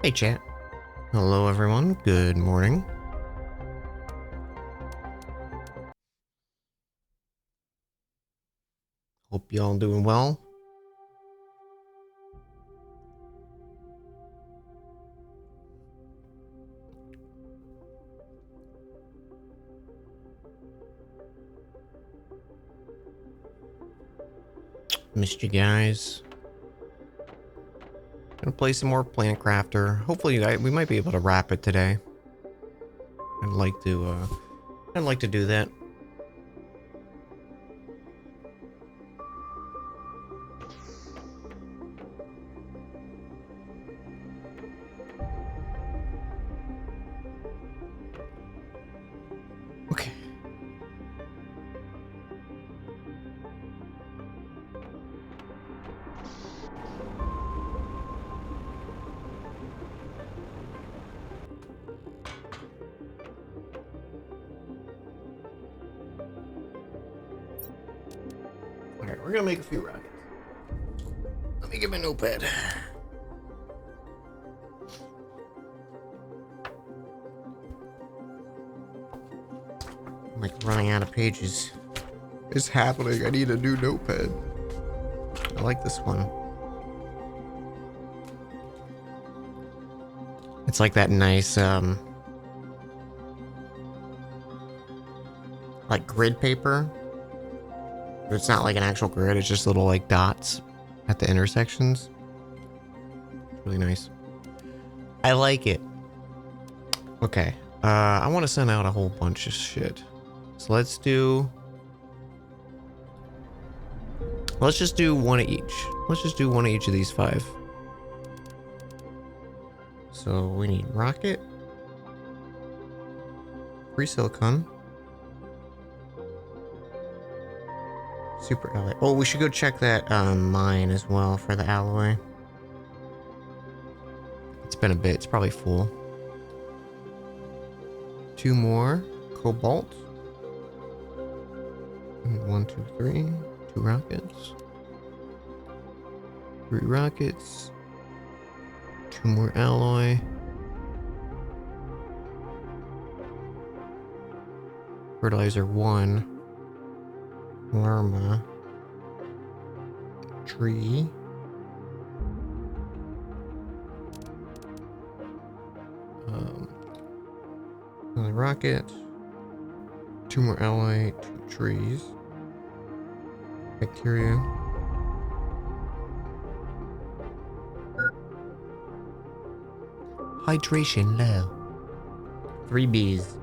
Hey chat. Hello everyone. Good morning. Hope y'all doing well. Missed you guys. Gonna play some more Planet Crafter. Hopefully we might be able to wrap it today. I'd like to do that. Okay. Alright, we're gonna make a few rockets. Let me get my notepad. I'm like running out of pages. It's happening. I need a new notepad. I like this one. It's like that nice, like grid paper. But it's not like an actual grid, it's just little like dots at the intersections. It's really nice. I like it. Okay. I want to send out a whole bunch of shit. So let's just do one of each. Let's just do one of each of these 5. So we need rocket, free silicon, super alloy. Oh, we should go check that mine as well for the alloy. It's been a bit. It's probably full. 2 more cobalt. 1, 2, 3. 2 rockets. 3 rockets. 2 more alloy. Fertilizer 1. Llama. Tree. Another rocket. 2 more alloy. 2 trees. Bacteria. Hydration low. 3 bees.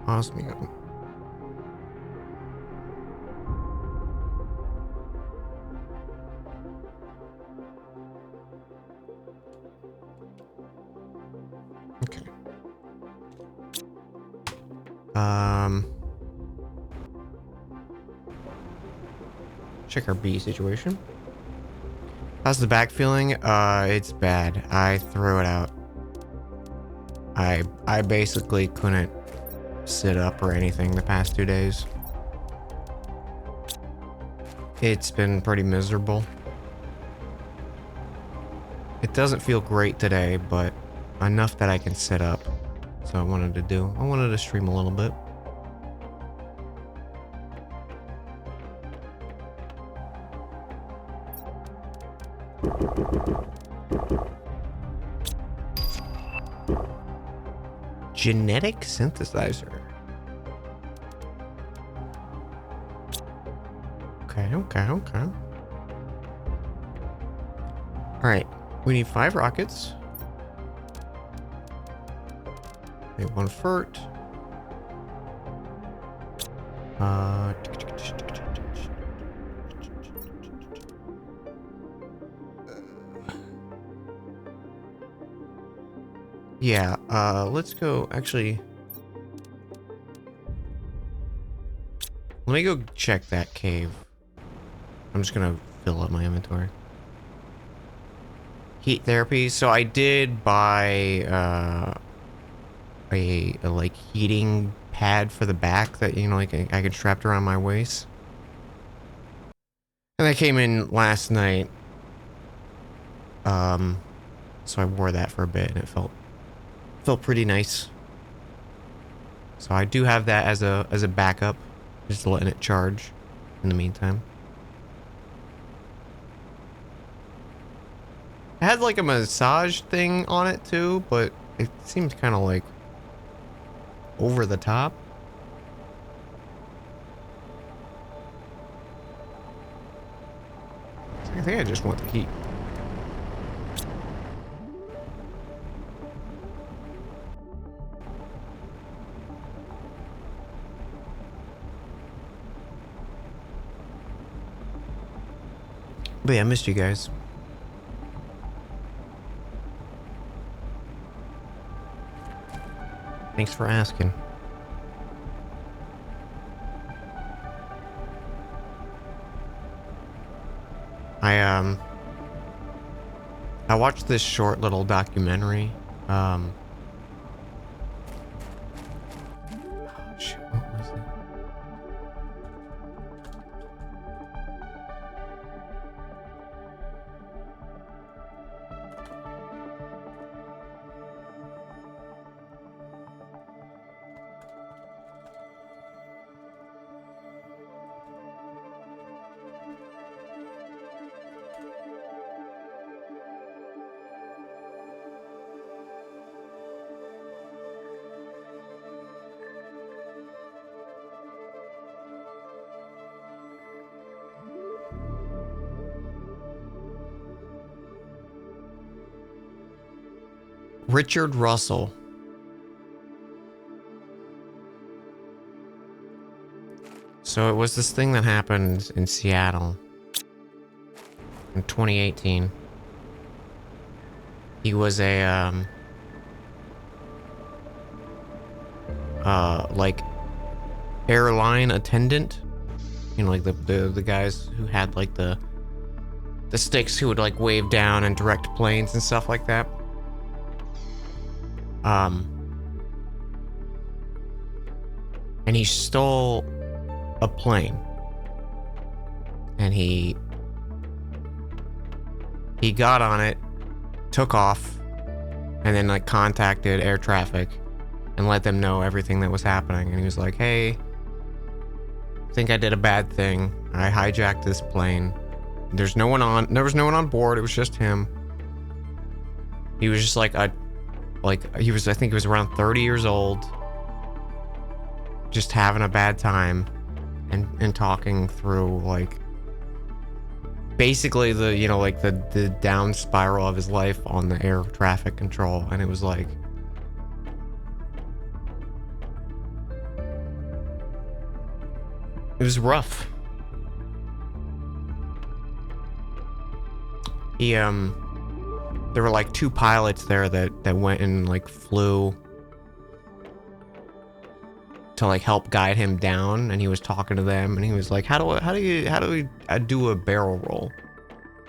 Osmium. Okay. Check our bee situation. How's the back feeling? It's bad. I threw it out. I basically couldn't sit up or anything the past 2 days. It's been pretty miserable. It doesn't feel great today, but enough that I can sit up. So I wanted to stream a little bit. Genetic synthesizer. Okay. Alright, we need 5 rockets. We have 1 fert. Yeah, let's go, actually. Let me go check that cave. I'm just gonna fill up my inventory. Heat therapy. So I did buy, a like heating pad for the back that, you know, like I could strap around my waist. And that came in last night. So I wore that for a bit and it felt pretty nice. So I do have that as a backup, just letting it charge in the meantime. It had like a massage thing on it too, but it seemed kind of like over the top. I think I just want the heat. But yeah, I missed you guys. Thanks for asking. I watched this short little documentary. Oh, shit, what was it? Richard Russell. So it was this thing that happened in Seattle in 2018. He was a like airline attendant, you know, like the guys who had like the sticks who would like wave down and direct planes and stuff like that. And he stole a plane, and he got on it, took off, and then like contacted air traffic and let them know everything that was happening. And he was like, hey, I think I did a bad thing. I hijacked this plane. There was no one on board. It was just him. He was just like I think he was around 30 years old, just having a bad time and talking through like basically the, you know, like the down spiral of his life on the air traffic control. And it was like, it was rough. There were like two pilots there that went and like flew to like help guide him down, and he was talking to them, and he was like, how do we do a barrel roll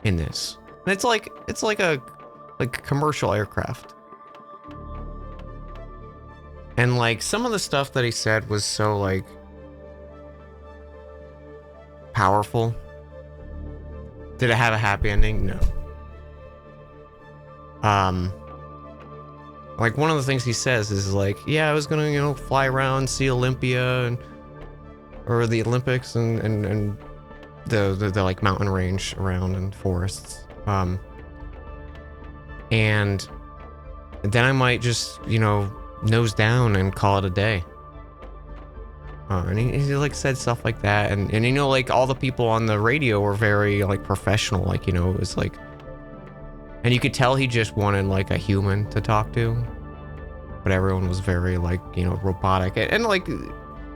in this? And it's like a commercial aircraft. And like some of the stuff that he said was so like powerful. Did it have a happy ending? No. Like one of the things he says is like, yeah, I was gonna, you know, fly around, see Olympia or the Olympics and the like mountain range around and forests. And then I might just, you know, nose down and call it a day. And he like said stuff like that, and you know, like all the people on the radio were very like professional, like, you know, it was like, and you could tell he just wanted like a human to talk to, but everyone was very like, you know, robotic and like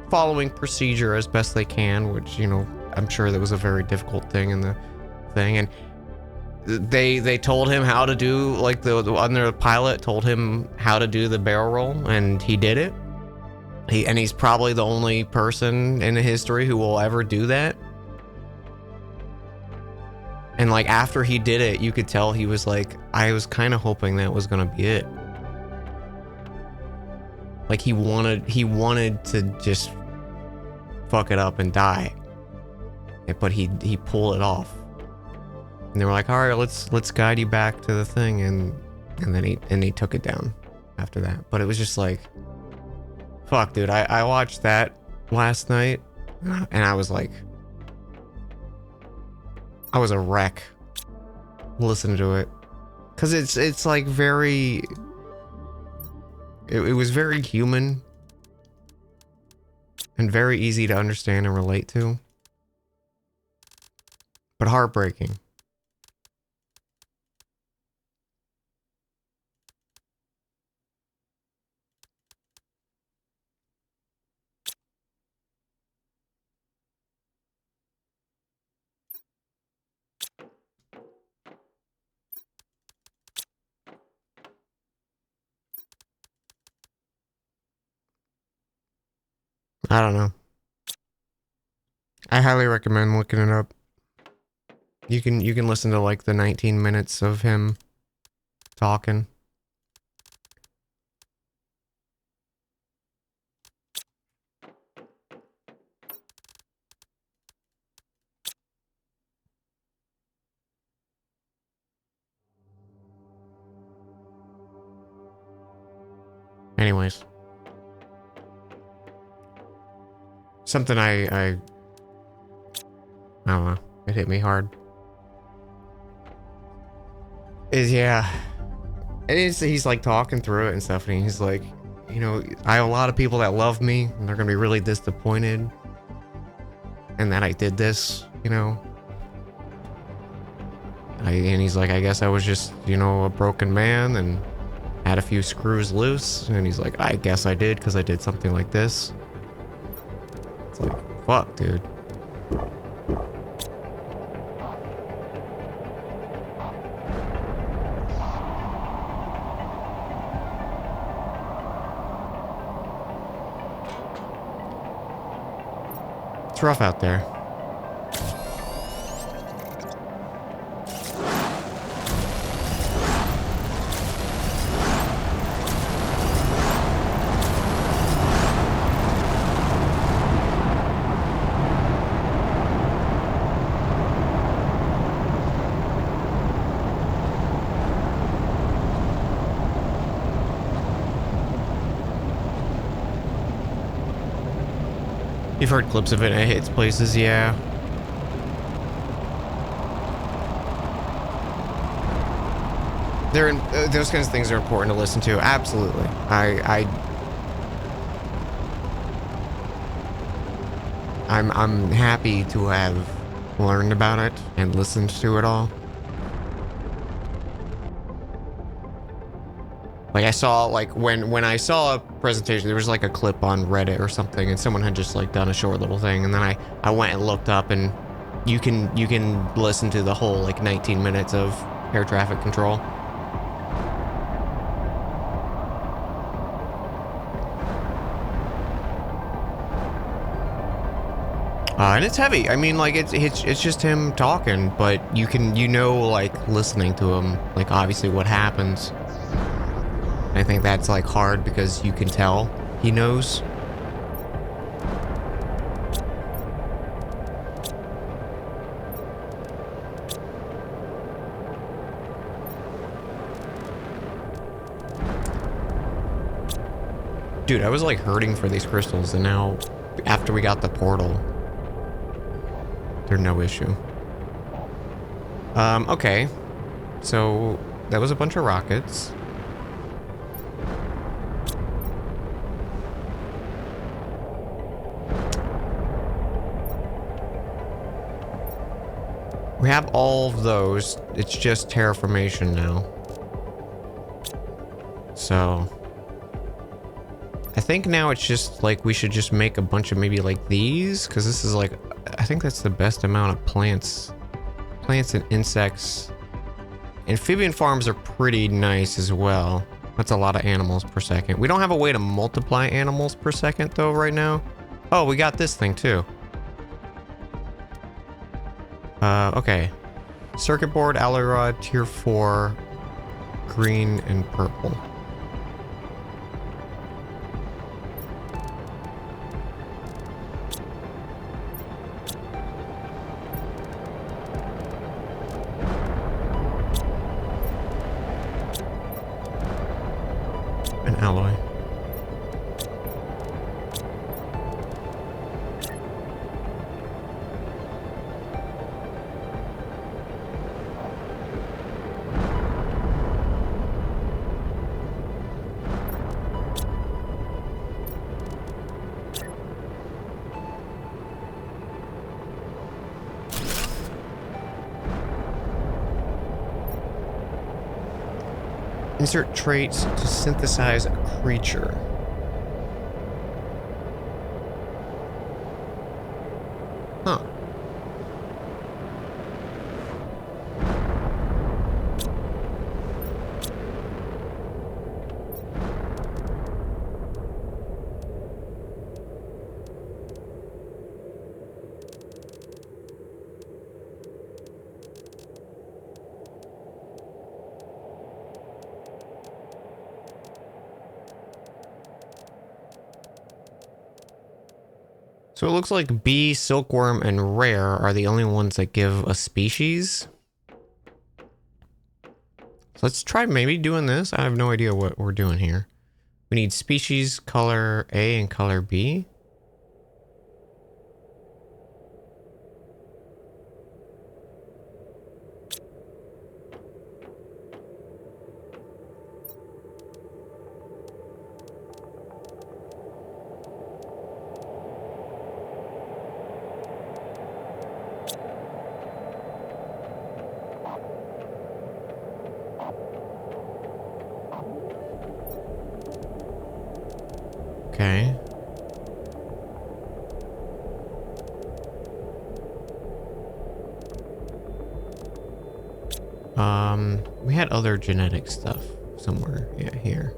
following procedure as best they can, which, you know, I'm sure that was a very difficult thing in the thing. And they told him how to do, like the other pilot told him how to do the barrel roll, and he did it. He's probably the only person in history who will ever do that. And like after he did it, you could tell he was like, I was kind of hoping that was gonna be it. Like he wanted to just fuck it up and die. But he pulled it off. And they were like, all right, let's guide you back to the thing, and then he took it down after that. But it was just like, fuck, dude, I watched that last night and I was like, I was a wreck listening to it. Cause it's like very, it was very human and very easy to understand and relate to, but heartbreaking. I don't know. I highly recommend looking it up. You can listen to like the 19 minutes of him talking. Anyways. Something I don't know, it hit me hard. Yeah. And he's like talking through it and stuff, and he's like, you know, I have a lot of people that love me, and they're gonna be really disappointed. And that I did this, you know. And he's like, I guess I was just, you know, a broken man and had a few screws loose. And he's like, I guess I did because I did something like this. It's like, fuck, dude. It's rough out there. You've heard clips of it, and it hits places, yeah. Those kinds of things are important to listen to. Absolutely. I'm happy to have learned about it and listened to it all. Like I saw, like when I saw a presentation, there was like a clip on Reddit or something, and someone had just like done a short little thing, and then I went and looked up, and you can listen to the whole like 19 minutes of air traffic control. And it's heavy. I mean, like it's just him talking, but you know, like listening to him, like obviously what happens. I think that's like hard because you can tell he knows. Dude, I was like hurting for these crystals, and now after we got the portal, they're no issue. Okay. So that was a bunch of rockets. We have all of those. It's just terraformation now. So I think now it's just like we should just make a bunch of maybe like these, because this is like, I think that's the best amount of plants and insects. Amphibian farms are pretty nice as well. That's a lot of animals per second. We don't have a way to multiply animals per second though right now. Oh, we got this thing too. Okay. Circuit board, alloy rod, tier 4, green and purple. Insert traits to synthesize a creature. Huh. So it looks like bee, silkworm, and rare are the only ones that give a species. So let's try maybe doing this. I have no idea what we're doing here. We need species, color A and color B. Okay. We had other genetic stuff somewhere. Yeah, here.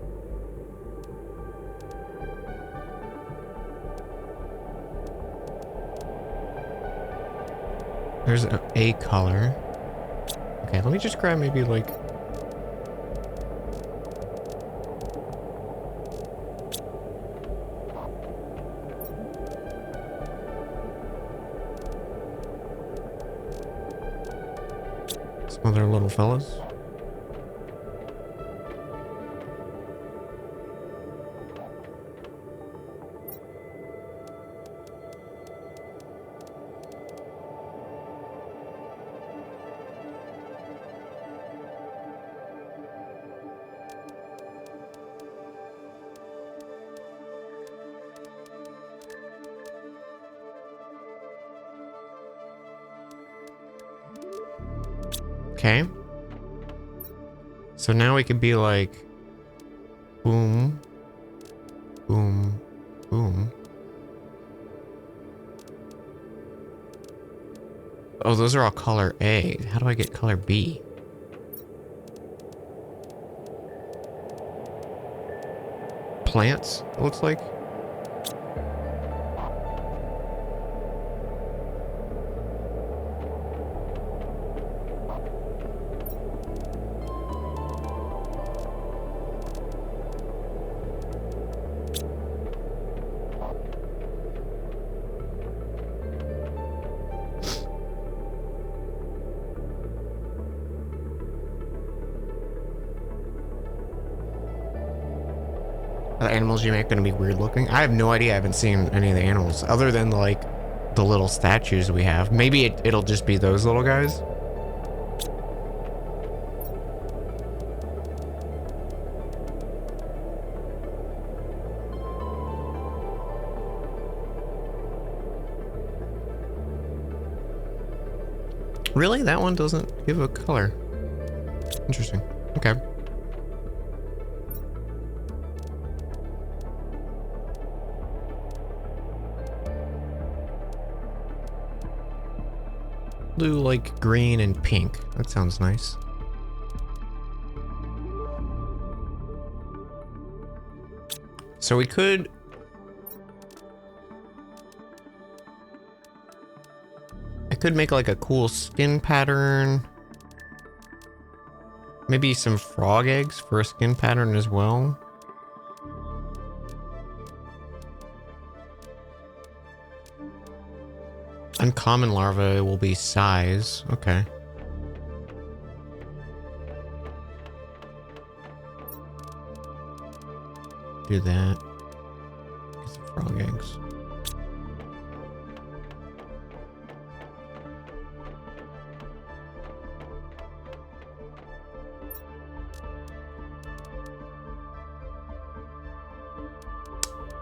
There's a color. Okay, let me just grab maybe like... some other little fellas. Okay. So now we could be like... boom. Boom. Boom. Oh, those are all color A. How do I get color B? Plants, it looks like. The animals you make gonna be weird looking? I have no idea. I haven't seen any of the animals other than like the little statues we have. Maybe it'll just be those little guys. Really? That one doesn't give a color. Interesting. Okay. Blue, like green and pink. That sounds nice. So we could... I could make like a cool skin pattern. Maybe some frog eggs for a skin pattern as well. Uncommon larva will be size. Okay. Do that. Get some frog eggs.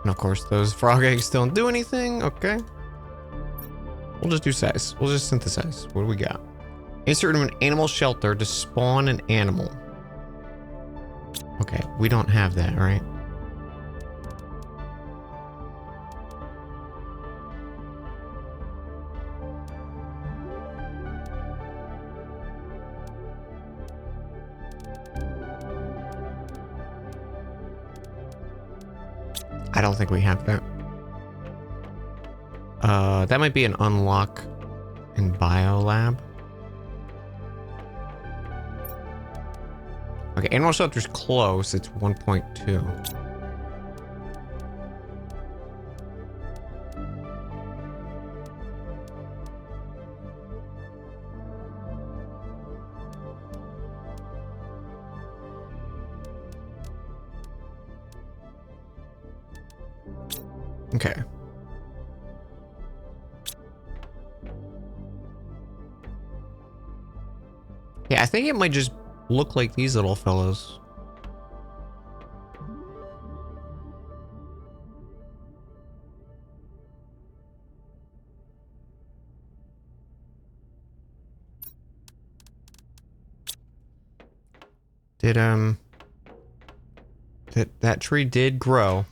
And of course, those frog eggs don't do anything. Okay. We'll just do size. We'll just synthesize. What do we got? Insert into an animal shelter to spawn an animal. Okay, we don't have that, right? I don't think we have that. That might be an unlock in Biolab. Okay, Animal Shelter's close. It's 1.2. Okay. Yeah, I think it might just look like these little fellows. Did, that tree did grow.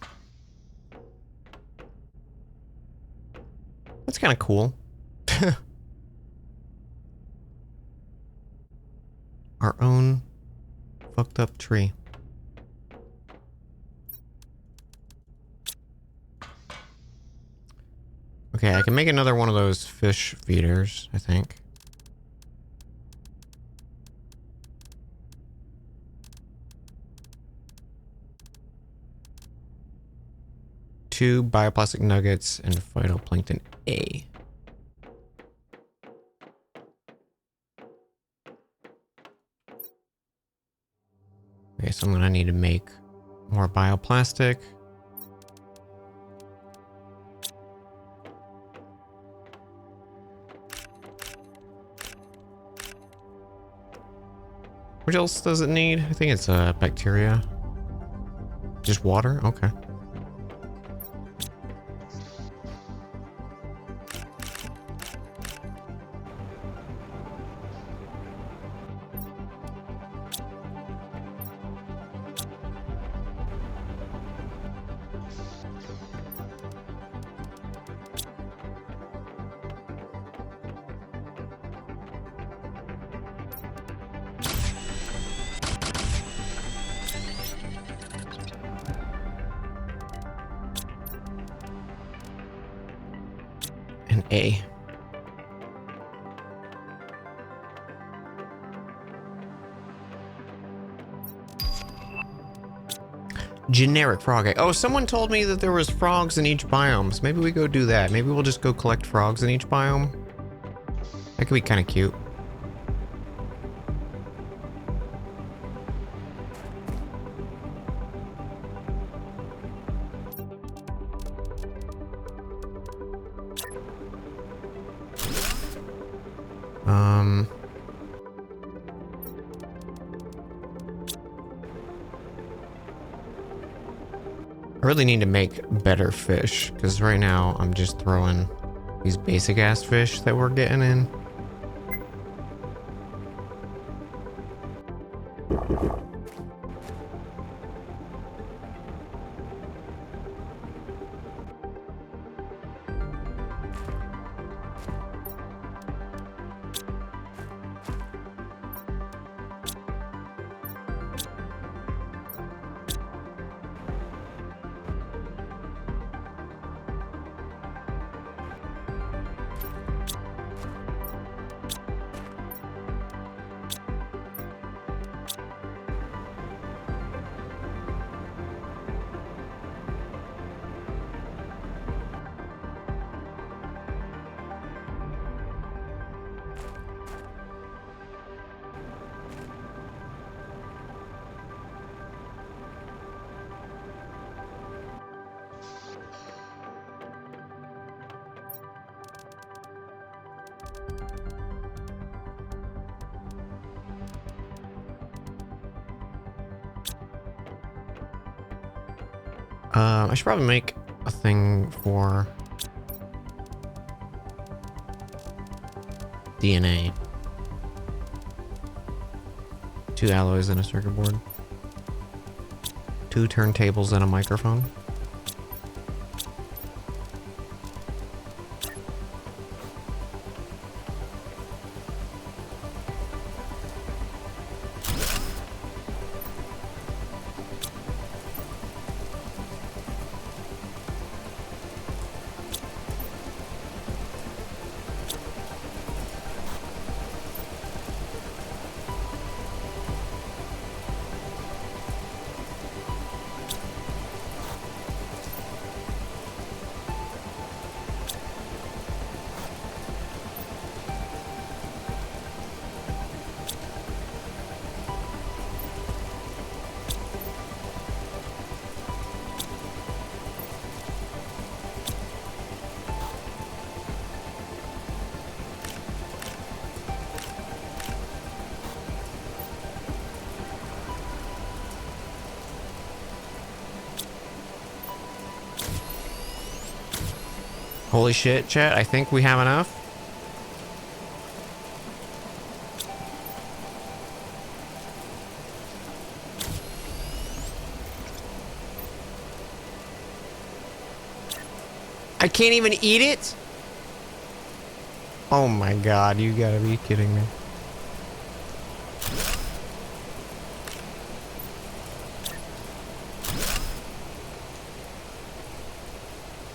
That's kind of cool. Our own fucked up tree. Okay, I can make another one of those fish feeders, I think. Two bioplastic nuggets and phytoplankton A. Okay, so I'm gonna need to make more bioplastic. What else does it need? I think it's bacteria. Just water? Okay. An A. Generic frog egg. Oh, someone told me that there was frogs in each biome. So maybe we go do that. Maybe we'll just go collect frogs in each biome. That could be kind of cute. I really need to make better fish, because right now I'm just throwing these basic ass fish that we're getting in. I should probably make a thing for DNA. 2 alloys and a circuit board. 2 turntables and a microphone. Holy shit, chat. I think we have enough. I can't even eat it? Oh my god, you gotta be kidding me.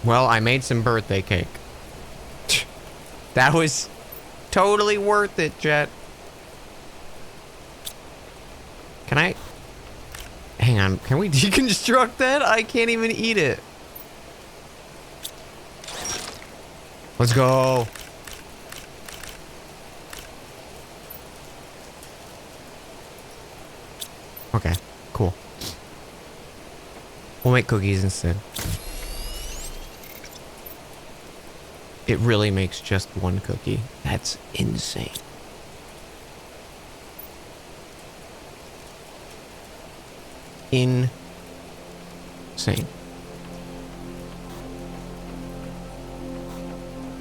Well, I made some birthday cake. That was totally worth it, Jet. Can I... Hang on, can we deconstruct that? I can't even eat it. Let's go. Okay, cool. We'll make cookies instead. It really makes just one cookie. That's insane. Insane.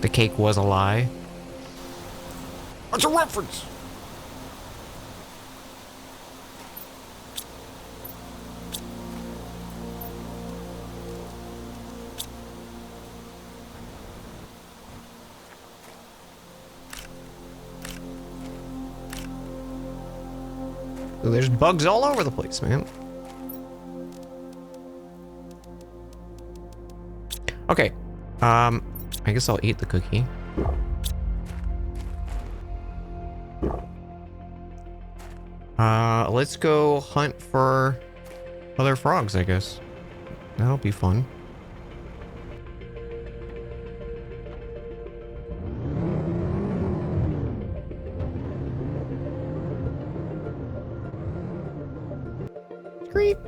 The cake was a lie. That's a reference. There's bugs all over the place, man. Okay. I guess I'll eat the cookie. Let's go hunt for other frogs, I guess. That'll be fun. Creep.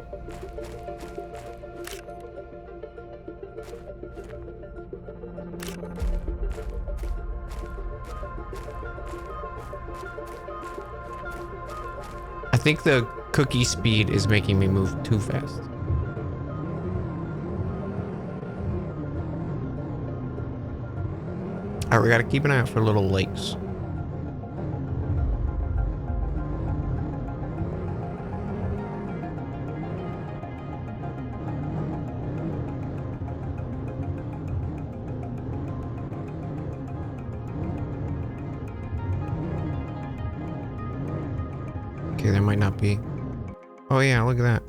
I think the cookie speed is making me move too fast. Alright, we gotta keep an eye out for little lakes. Okay, there might not be. Oh yeah, look at that.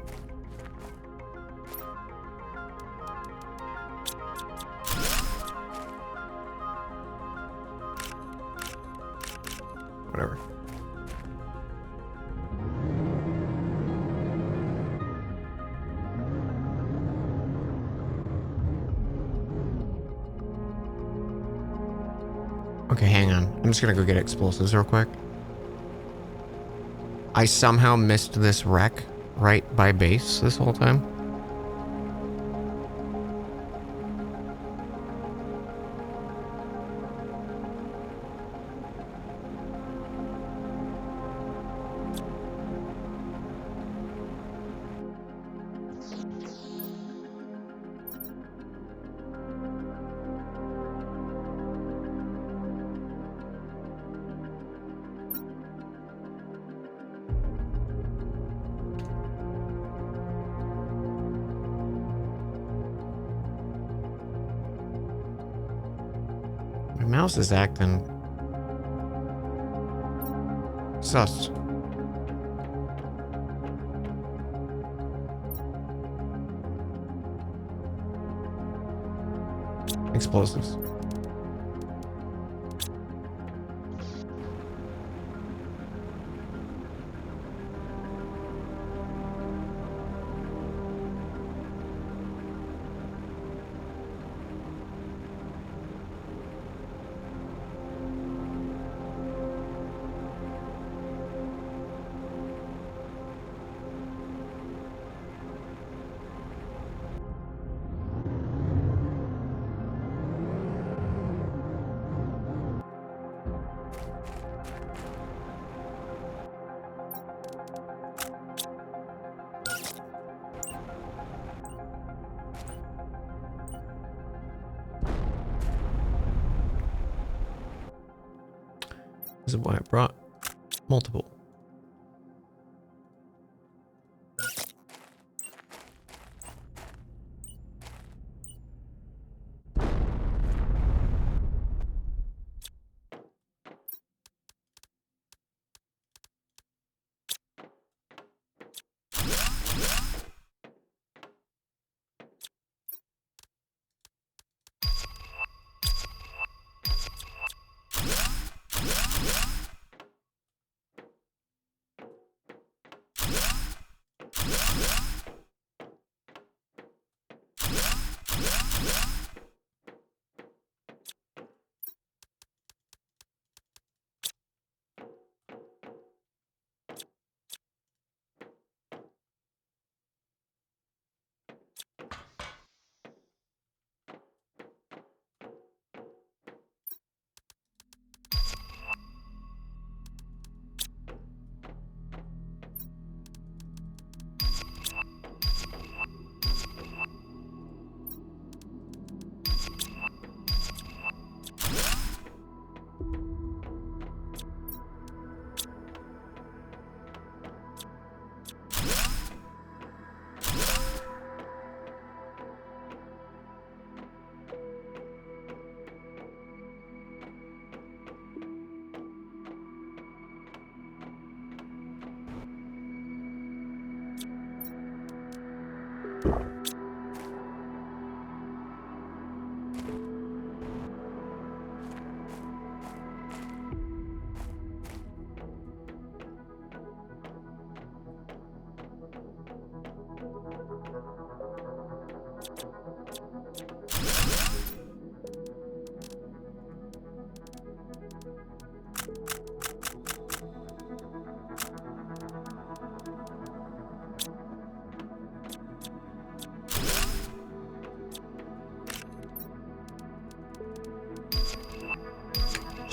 Whatever. Okay, hang on. I'm just gonna go get explosives real quick. I somehow missed this wreck right by base this whole time. Mouse is acting sus. Explosives. This is why I brought multiple.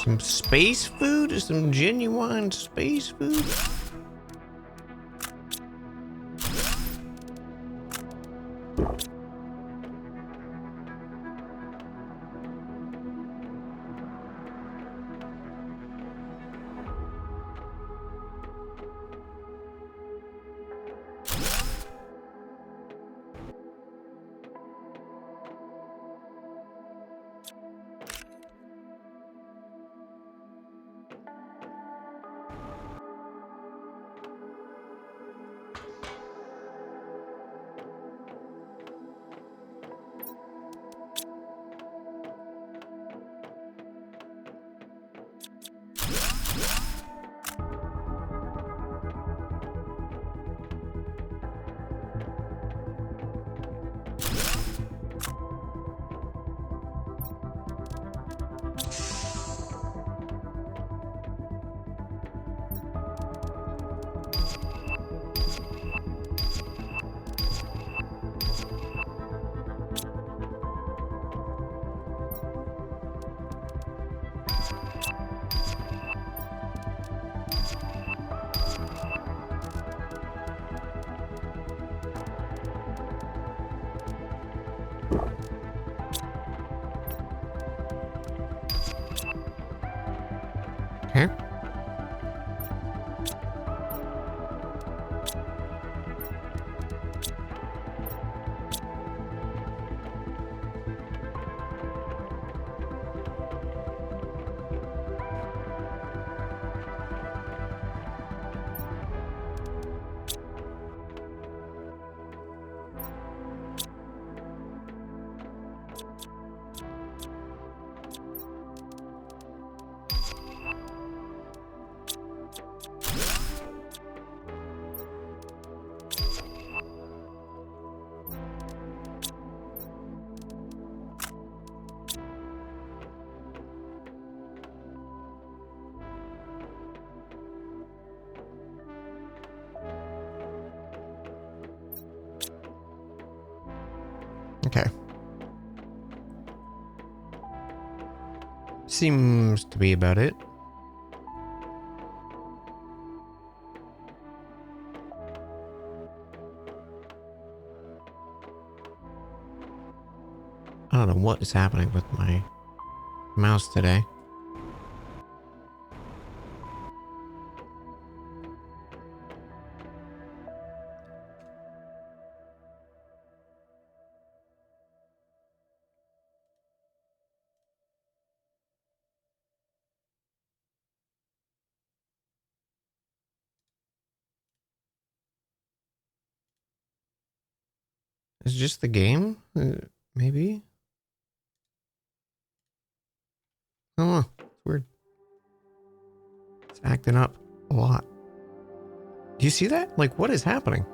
Some space food? Some genuine space food? Okay. Seems to be about it. I don't know what is happening with my mouse today. Is it just the game? Maybe? I don't know. It's weird. It's acting up a lot. Do you see that? Like, what is happening?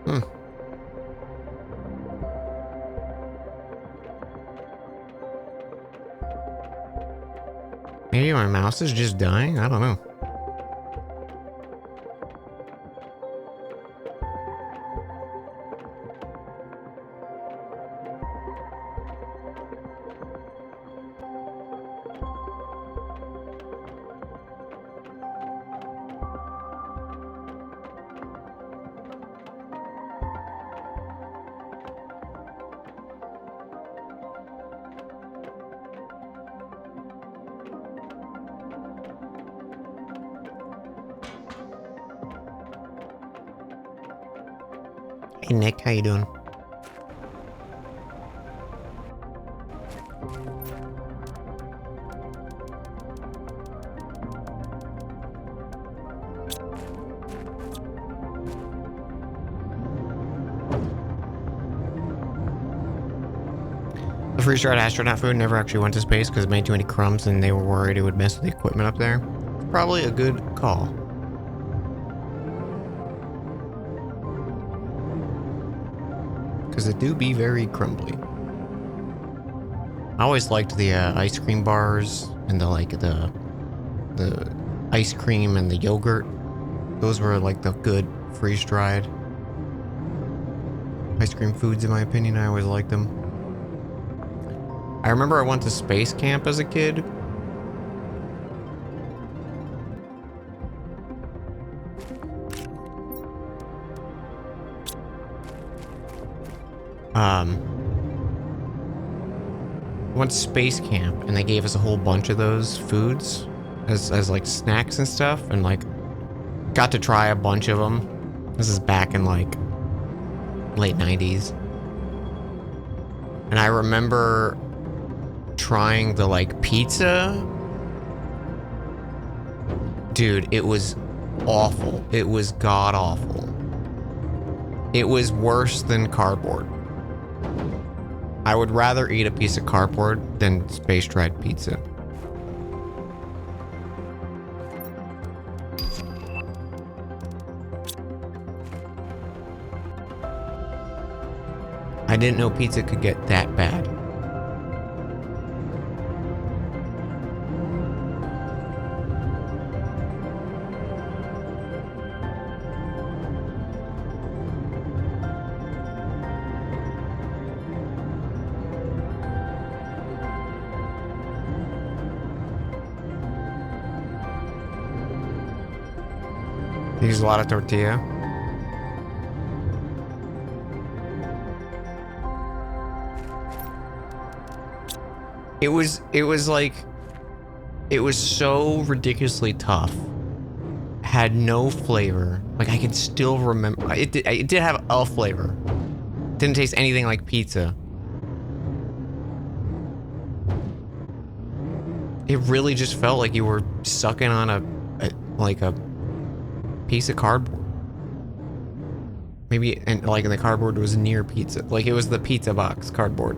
Hmm. Maybe my mouse is just dying? I don't know. Hey Nick, how you doing? The freeze-dried astronaut food never actually went to space because it made too many crumbs and they were worried it would mess with the equipment up there. Probably a good call. Because it do be very crumbly. I always liked the ice cream bars and the ice cream and the yogurt. Those were like the good freeze-dried ice cream foods in my opinion. I always liked them. I remember I went to space camp as a kid. Went to space camp and they gave us a whole bunch of those foods as like snacks and stuff, and like got to try a bunch of them. This is back in like late 90s. And I remember trying the like pizza. Dude, it was awful. It was god awful. It was worse than cardboard. I would rather eat a piece of cardboard than space-dried pizza. I didn't know pizza could get that bad. They use a lot of tortilla. It was like, it was so ridiculously tough. Had no flavor. Like, I can still remember. It did have a flavor. Didn't taste anything like pizza. It really just felt like you were sucking on a piece of cardboard. Maybe, and like the cardboard was near pizza. Like it was the pizza box cardboard.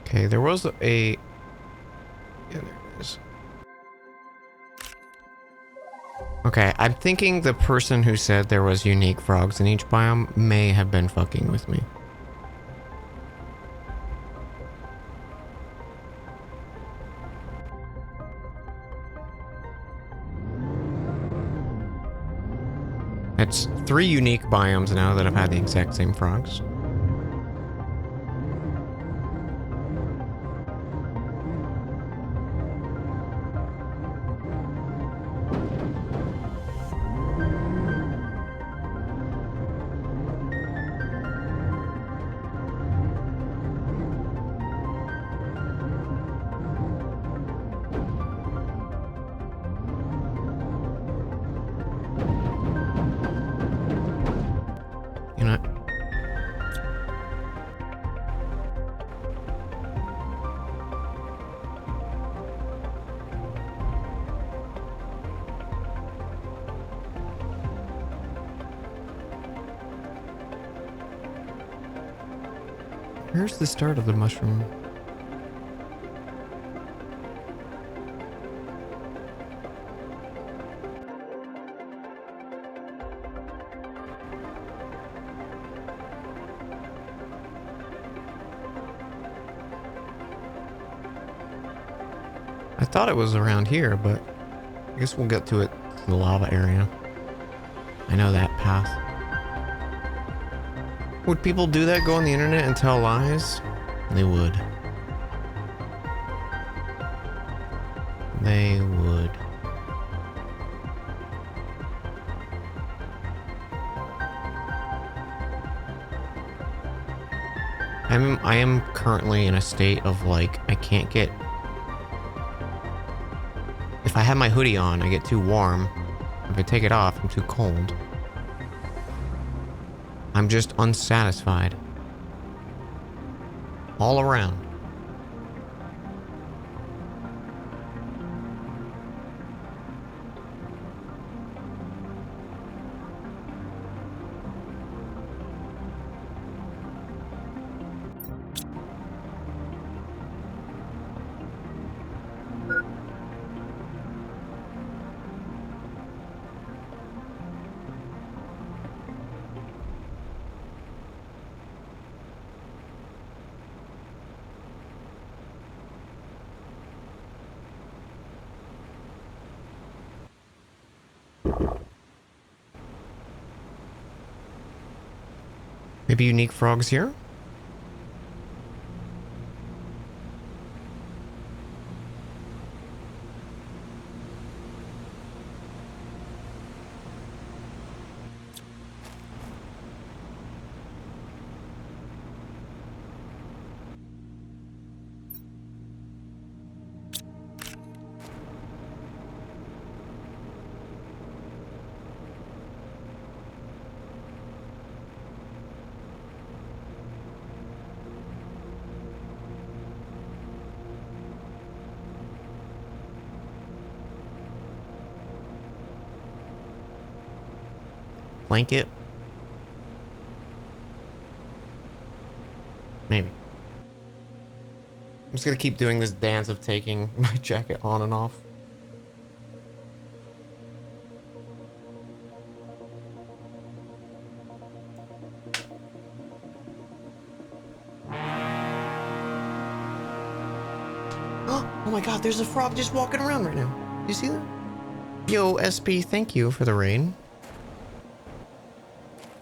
Okay, there was a... Yeah, there it is. Okay, I'm thinking the person who said there was unique frogs in each biome may have been fucking with me. It's 3 unique biomes now that have had the exact same frogs. Where's the start of the mushroom? I thought it was around here, but I guess we'll get to it, to the lava area. I know that path. Would people do that? Go on the internet and tell lies? They would. They would. I am currently in a state of like, I can't get... If I have my hoodie on, I get too warm. If I take it off, I'm too cold. I'm just unsatisfied. All around. Maybe unique frogs here? Blanket? Maybe. I'm just gonna keep doing this dance of taking my jacket on and off. Oh my god, there's a frog just walking around right now. You see that? Yo, SP, thank you for the raid.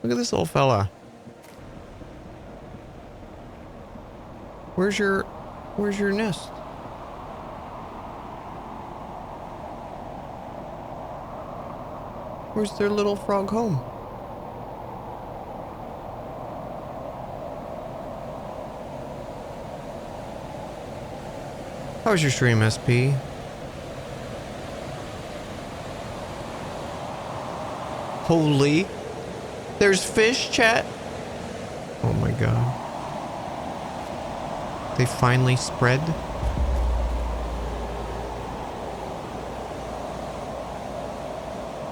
Look at this little fella. Where's your nest? Where's their little frog home? How was your stream, SP? Holy. There's fish, chat. Oh my god. They finally spread.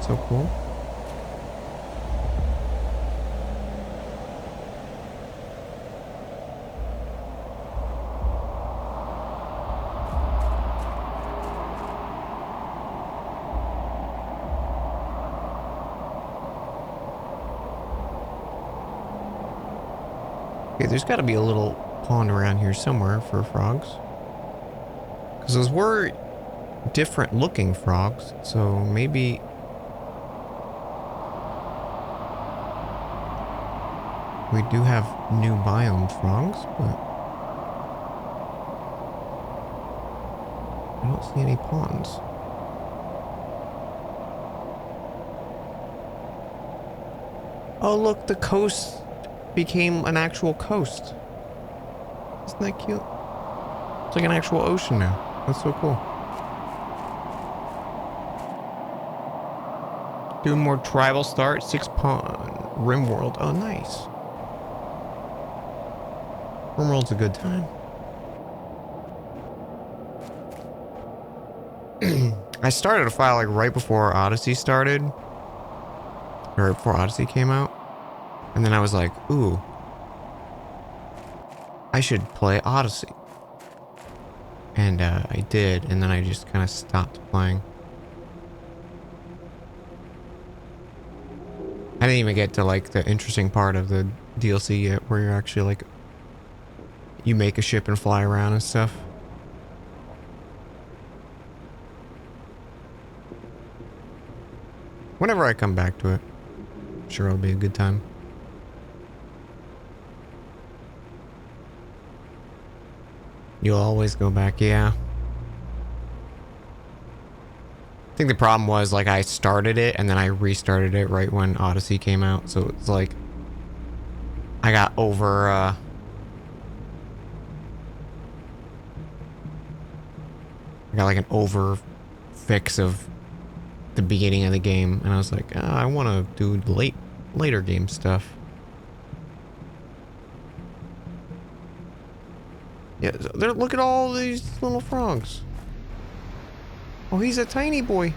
So cool. Okay, there's got to be a little pond around here somewhere for frogs. Because those were different looking frogs, so maybe... we do have new biome frogs, but... I don't see any ponds. Oh look, the coast became an actual coast. Isn't that cute? It's like an actual ocean now. That's so cool. Doing more tribal start, 6 pond, Rimworld. Oh, nice. Rimworld's a good time. I started a file like right before Odyssey started. Or before Odyssey came out. And then I was like, ooh. I should play Odyssey. And I did, and then I just kind of stopped playing. I didn't even get to like the interesting part of the DLC yet, where you're actually like, you make a ship and fly around and stuff. Whenever I come back to it, I'm sure it'll be a good time. You'll always go back, yeah. I think the problem was, like, I started it and then I restarted it right when Odyssey came out. So it's like, I got over, I got like an over fix of the beginning of the game. And I was like, oh, I want to do later game stuff. Yeah, look at all these little frogs. Oh, he's a tiny boy.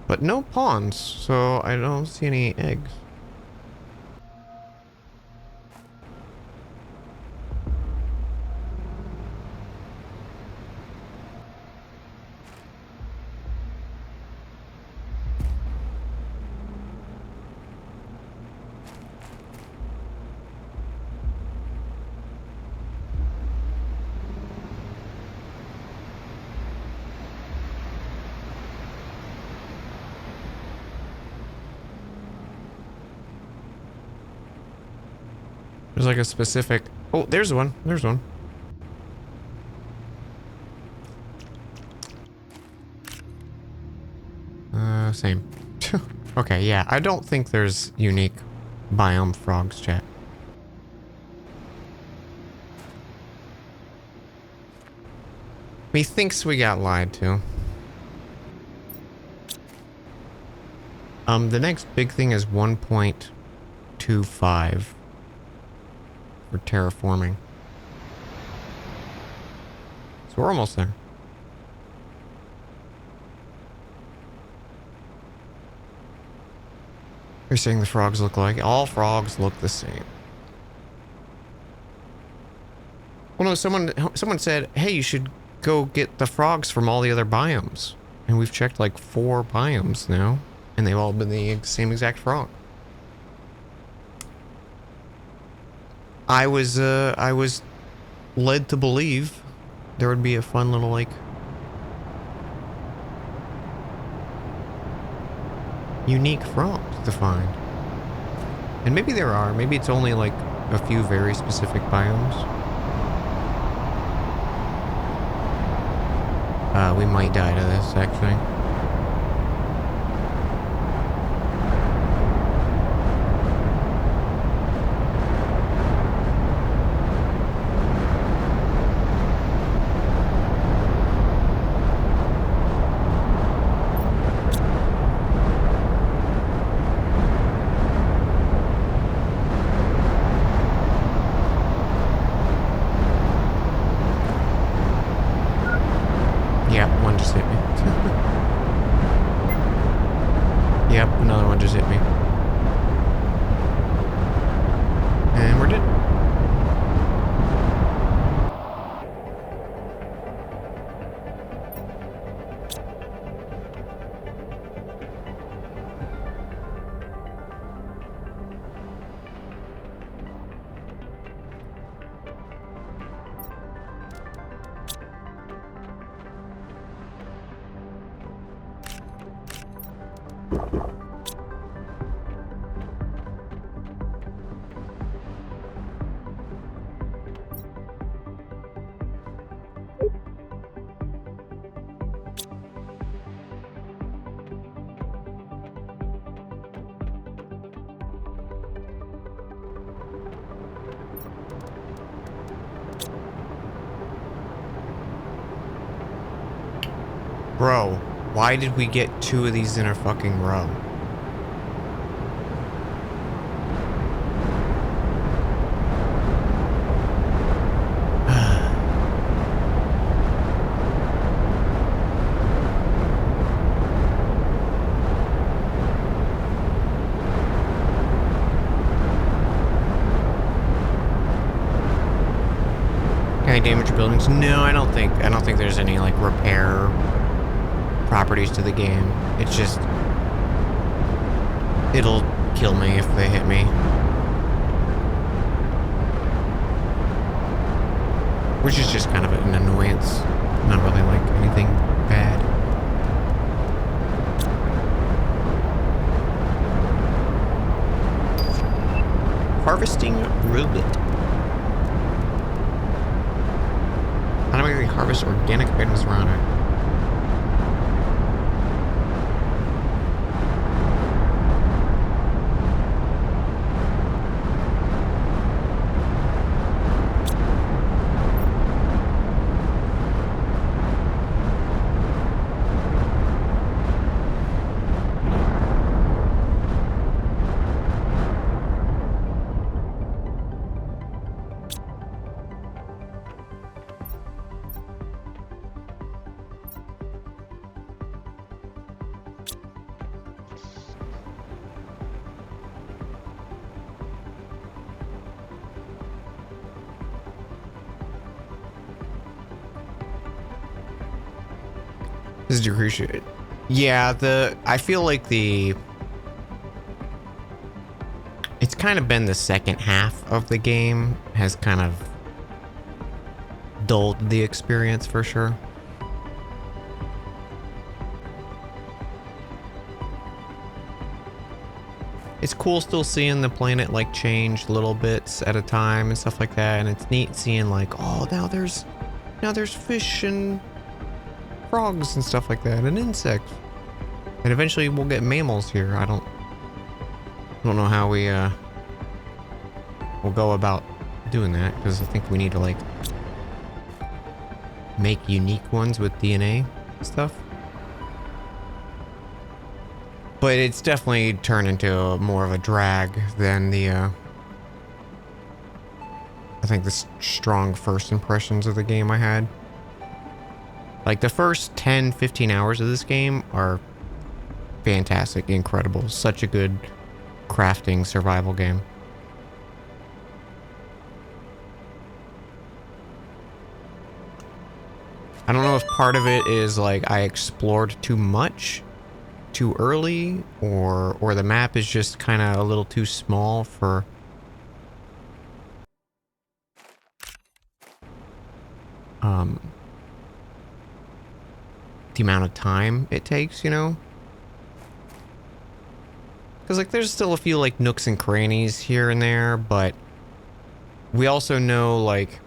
But no ponds, so I don't see any eggs. There's like a specific... Oh, there's one. There's one. Same. Okay, yeah. I don't think there's unique biome frogs, chat. Methinks we got lied to. The next big thing is 1.25 for terraforming. So we're almost there. You're saying the frogs look like? All frogs look the same. Well, no, someone said, hey, you should go get the frogs from all the other biomes. And we've checked like 4 biomes now, and they've all been the same exact frog. I was led to believe there would be a fun little, like, unique frogs to find. And maybe there are. Maybe it's only like a few very specific biomes. We might die to this, actually. Yep, one just hit me. Yep, another one just hit me. And we're dead. Bro, why did we get 2 of these in a fucking row? Can I damage your buildings? No, I don't think there's any like repair properties to the game. It's just it'll kill me if they hit me. Which is just kind of an annoyance. Not really like anything bad. Harvesting robot. Automatically harvest organic items around it. This is depreciated. Yeah, I feel like it's kind of been the second half of the game has kind of dulled the experience for sure. It's cool still seeing the planet like change little bits at a time and stuff like that, and it's neat seeing like, oh, now there's fish and frogs and stuff like that, and insects, and eventually we'll get mammals here. I don't know how we will go about doing that, because I think we need to like make unique ones with DNA stuff. But it's definitely turned into more of a drag than the I think the strong first impressions of the game I had. Like the first 10-15 hours of this game are fantastic, incredible. Such a good crafting survival game. I don't know if part of it is like I explored too much too early, or the map is just kind of a little too small for the amount of time it takes, you know? Because like there's still a few like nooks and crannies here and there, but we also know like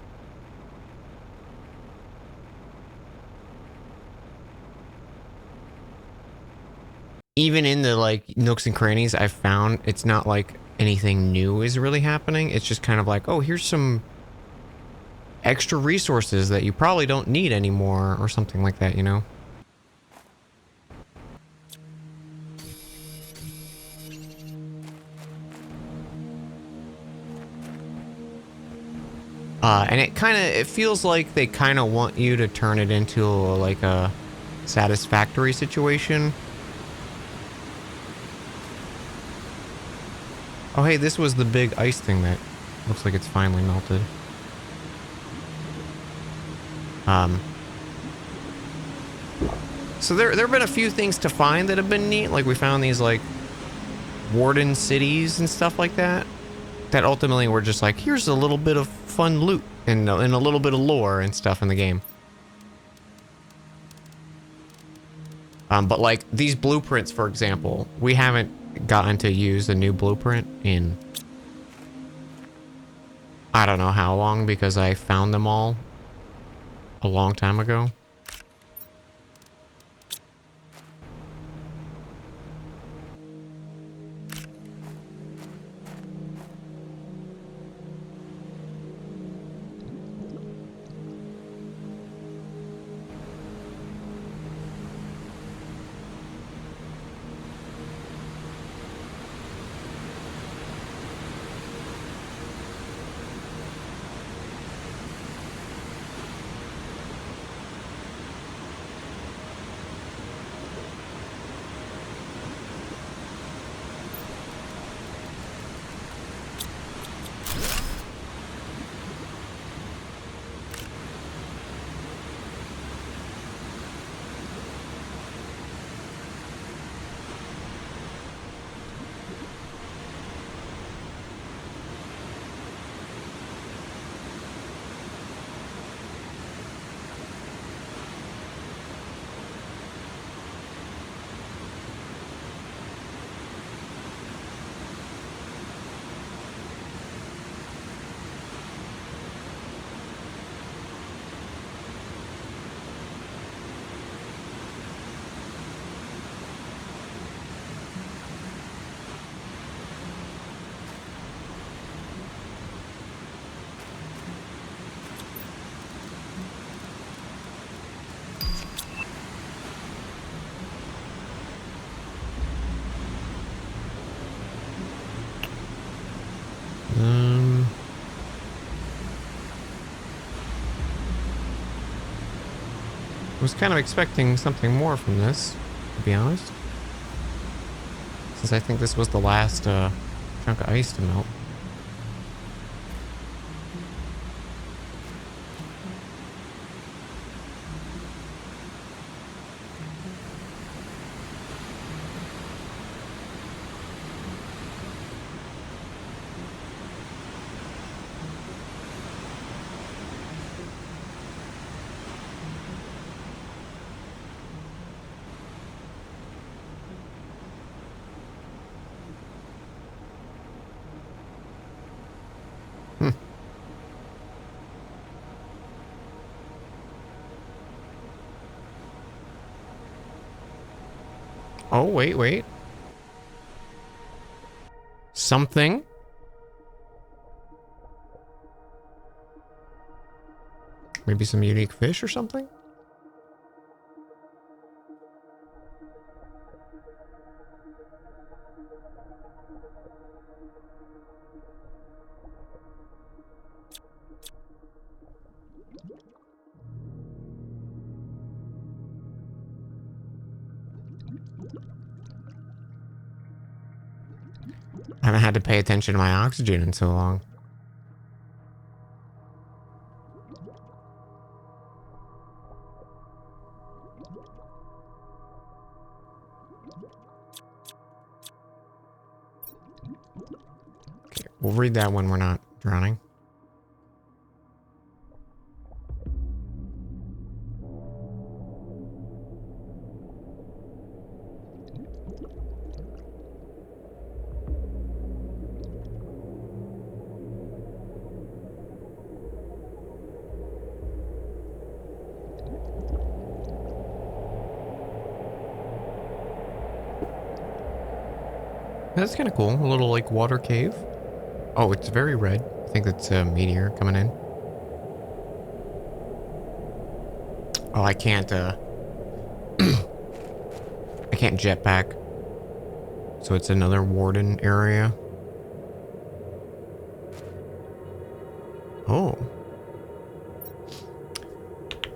even in the like nooks and crannies I've found, it's not like anything new is really happening. It's just kind of like, oh, here's some extra resources that you probably don't need anymore or something like that, you know? And it feels like they kind of want you to turn it into like a satisfactory situation. Oh, hey, this was the big ice thing that looks like it's finally melted. So there have been a few things to find that have been neat. Like we found these like warden cities and stuff like that. That ultimately were just like, here's a little bit of fun loot and a little bit of lore and stuff in the game. But like these blueprints, for example, we haven't gotten to use a new blueprint in I don't know how long because I found them all a long time ago. I was kind of expecting something more from this, to be honest. Since I think this was the last chunk of ice to melt. Oh, wait. Something? Maybe some unique fish or something? I haven't had to pay attention to my oxygen in so long. We'll read that when we're not drowning. That's kind of cool. A little like water cave. Oh, it's very red. I think that's a meteor coming in. Oh, I can't I can't jetpack. So it's another warden area. Oh.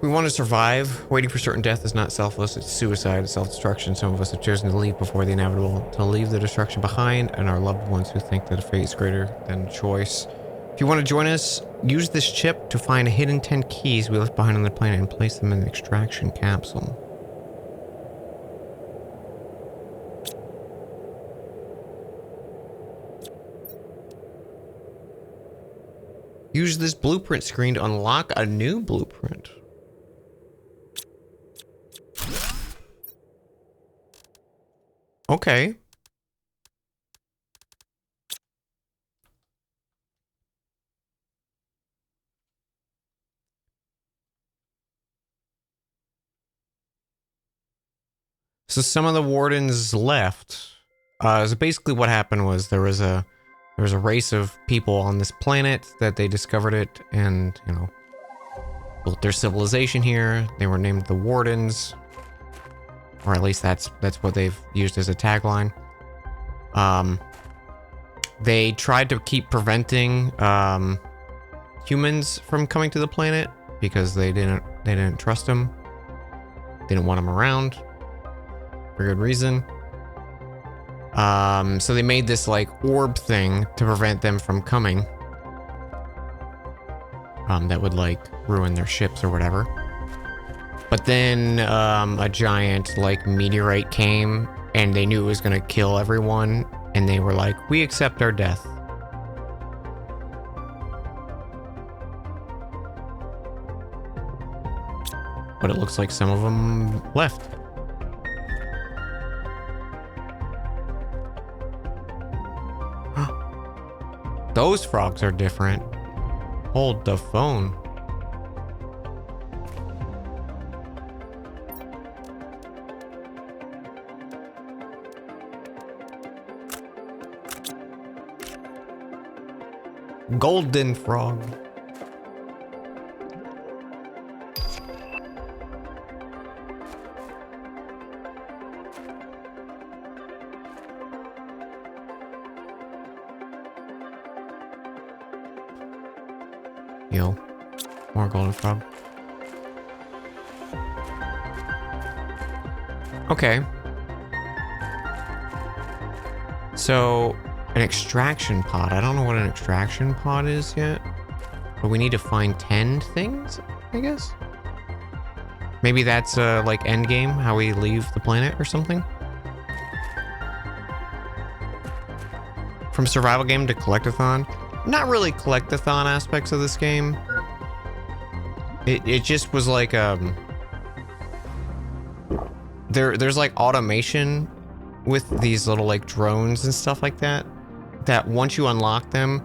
We want to survive. Waiting for certain death is not selfless. It's suicide. It's self-destruction. Some of us have chosen to leave before the inevitable. To leave the destruction behind and our loved ones who think that a fate is greater than choice. If you want to join us, use this chip to find hidden 10 keys we left behind on the planet and place them in the extraction capsule. Use this blueprint screen to unlock a new blueprint. Okay. So some of the wardens left. So basically what happened was there was a race of people on this planet that they discovered it and, you know, built their civilization here. They were named the Wardens. Or at least that's what they've used as a tagline. They tried to keep preventing humans from coming to the planet because they didn't trust them. They didn't want them around for good reason. So they made this like orb thing to prevent them from coming. That would like ruin their ships or whatever. But then a giant like meteorite came and they knew it was gonna kill everyone and they were like, we accept our death. But it looks like some of them left. Those frogs are different. Hold the phone. Golden frog. Yo, more golden frog. Okay. So, an extraction pod. I don't know what an extraction pod is yet. But we need to find 10 things, I guess? Maybe that's like endgame, how we leave the planet or something? From survival game to collectathon. Not really collectathon aspects of this game. It just was like there's like automation with these little like drones and stuff like that once you unlock them,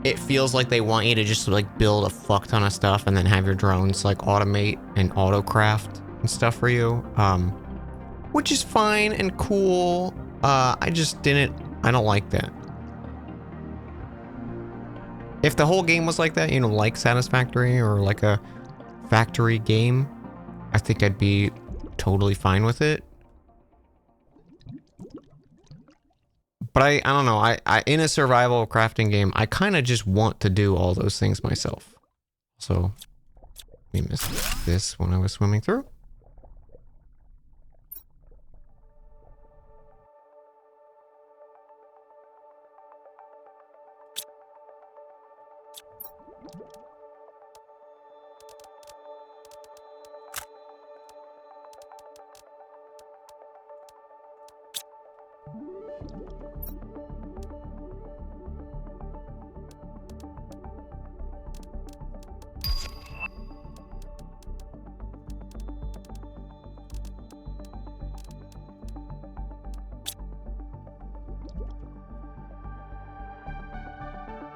it feels like they want you to just like build a fuck ton of stuff and then have your drones like automate and autocraft and stuff for you, which is fine and cool. I don't like that. If the whole game was like that, you know, like Satisfactory or like a factory game, I think I'd be totally fine with it. But I don't know, I in a survival crafting game, I kind of just want to do all those things myself. So, we missed this when I was swimming through.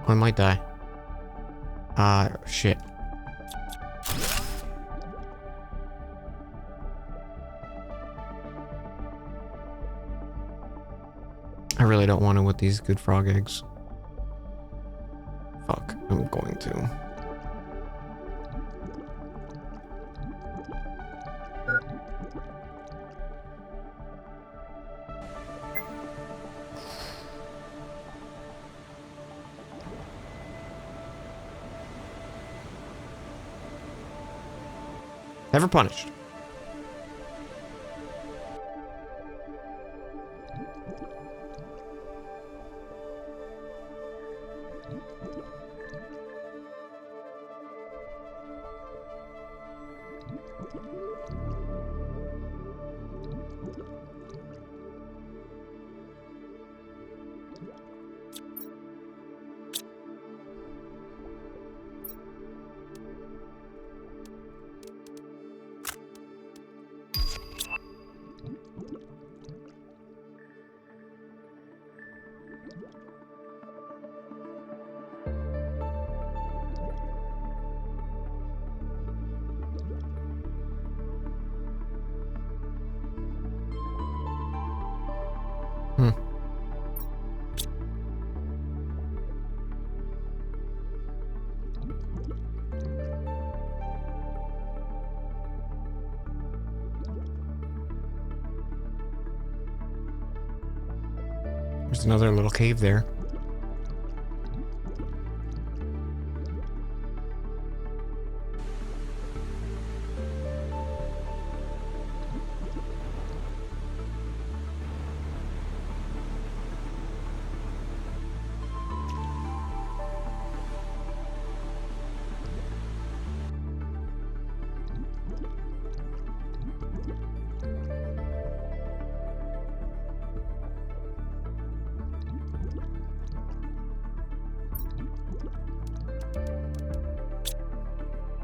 I might die. Shit. I really don't want to with these good frog eggs. Fuck, I'm going to. Never punished. There's another little cave there.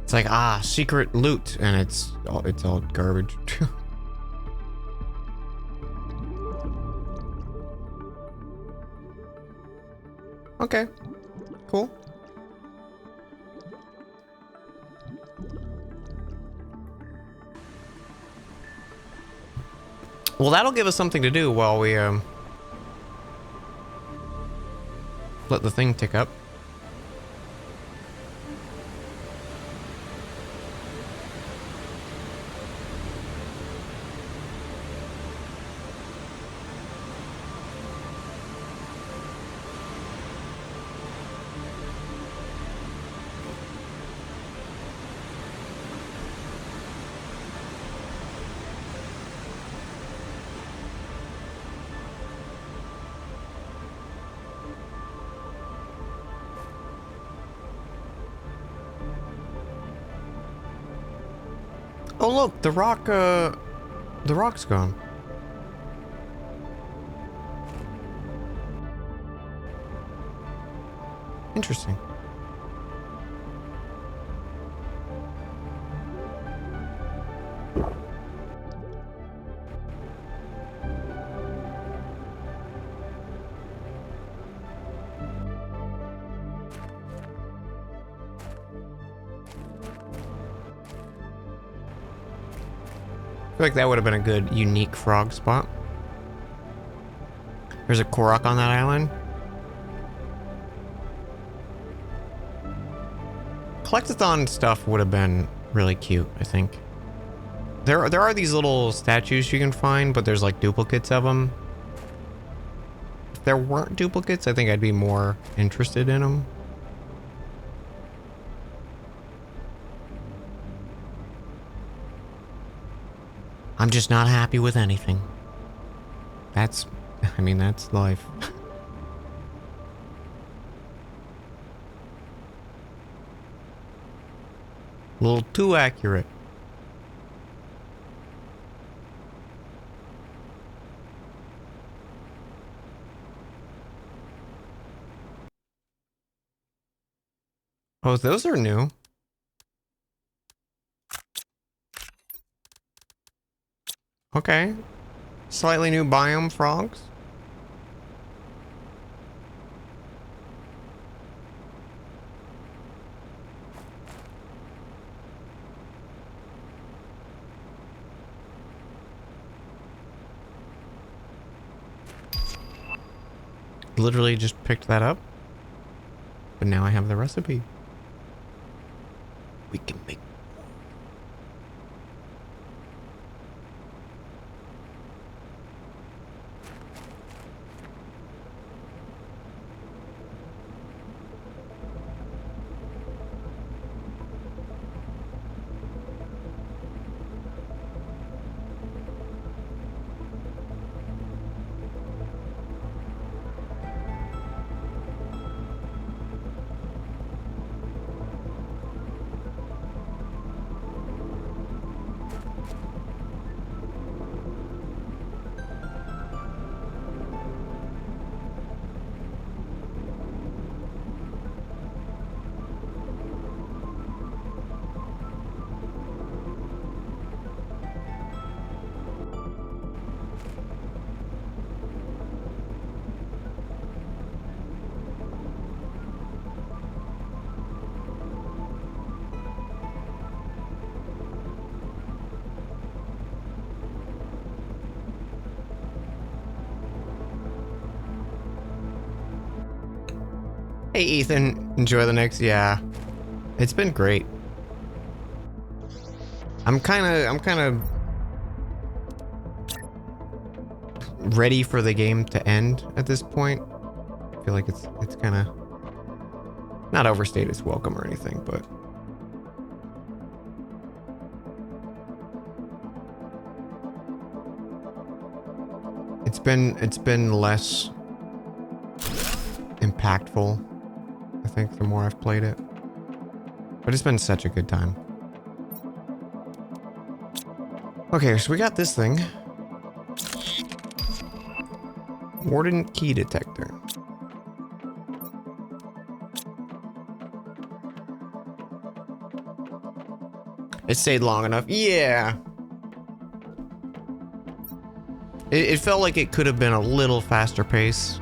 It's like, secret loot, and it's all garbage. Okay, cool. Well, that'll give us something to do while we let the thing tick up. Oh look, the rock's gone. Interesting. I feel like that would have been a good, unique frog spot. There's a Korok on that island. Collectathon stuff would have been really cute, I think. There are these little statues you can find, but there's like duplicates of them. If there weren't duplicates, I think I'd be more interested in them. I'm just not happy with anything. That's life. A little too accurate. Oh, those are new. Okay. Slightly new biome frogs. literally just picked that up. But now I have the recipe. We can make. Hey Ethan, enjoy the next. Yeah, it's been great. I'm kind of ready for the game to end at this point. I feel like it's kind of not overstayed its welcome or anything, but it's been less impactful, I think, the more I've played it. But it's been such a good time. Okay, so we got this thing. Warden key detector. It stayed long enough. Yeah. It felt like it could have been a little faster pace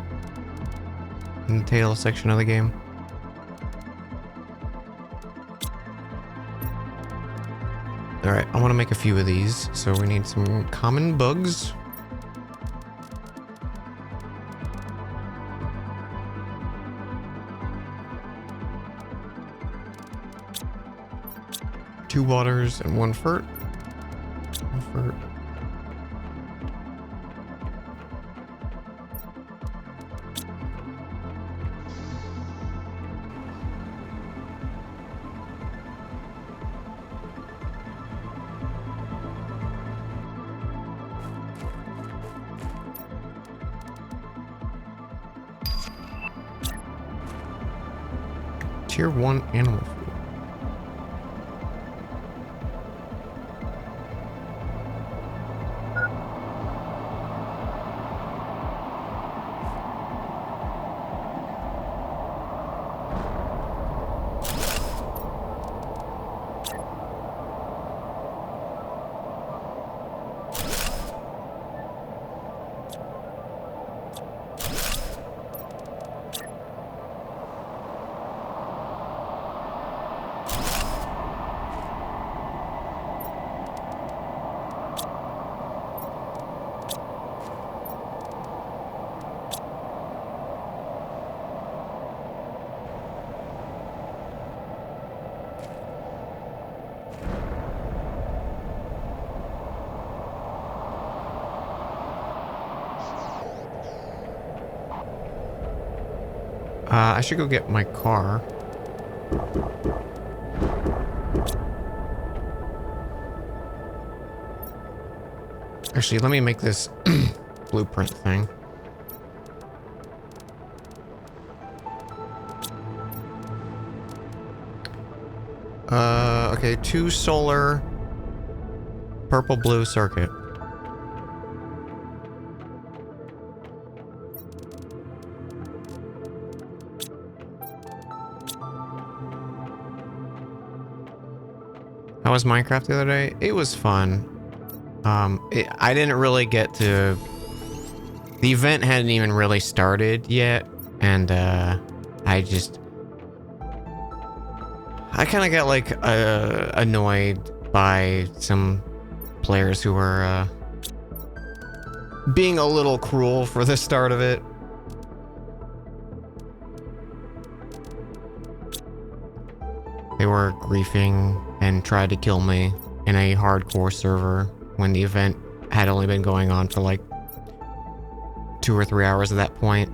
in the tail section of the game. All right, I want to make a few of these, so we need some common bugs. Two waters and one fert. One fert. Tier 1 animal food. I should go get my car. Actually, let me make this blueprint thing. Okay, 2 solar, purple blue circuit. How was Minecraft the other day? It was fun. I didn't really get to... The event hadn't even really started yet, and I kind of got like annoyed by some players who were being a little cruel for the start of it. They were griefing and tried to kill me in a hardcore server when the event had only been going on for like 2 or 3 hours at that point.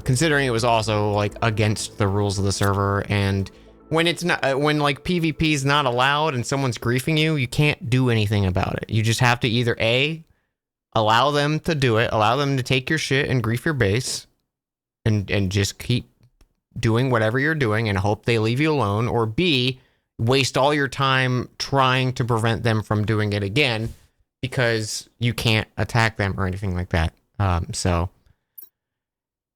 Considering it was also like against the rules of the server, and when it's not, when like PvP is not allowed and someone's griefing you, you can't do anything about it. You just have to either A, allow them to do it, allow them to take your shit and grief your base, and just keep doing whatever you're doing and hope they leave you alone, or B, waste all your time trying to prevent them from doing it again because you can't attack them or anything like that. So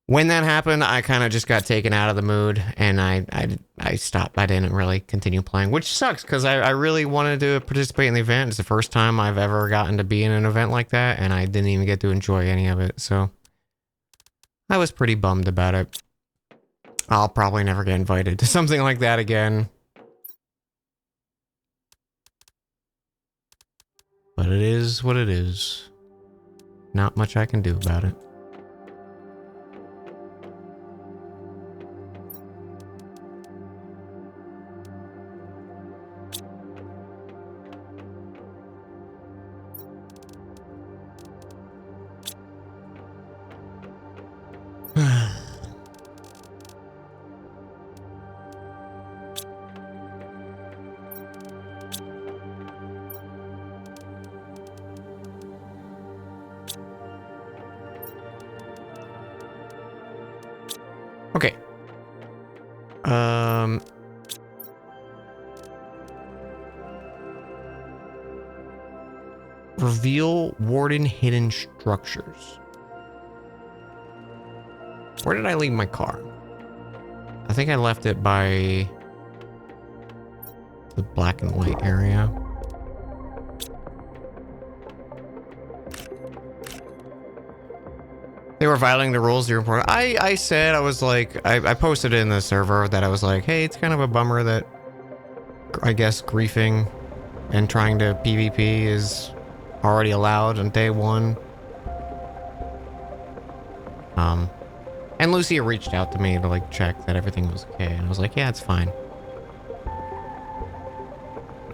when that happened, I kind of just got taken out of the mood, and I stopped. I didn't really continue playing, which sucks because I really wanted to participate in the event. It's the first time I've ever gotten to be in an event like that, and I didn't even get to enjoy any of it, so I was pretty bummed about it. I'll probably never get invited to something like that again. But it is what it is. Not much I can do about it. Okay. Reveal Warden hidden structures. Where did I leave my car? I think I left it by the black and white area. They were violating the rules. You're important. I said, I was like, I posted it in the server that I was like, hey, it's kind of a bummer that I guess griefing and trying to PvP is already allowed on day one. And Lucia reached out to me to like check that everything was okay, and I was like, yeah, it's fine.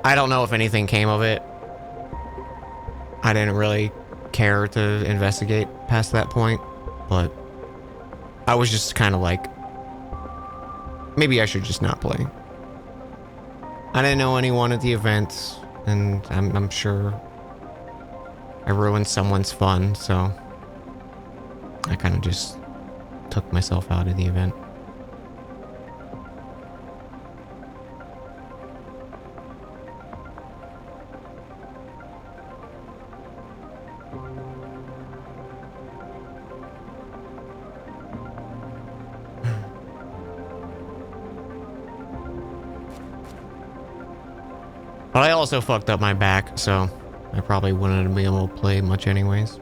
I don't know if anything came of it. I didn't really care to investigate past that point, but I was just kind of like, maybe I should just not play. I didn't know anyone at the event, and I'm sure I ruined someone's fun, so I kind of just took myself out of the event. But I also fucked up my back, so I probably wouldn't be able to play much anyways.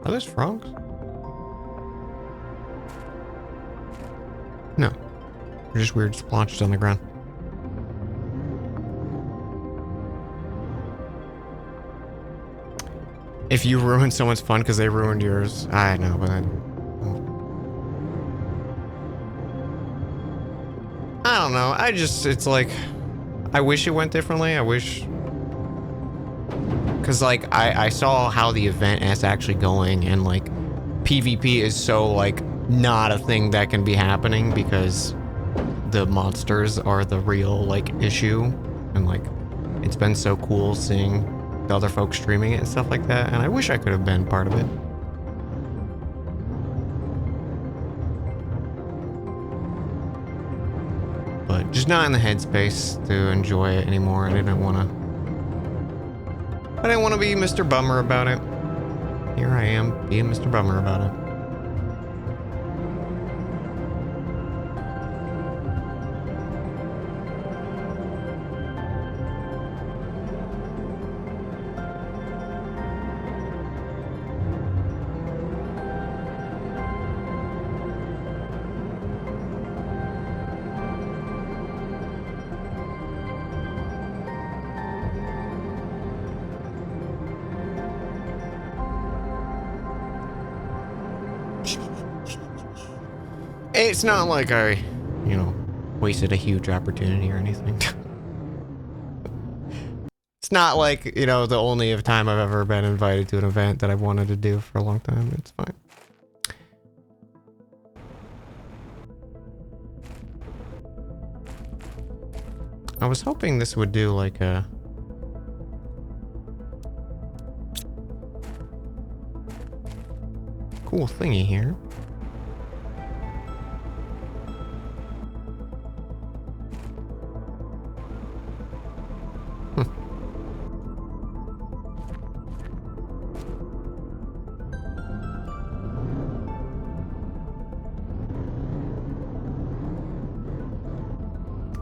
Are those frogs? No. They're just weird splotches on the ground. If you ruin someone's fun because they ruined yours, I know, but I don't know. It's like, I wish it went differently. I wish, because like I saw how the event is actually going, and like PvP is so like not a thing that can be happening because the monsters are the real like issue, and like it's been so cool seeing the other folks streaming it and stuff like that, and I wish I could have been part of it. But just not in the headspace to enjoy it anymore. I didn't want to be Mr. Bummer about it. Here I am being Mr. Bummer about it. It's not like I, you know, wasted a huge opportunity or anything. It's not like, you know, the only time I've ever been invited to an event that I've wanted to do for a long time. It's fine. I was hoping this would do like a... cool thingy here.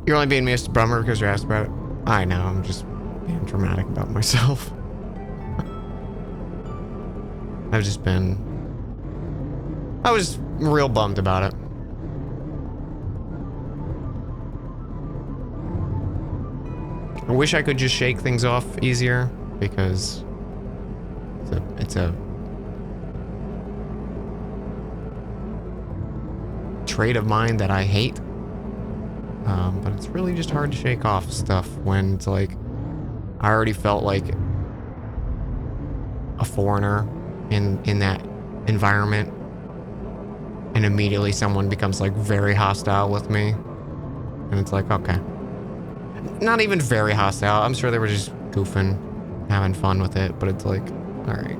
You're only being Mr. Bummer because you're asked about it. I know, I'm just being dramatic about myself. I've just been... I was real bummed about it. I wish I could just shake things off easier because it's a trait of mine that I hate. But it's really just hard to shake off stuff when it's like I already felt like a foreigner in that environment, and immediately someone becomes like very hostile with me, and it's like, okay, not even very hostile. I'm sure they were just goofing, having fun with it, but it's like, all right.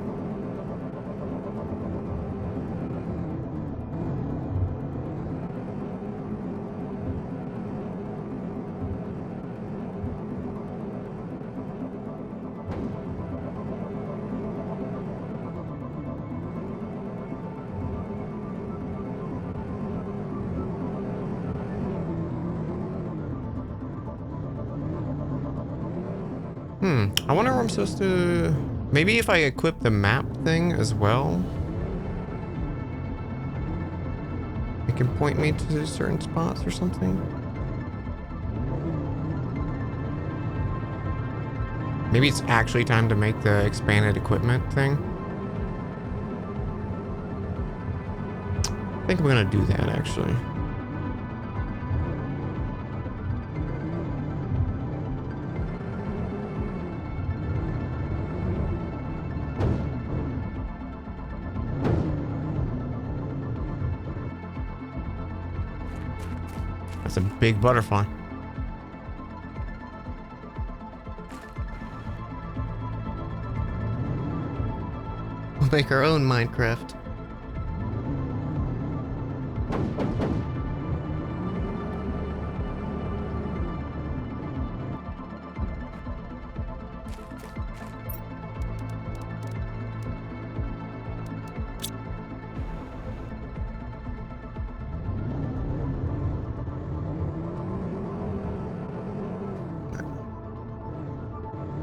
I wonder where I'm supposed to... Maybe if I equip the map thing as well, it can point me to certain spots or something. Maybe it's actually time to make the expanded equipment thing. I think I'm gonna do that actually. That's a big butterfly. We'll make our own Minecraft.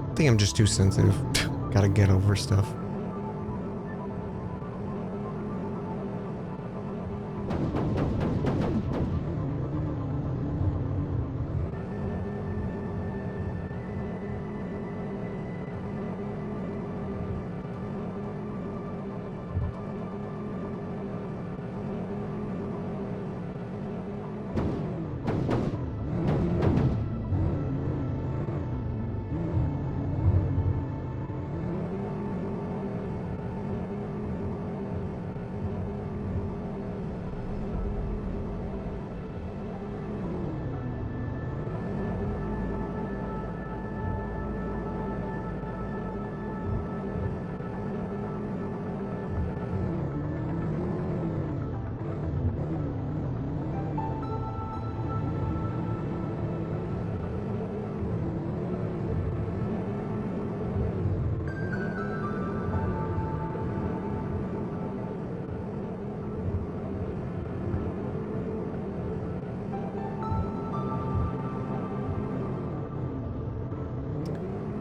I think I'm just too sensitive. Gotta get over stuff.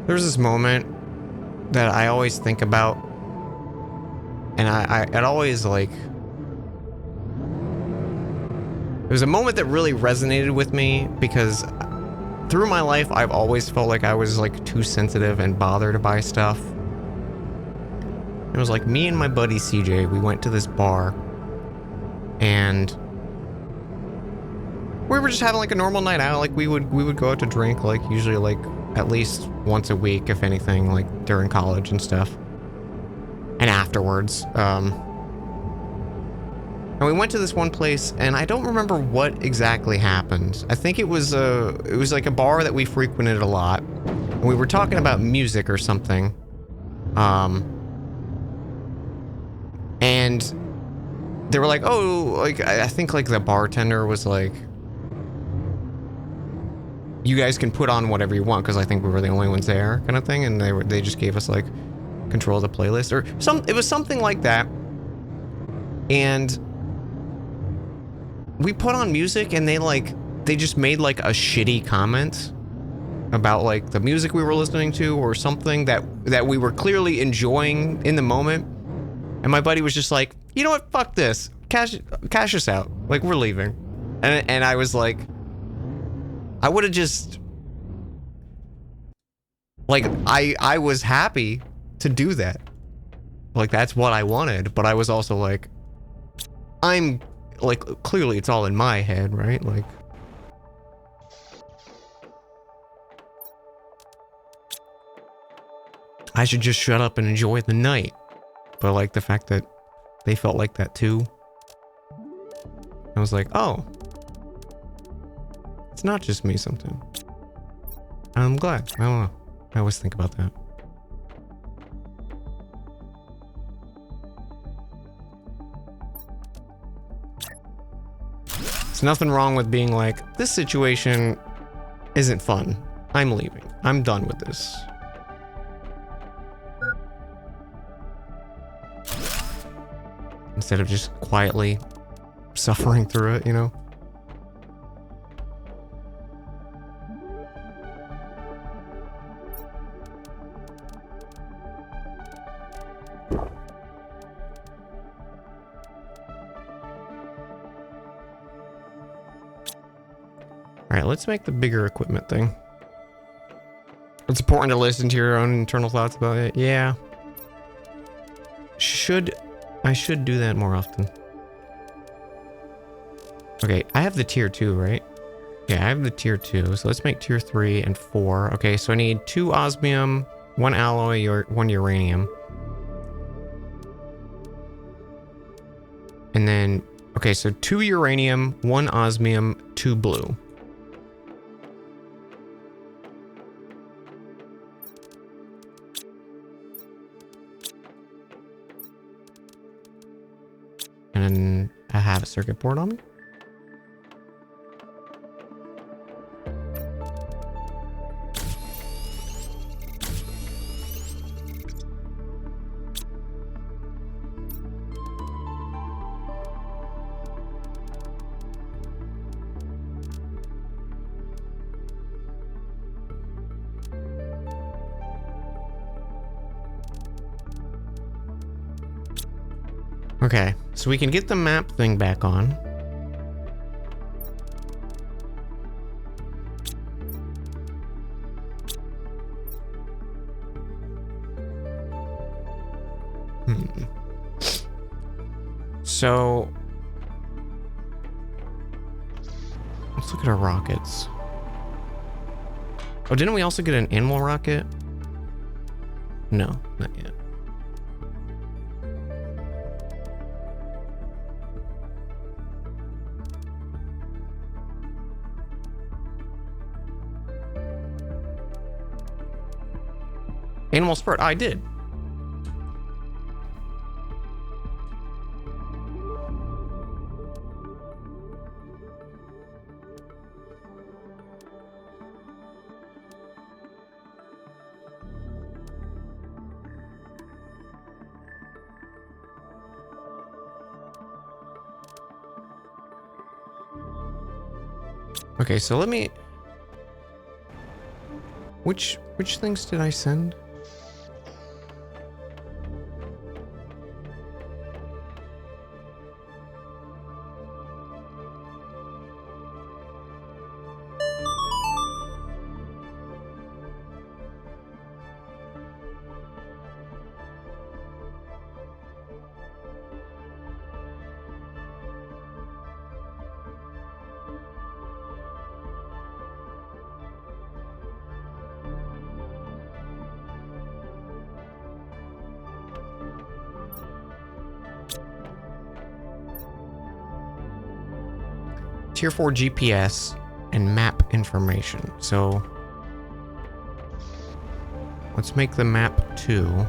There's this moment that I always think about, and it always like, it was a moment that really resonated with me because through my life I've always felt like I was like too sensitive and bothered by stuff. It was like me and my buddy CJ, we went to this bar, and We were just having like a normal night out. Like we would go out to drink like usually like at least once a week, if anything, like during college and stuff. And afterwards. And we went to this one place, and I don't remember what exactly happened. I think it was like a bar that we frequented a lot. And we were talking about music or something. And they were like, oh, like, I think like the bartender was like, you guys can put on whatever you want, because I think we were the only ones there, kind of thing. And they just gave us like control of the playlist or it was something like that. And we put on music, and they just made like a shitty comment about like the music we were listening to or something that we were clearly enjoying in the moment. And my buddy was just like, you know what, fuck this, cash us out, like we're leaving. And I was like, I would have just like, I was happy to do that, like that's what I wanted, but I was also like, I'm like, clearly it's all in my head, right? Like, I should just shut up and enjoy the night. But like the fact that they felt like that too, I was like, oh, it's not just me sometimes. I'm glad. I don't know. I always think about that. There's nothing wrong with being like, this situation isn't fun. I'm leaving. I'm done with this. Instead of just quietly suffering through it, you know? Alright, let's make the bigger equipment thing. It's important to listen to your own internal thoughts about it. Yeah. I should do that more often. Okay, I have the tier 2, right? Yeah, I have the tier 2. So let's make tier 3 and 4. Okay, so I need 2 osmium, 1 alloy, or 1 uranium. And then, okay, so 2 uranium, 1 osmium, 2 blue. And then I have a circuit board on me. Okay, so we can get the map thing back on. So let's look at our rockets. Oh, didn't we also get an animal rocket? No, not yet. Animal spurt, I did. Okay, so let me... Which things did I send? Tier 4 GPS and map information. So let's make the map 2.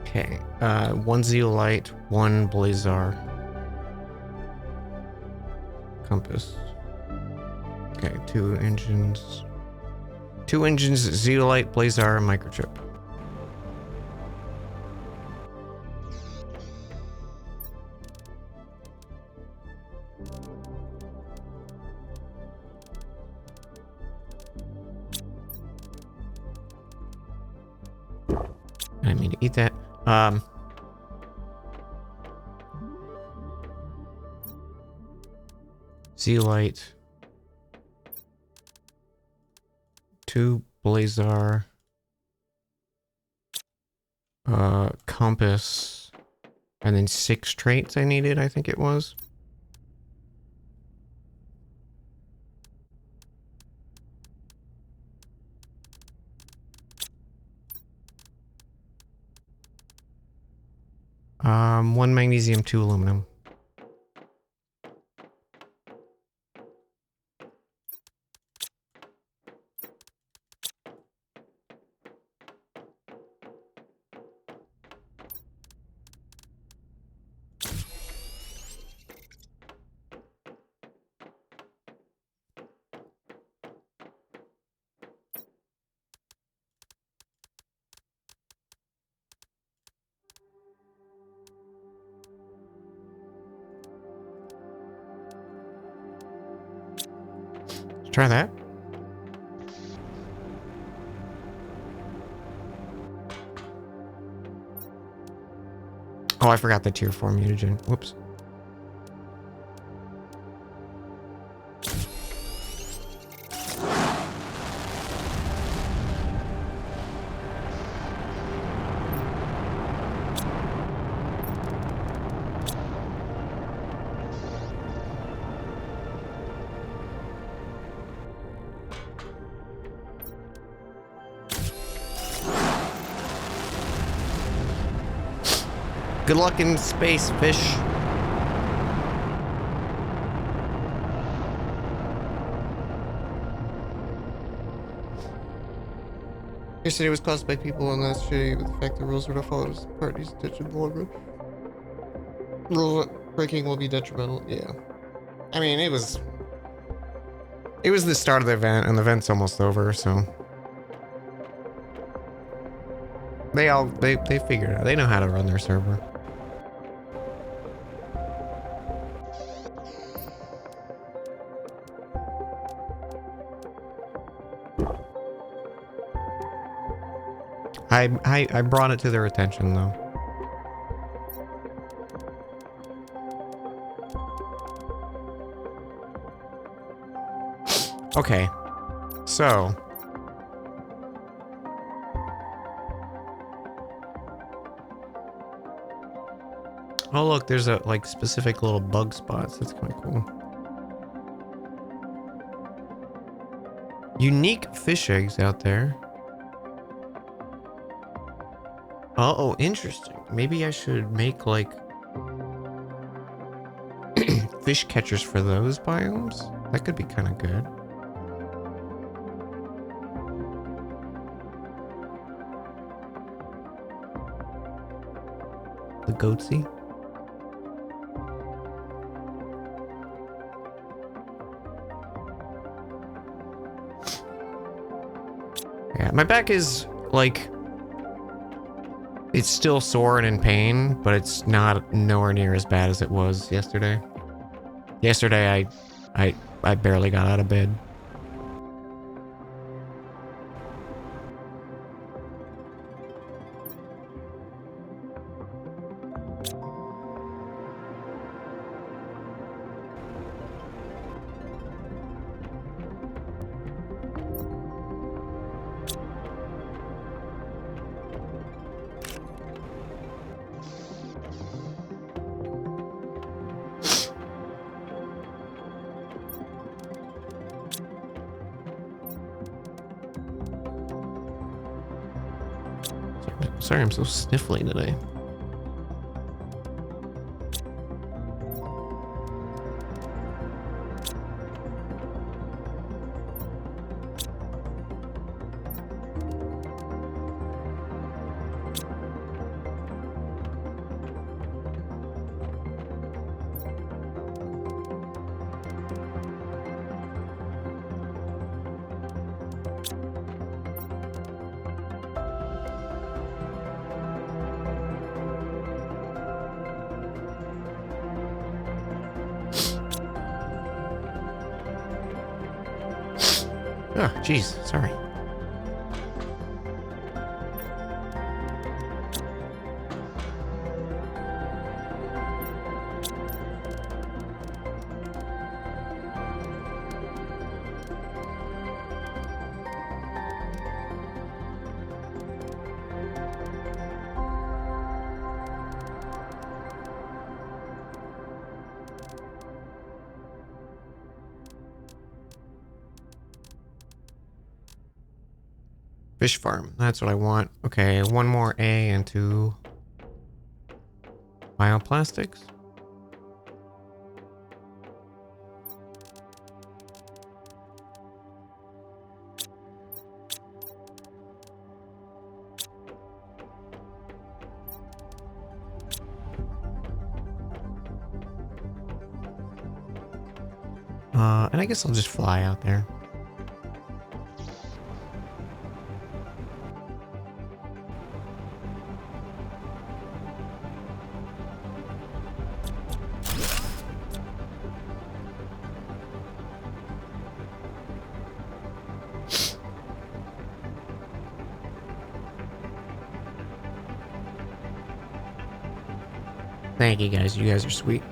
Okay, 1 zeolite, 1 blazar. Compass. Okay, 2 engines. 2 engines, zeolite, blazar, and microchip. I didn't mean to eat that. Zeolite. 2 blazar. Compass. And then 6 traits I needed, I think it was. One magnesium, 2 aluminum. Let's try that. Oh, I forgot the tier 4 mutagen. Whoops. Good luck in space, fish. Your city was caused by people, and that's shitty with the fact the rules were not followed as parties attention longer. Rule breaking will be detrimental. Yeah. I mean, it was the start of the event, and the event's almost over, so they figured it out. They know how to run their server. I brought it to their attention though. Okay, so oh look, there's a like specific little bug spots. That's kind of cool. Unique fish eggs out there. Oh, interesting. Maybe I should make like fish catchers for those biomes. That could be kind of good. The goatsy. Yeah, my back is like, it's still sore and in pain, but it's not nowhere near as bad as it was yesterday. Yesterday, I barely got out of bed. Sorry, I'm so sniffly today. Oh, jeez, sorry. Fish farm. That's what I want. Okay, one more A and 2 bioplastics. And I guess I'll just fly out there. Thank you guys. You guys are sweet.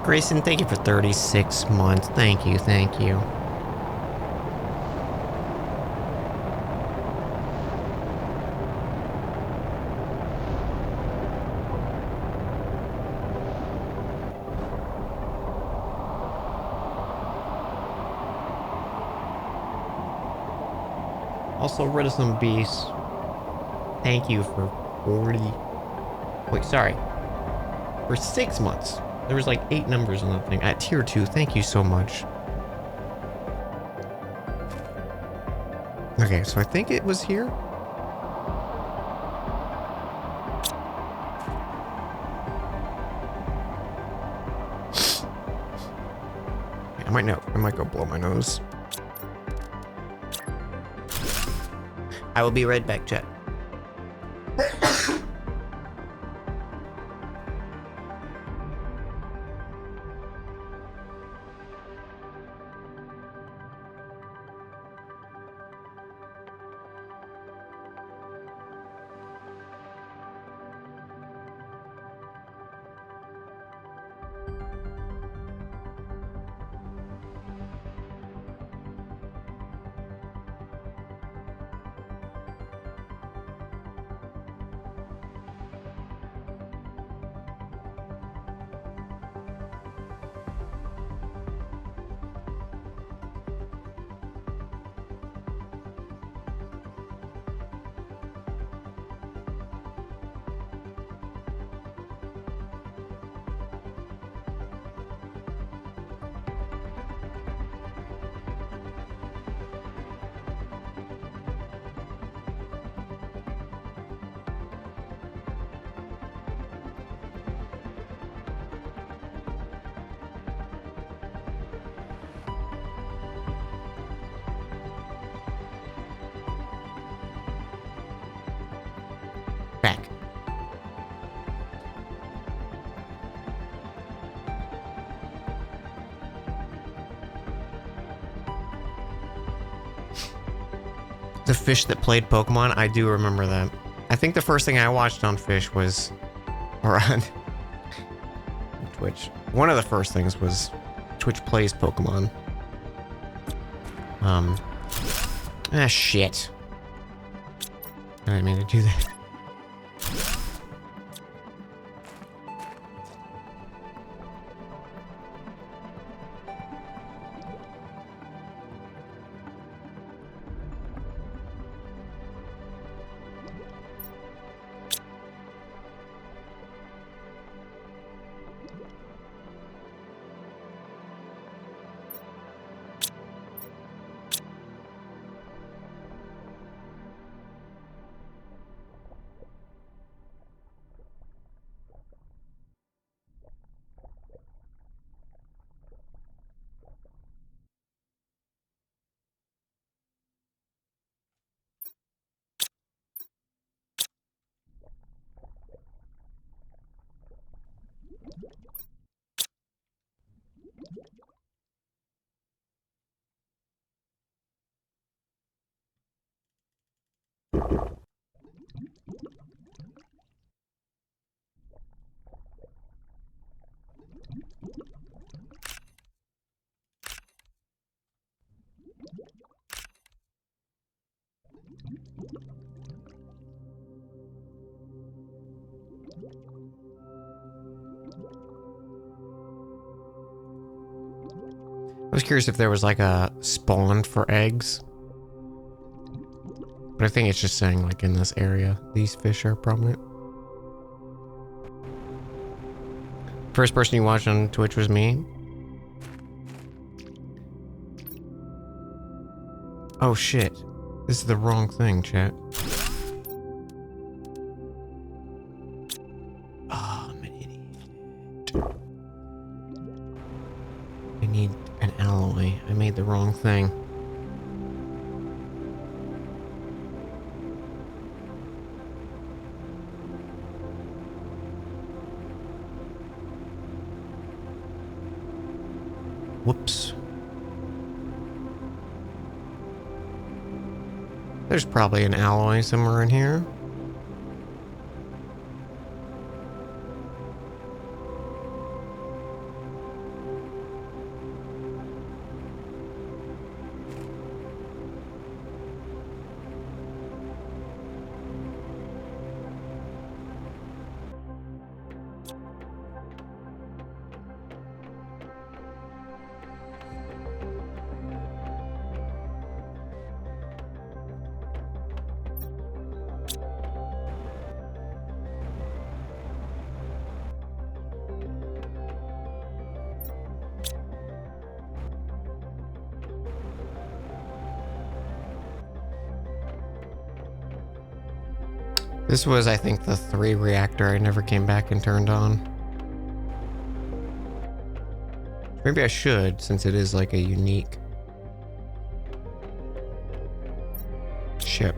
Grayson, thank you for 36 months. Thank you, thank you. Also, rid of some beasts. Thank you for 40. Wait, sorry. For 6 months. There was like 8 numbers on that thing. At tier 2, thank you so much. Okay, so I think it was here. I might know. I might go blow my nose. I will be right back, chat. Back. Fish that played Pokemon. I do remember that. I think the first thing I watched on Fish was, or on Twitch. One of the first things was Twitch plays Pokemon. Shit. I didn't mean to do that. I was curious if there was like a spawn for eggs. But I think it's just saying like in this area, these fish are prominent. First person you watched on Twitch was me. Oh shit. This is the wrong thing, chat. Oh, I'm an idiot. I need an alloy. I made the wrong thing. Whoops. There's probably an alloy somewhere in here. This was, I think, the 3 reactor I never came back and turned on. Maybe I should, since it is like a unique ship.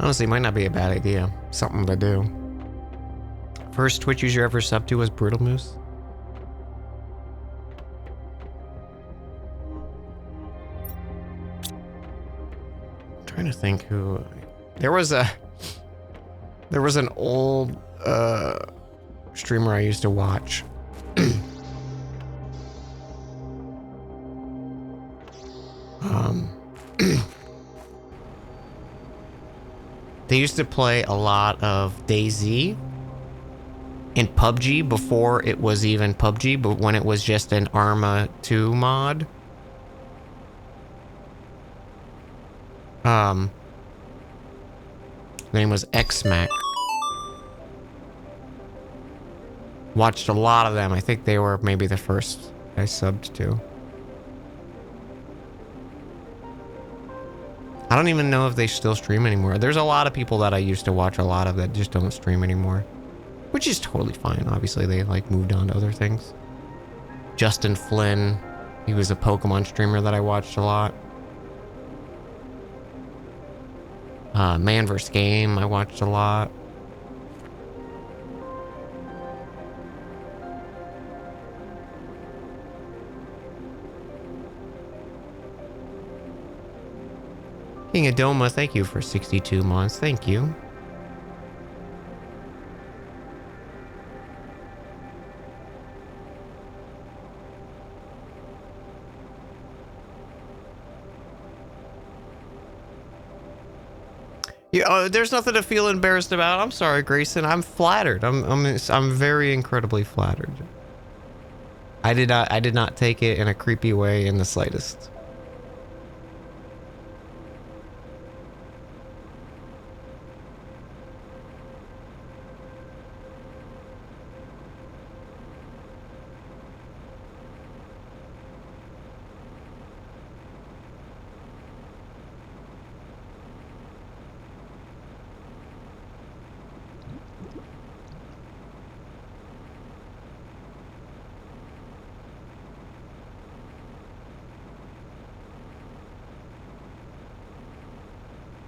Honestly, might not be a bad idea. Something to do. First Twitch user ever subbed to was Brutal Moose. I'm trying to think who... There was an old streamer I used to watch. They used to play a lot of DayZ in PUBG before it was even PUBG, but when it was just an Arma 2 mod. The name was XMac. Watched a lot of them. I think they were maybe the first I subbed to. I don't even know if they still stream anymore. There's a lot of people that I used to watch a lot of that just don't stream anymore, which is totally fine. Obviously, they like moved on to other things. Justin Flynn, he was a Pokemon streamer that I watched a lot. Man vs. Game, I watched a lot. King Adoma, thank you for 62 months. Thank you. Yeah, there's nothing to feel embarrassed about. I'm sorry, Grayson. I'm flattered. I'm very incredibly flattered. I did not take it in a creepy way in the slightest.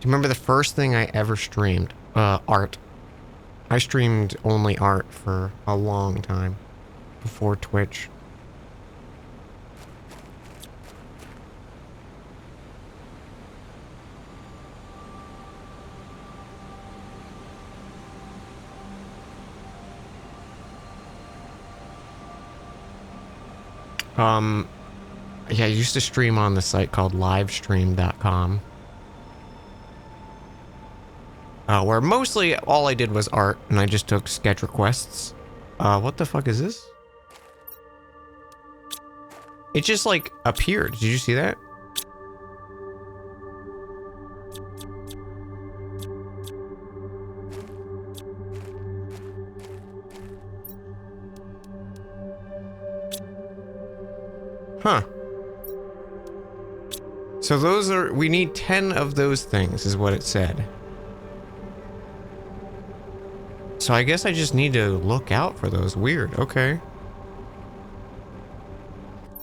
Do you remember the first thing I ever streamed? Art. I streamed only art for a long time before Twitch. Yeah, I used to stream on the site called livestream.com. Where mostly all I did was art, and I just took sketch requests. What the fuck is this? It just, like, appeared. Did you see that? Huh. So those are... we need 10 of those things, is what it said. So I guess I just need to look out for those. Weird. Okay.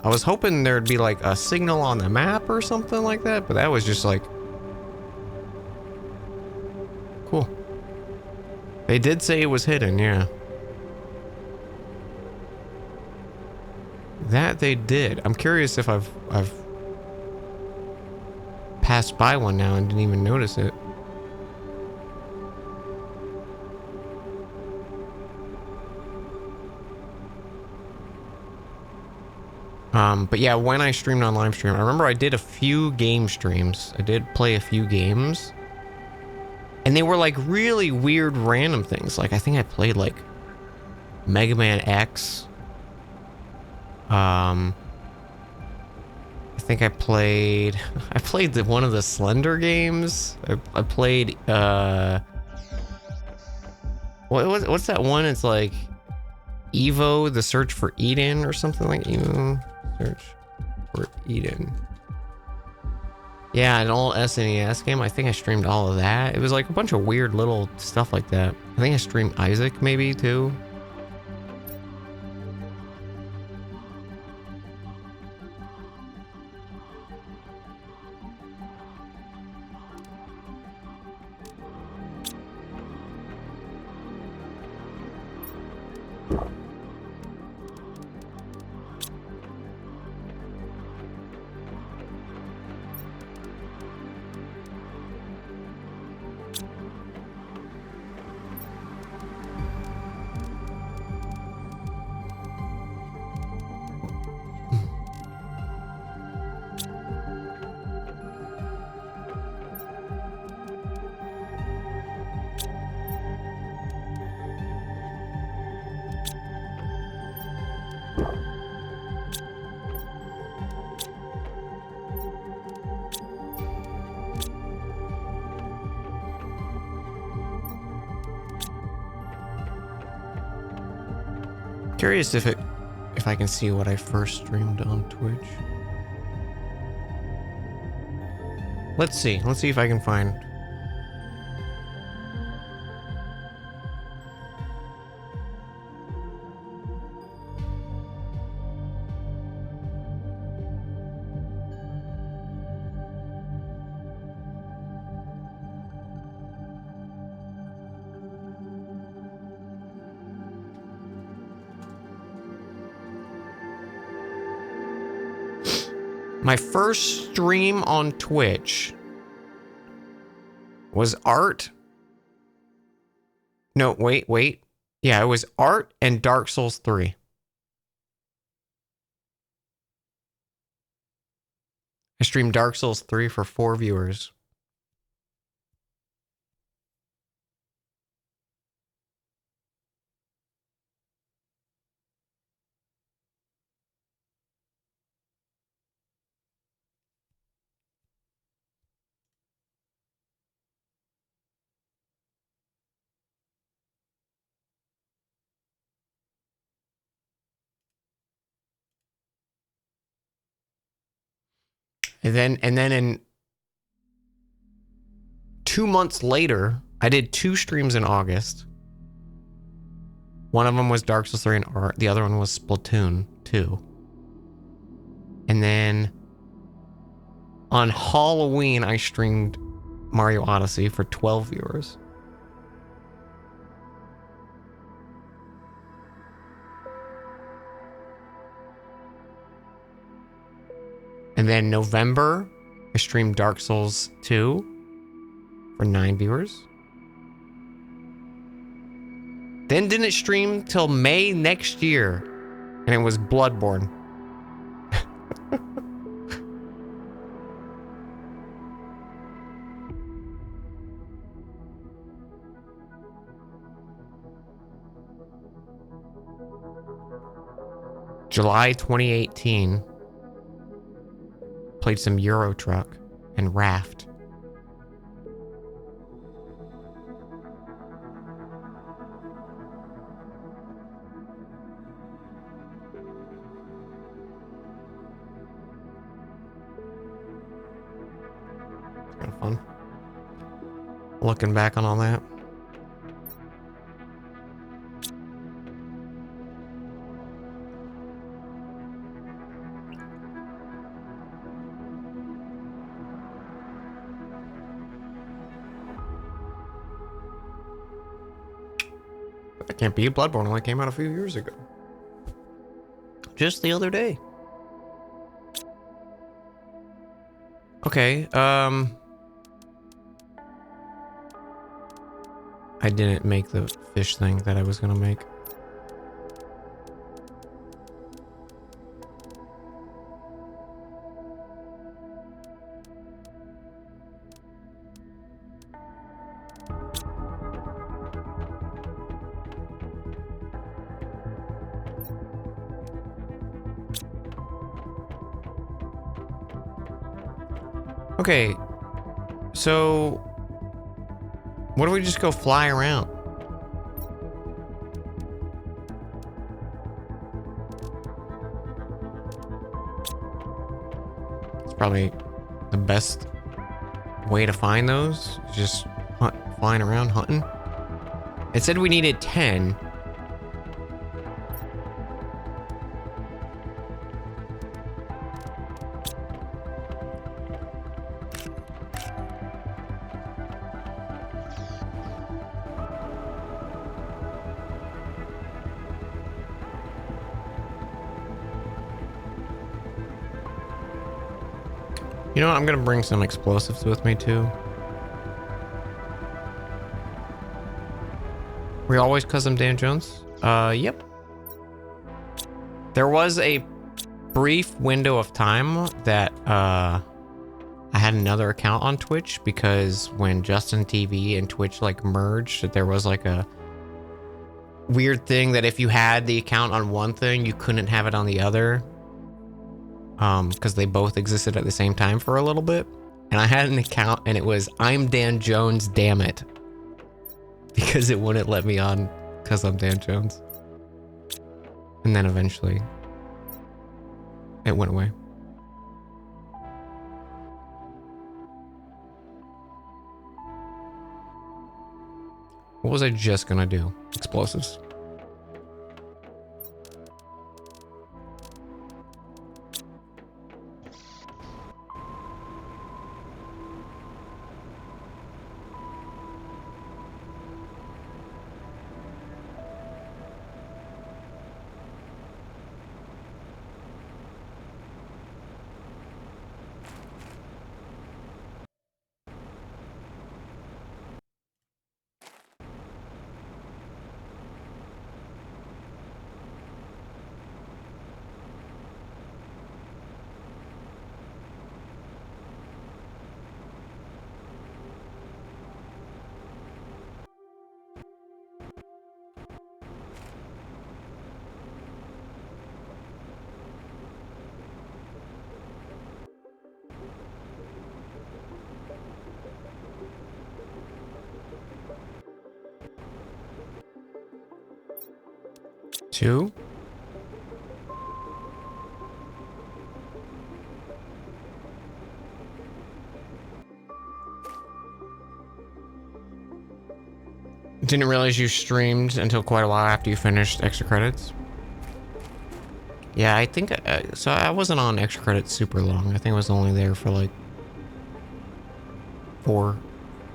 I was hoping there'd be like a signal on the map or something like that, but that was just like... cool. They did say it was hidden, yeah. That they did. I'm curious if I've passed by one now and didn't even notice it. But yeah, when I streamed on live stream, I remember I did a few game streams. I did play a few games. And they were like really weird random things. Like I think I played like Mega Man X. I think I played one of the Slender games. I played what's that one? It's like Evo, the Search for Eden or something like Evo. Search for Eden. Yeah, an old SNES game. I think I streamed all of that. It was like a bunch of weird little stuff like that. I think I streamed Isaac maybe too. Curious if I can see what I first streamed on Twitch. Let's see. Let's see if I can find. My first stream on Twitch was art. No, wait. Yeah, it was art and Dark Souls 3. I streamed Dark Souls 3 for 4 viewers. And then in 2 months later, I did 2 streams in August. One of them was Dark Souls 3 and art. The other one was Splatoon 2. And then on Halloween, I streamed Mario Odyssey for 12 viewers. And then November, I streamed Dark Souls 2 for 9 viewers. Then didn't stream till May next year, and it was Bloodborne. July 2018. Played some Euro Truck and Raft. Kind of fun. Looking back on all that. I can't beat Bloodborne. Only came out a few years ago. Just the other day. Okay, I didn't make the fish thing that I was gonna make. Okay, so what if we just go fly around? It's probably the best way to find those. Just flying around hunting. It said we needed 10. You know what? I'm gonna bring some explosives with me too. We always custom Dan Jones? Yep. There was a brief window of time that I had another account on Twitch because when Justin TV and Twitch like merged, there was like a weird thing that if you had the account on one thing, you couldn't have it on the other. Because they both existed at the same time for a little bit. And I had an account and it was I'm Dan Jones, damn it. Because it wouldn't let me on because I'm Dan Jones. And then eventually it went away. What was I just gonna do? Explosives. Two. Didn't realize you streamed until quite a while after you finished extra credits. Yeah, I think so. I wasn't on extra credits super long. I think I was only there for like four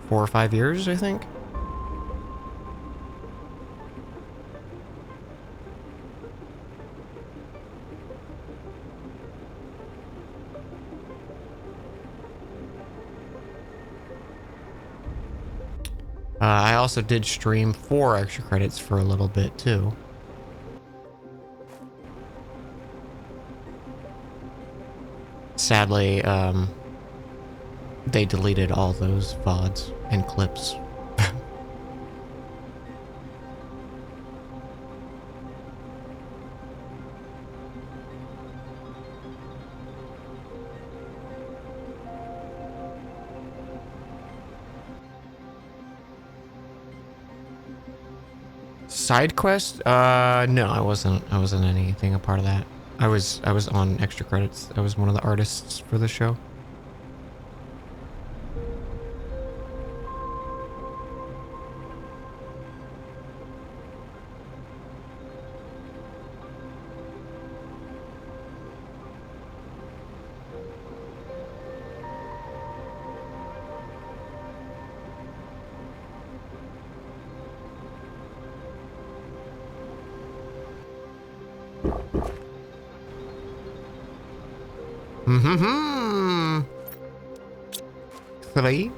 or 5 years, I think. I also did stream 4 extra credits for a little bit too. Sadly, they deleted all those VODs and clips. Side quest? No, I wasn't anything a part of that. I was on extra credits. I was one of the artists for the show. Mm-hmm. 3.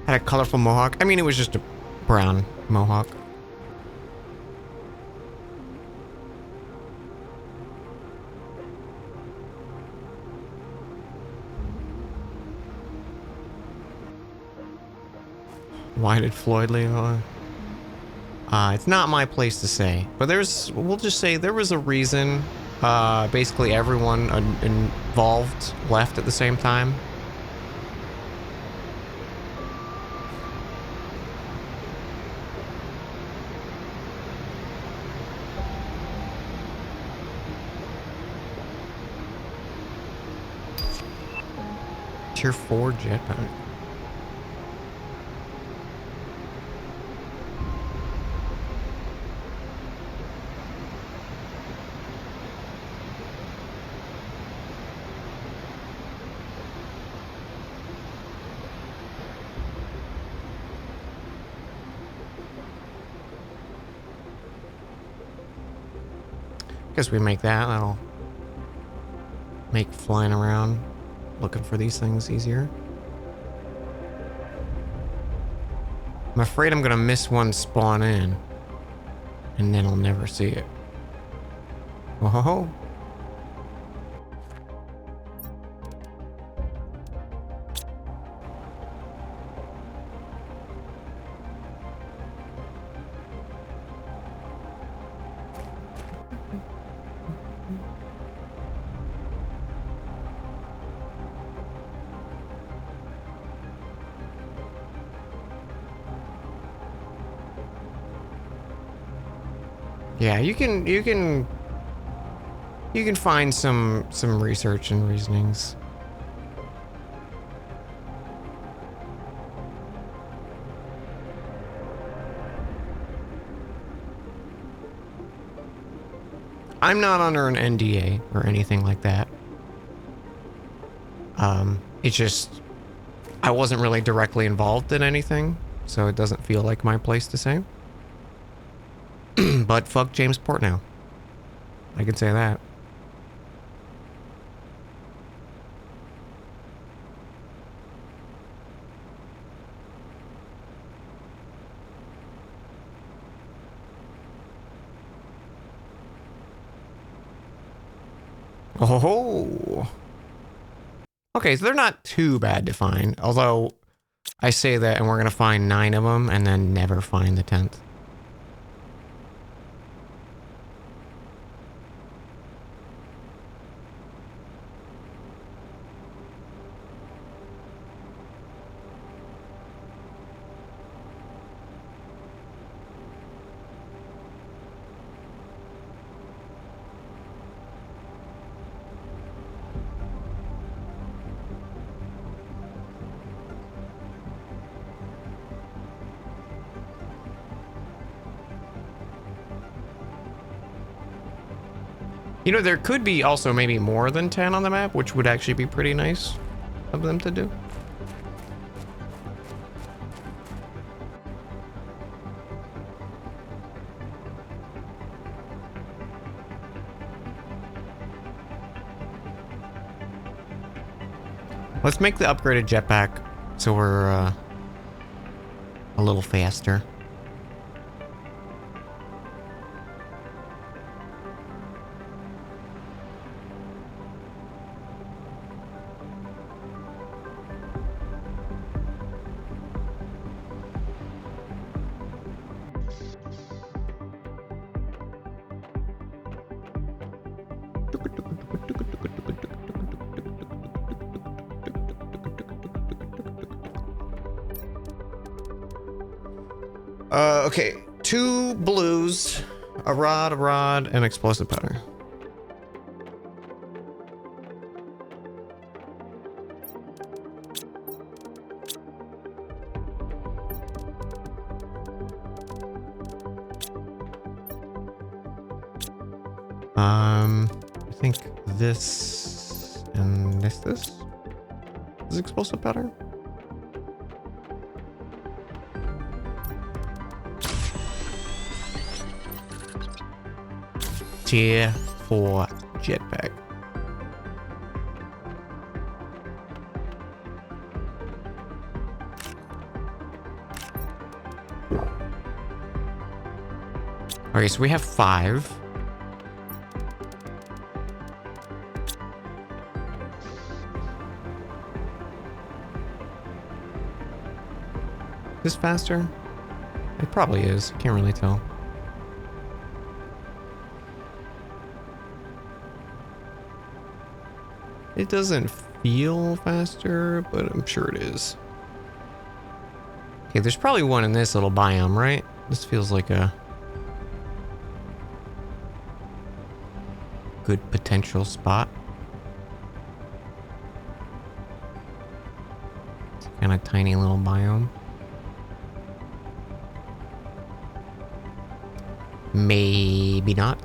Had a colorful mohawk. I mean, it was just a brown mohawk. Why did Floyd leave? It's not my place to say, but we'll just say there was a reason. Basically everyone involved left at the same time. Tier 4 jetpack. Guess we make that. That'll make flying around looking for these things easier. I'm afraid I'm gonna miss one spawn in, and then I'll never see it. Whoa. Yeah, you can find some research and reasonings. I'm not under an NDA or anything like that. It's just I wasn't really directly involved in anything, so it doesn't feel like my place to say. But fuck James Portnow. I can say that. Oh. Okay, so they're not too bad to find. Although, I say that and we're going to find 9 of them and then never find the 10th. You know, there could be also maybe more than 10 on the map, which would actually be pretty nice of them to do. Let's make the upgraded jetpack so we're a little faster. Okay, 2 blues, a rod, and explosive powder. I think this and this is explosive powder. Tier 4 jetpack. Okay, so we have 5. Is this faster? It probably is. Can't really tell. It doesn't feel faster, but I'm sure it is. Okay, there's probably one in this little biome, right? This feels like a good potential spot. It's kind of tiny little biome. Maybe not.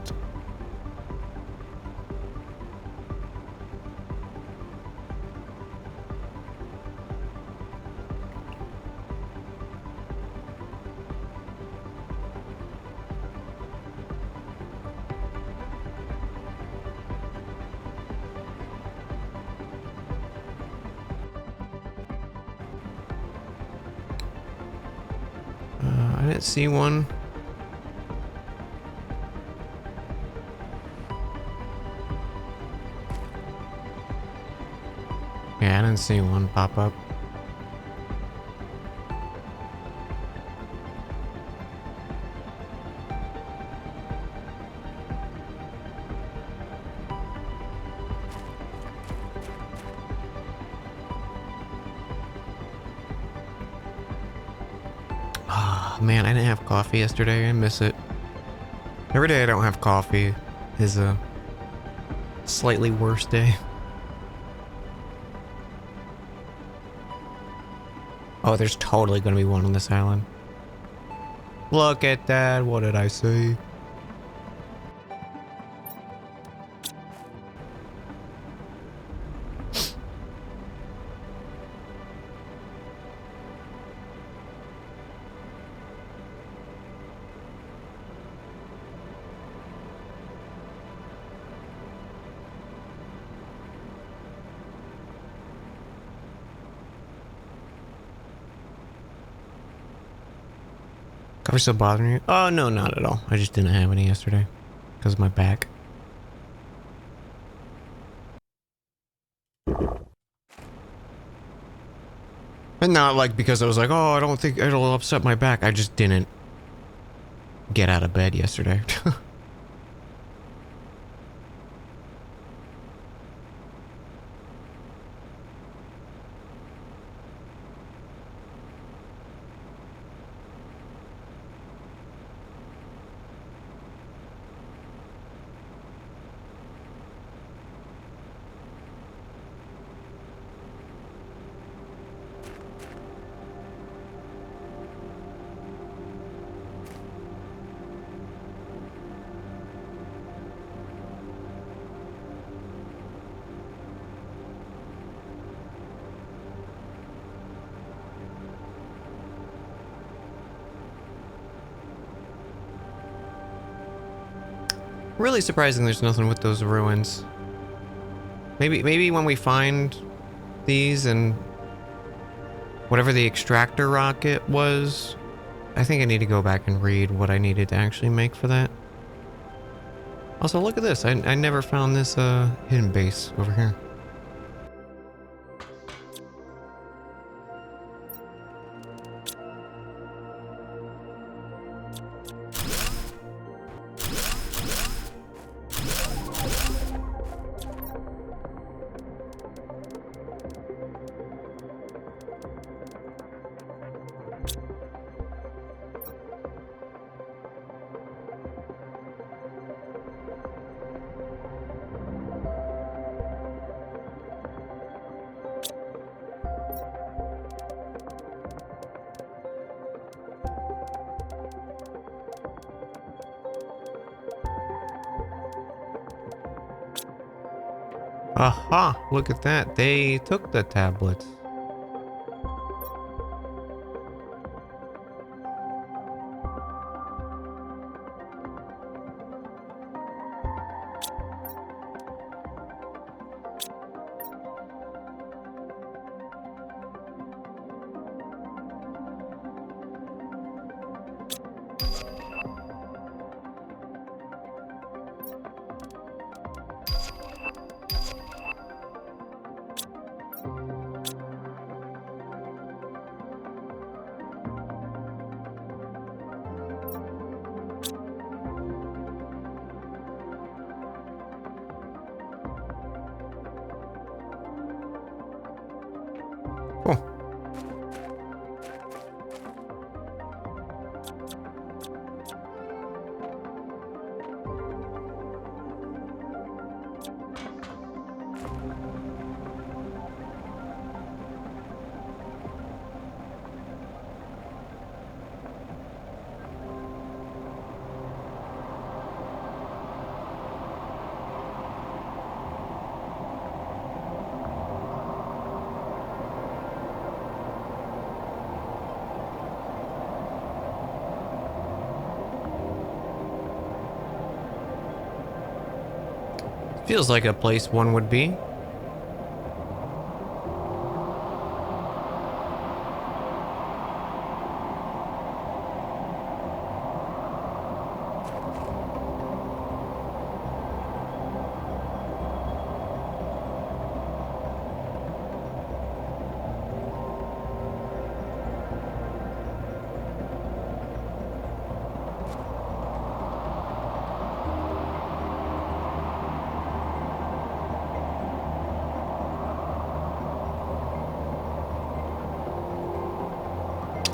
I didn't see one. Yeah, I didn't see one pop up. Man, I didn't have coffee yesterday. I miss it. Every day I don't have coffee is a slightly worse day. Oh, there's totally going to be one on this island. Look at that. What did I say? Cover still bothering you? Oh, no, not at all. I just didn't have any yesterday because of my back. And not like because I was like, oh, I don't think it'll upset my back. I just didn't get out of bed yesterday. Really surprising there's nothing with those ruins. Maybe when we find these and whatever the extractor rocket was, I think I need to go back and read what I needed to actually make for that. Also, look at this. I never found this hidden base over here. Aha! Look at that. They took the tablets. Cool. Feels like a place one would be.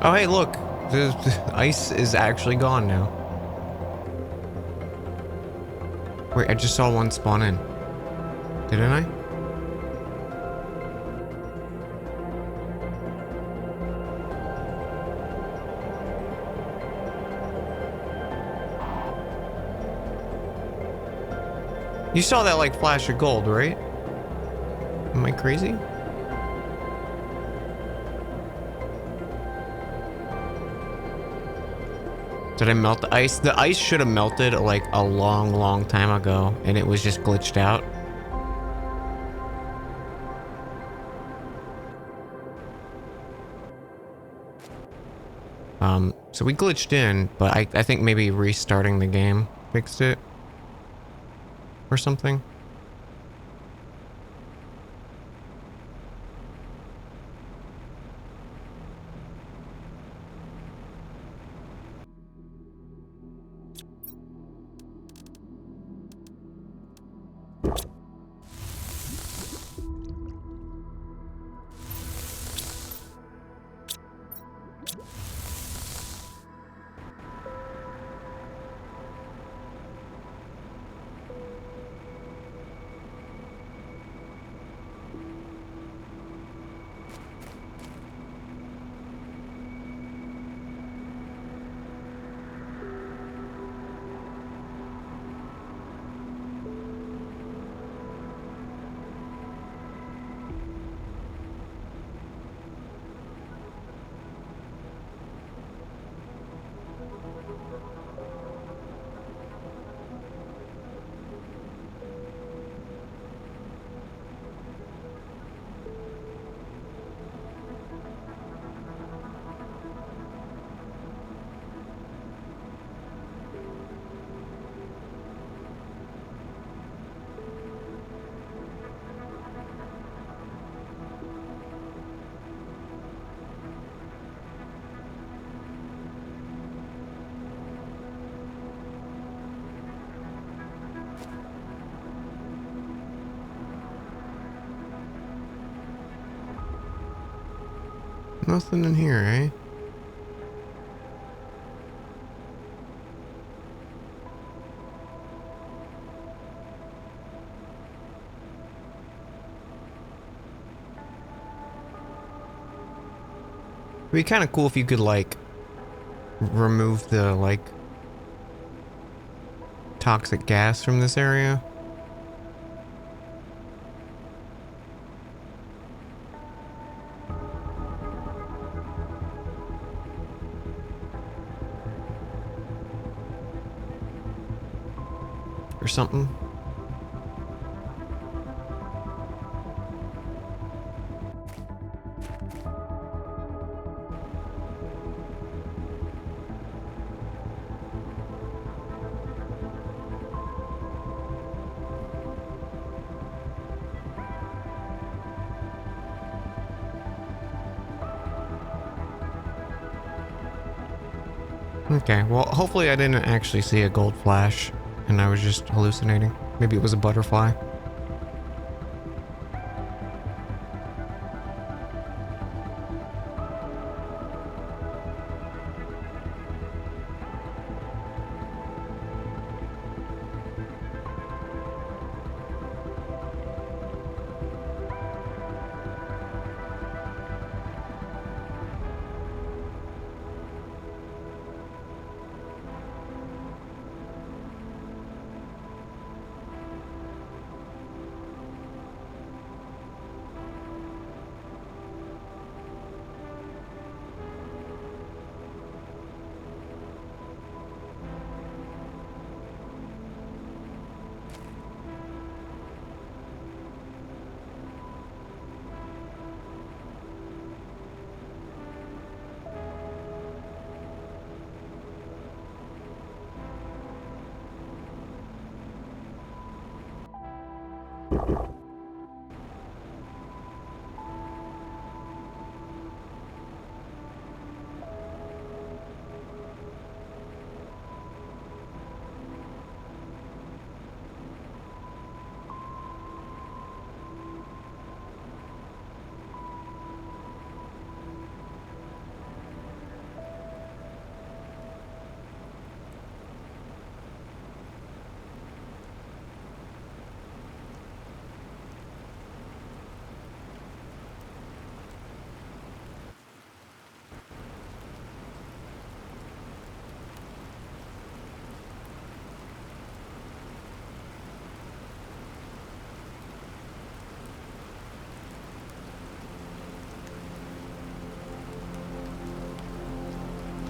Oh, hey, look. The ice is actually gone now. Wait, I just saw one spawn in. Didn't I? You saw that, like, flash of gold, right? Am I crazy? Did I melt the ice? The ice should have melted like a long time ago, and it was just glitched out. So we glitched in, but I think maybe restarting the game fixed it or something. Nothing in here, eh? It'd be kind of cool if you could, like, remove the, like, toxic gas from this area. Or something. Okay, well, hopefully I didn't actually see a gold flash and I was just hallucinating. Maybe it was a butterfly.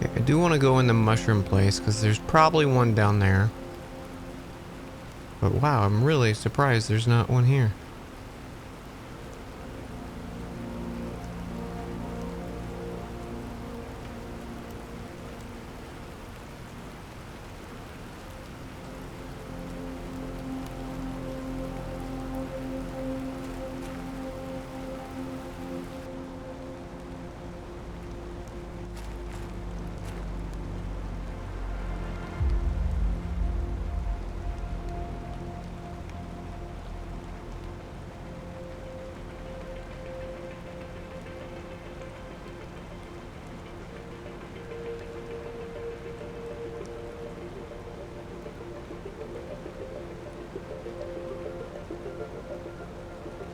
Okay, I do want to go in the mushroom place because there's probably one down there. But wow, I'm really surprised there's not one here.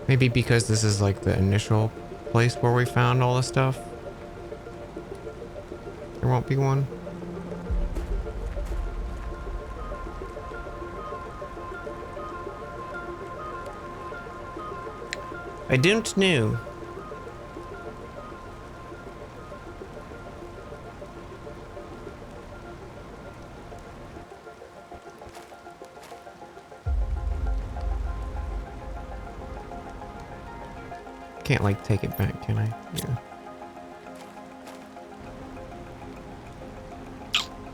Maybe because this is like the initial place where we found all the stuff. There won't be one. I don't know. Can't like take it back, can I? Yeah.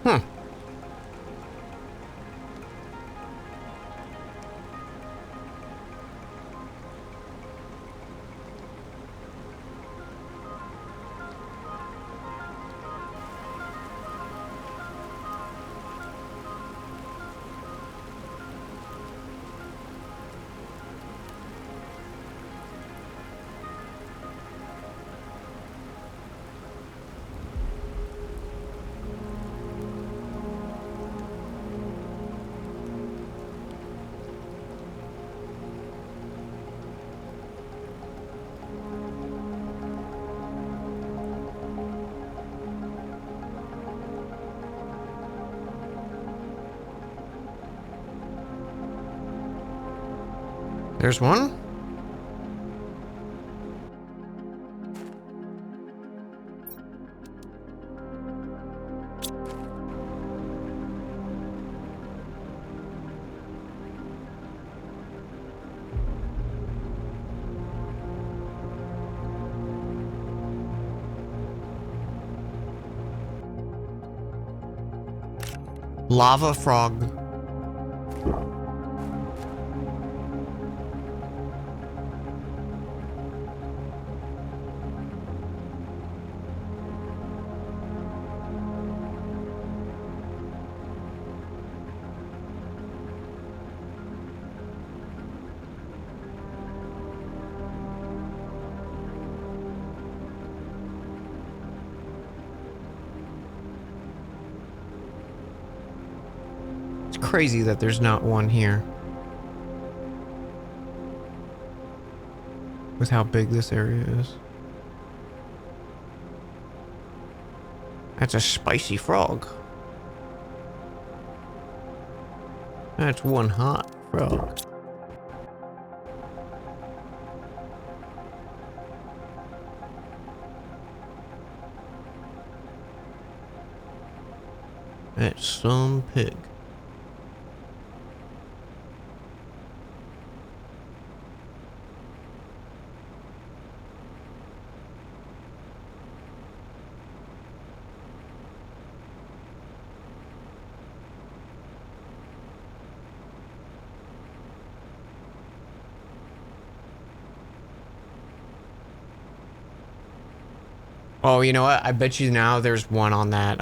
Hmm. There's one? Lava frog. It's crazy that there's not one here. With how big this area is. That's a spicy frog. That's one hot frog. That's some pig. Oh, you know what? I bet you now there's one on that,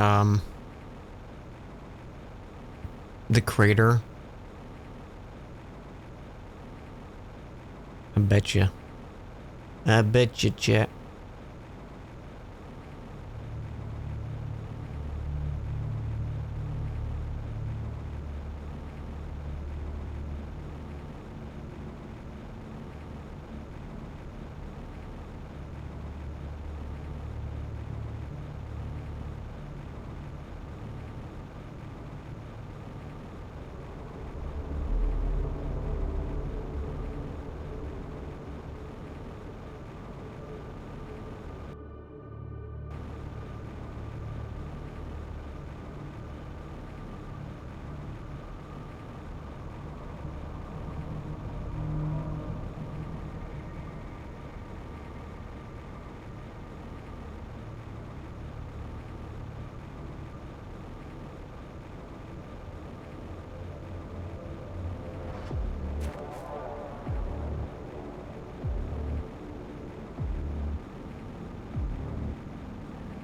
the crater. I bet you. I bet you, chat.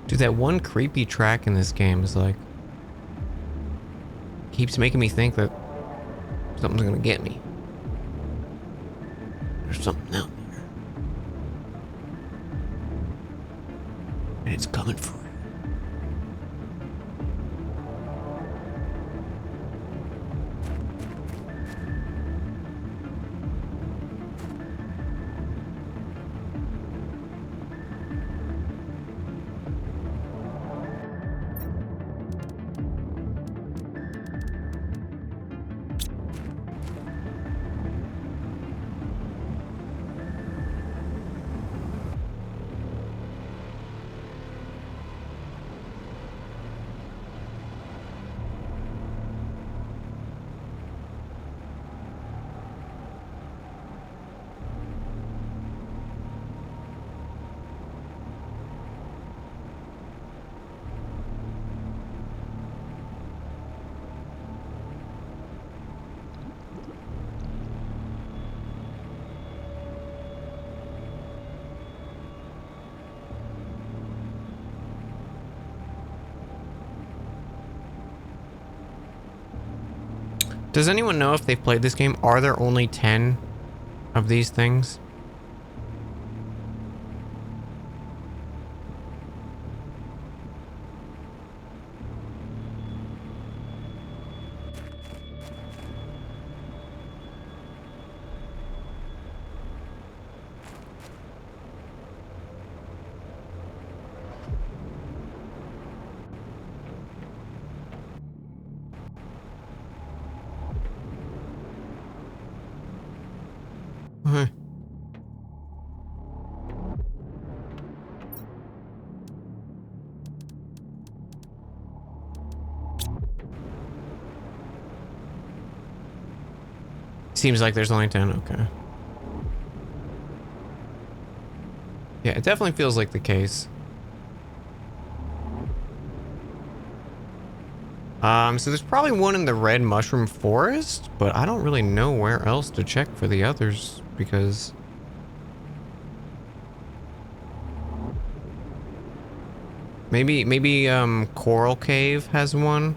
Dude, that one creepy track in this game is like... keeps making me think that something's gonna get me. There's something out there. And it's coming for it. Does anyone know if they've played this game? Are there only 10 of these things? Huh. Seems like there's only 10. Okay. Yeah, it definitely feels like the case. So there's probably one in the Red Mushroom Forest, but I don't really know where else to check for the others because maybe Coral Cave has one.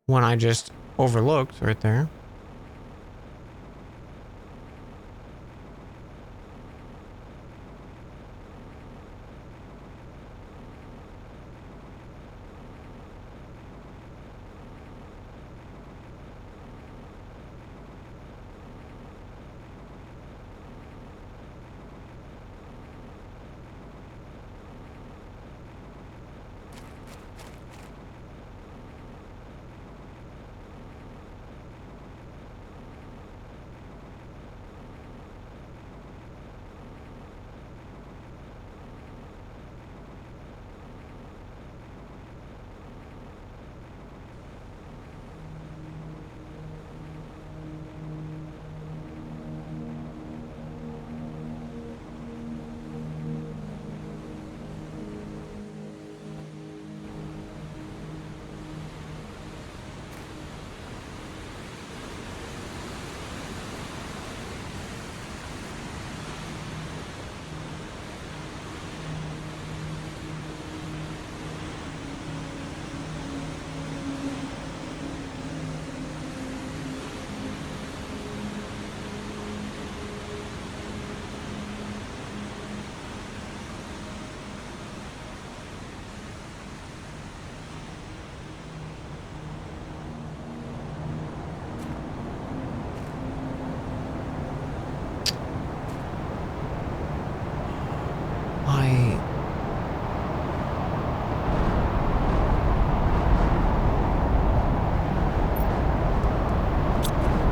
One I just overlooked right there.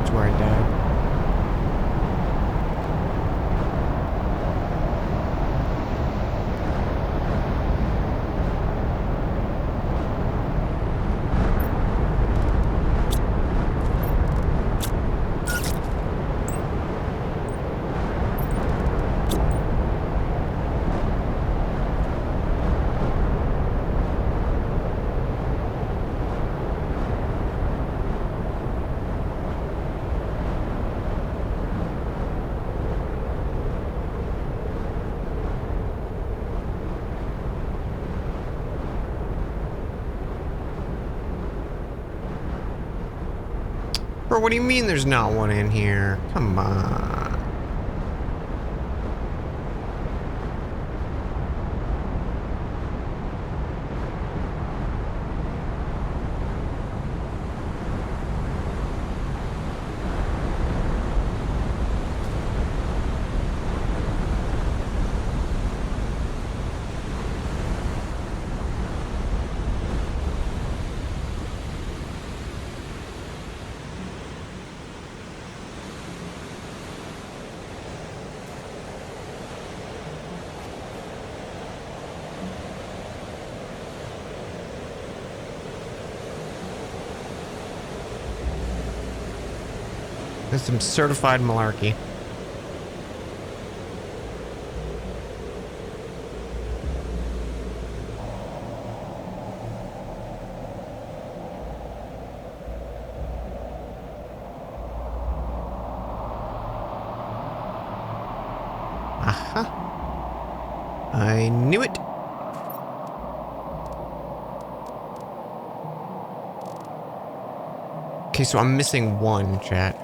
That's where I died. Bro, what do you mean there's not one in here? Come on. That's some certified malarkey. Aha. I knew it. Okay, so I'm missing one, chat.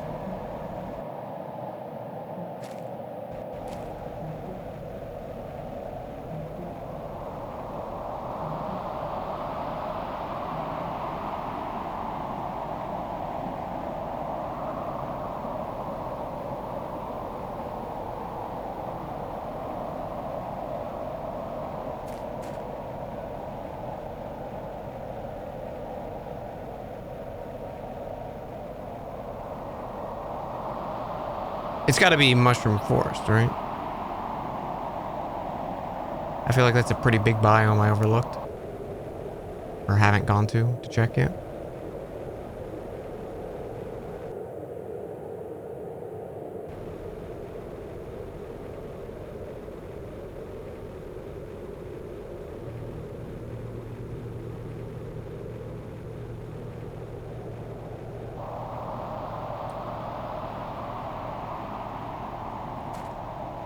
It's got to be Mushroom Forest, right? I feel like that's a pretty big biome I overlooked. Or haven't gone to check yet.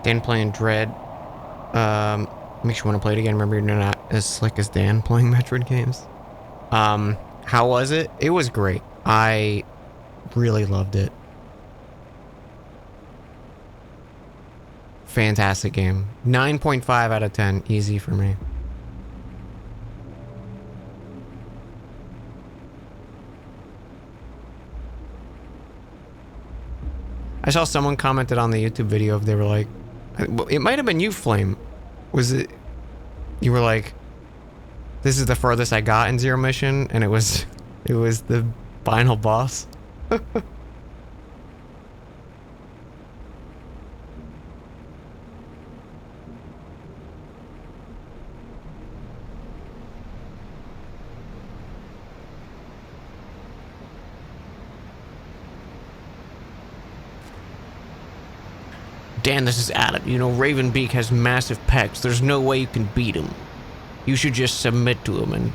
Dan playing Dread. Makes you want to play it again. Remember, you're not as slick as Dan playing Metroid games. How was it? It was great. I really loved it. Fantastic game. 9.5 out of 10. Easy for me. I saw someone commented on the YouTube video. They were like, it might have been you, Flame. Was it? You were like, this is the furthest I got in Zero Mission, and it was the final boss. Dan, this is Adam. You know, Ravenbeak has massive pecs. There's no way you can beat him. You should just submit to him and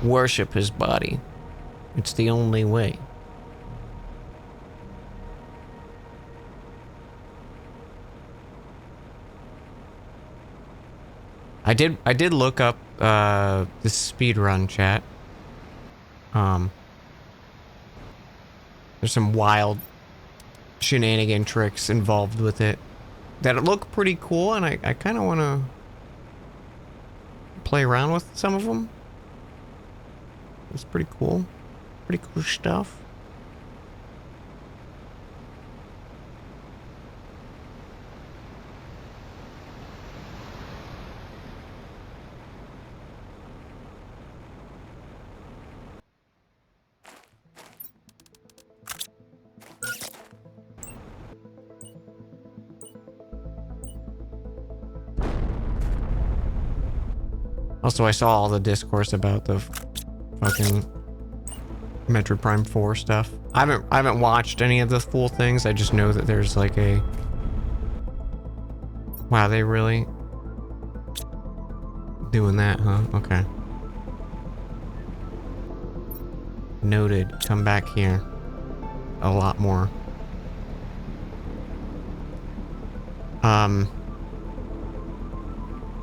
worship his body. It's the only way. I did look up the speedrun chat. There's some wild shenanigan tricks involved with it that look pretty cool, and I kind of want to play around with some of them. It's pretty cool. Pretty cool stuff. Also, I saw all the discourse about the fucking Metroid Prime 4 stuff. I haven't watched any of the full things. I just know that there's like a... Wow, they really doing that, huh? Okay. Noted. Come back here. A lot more.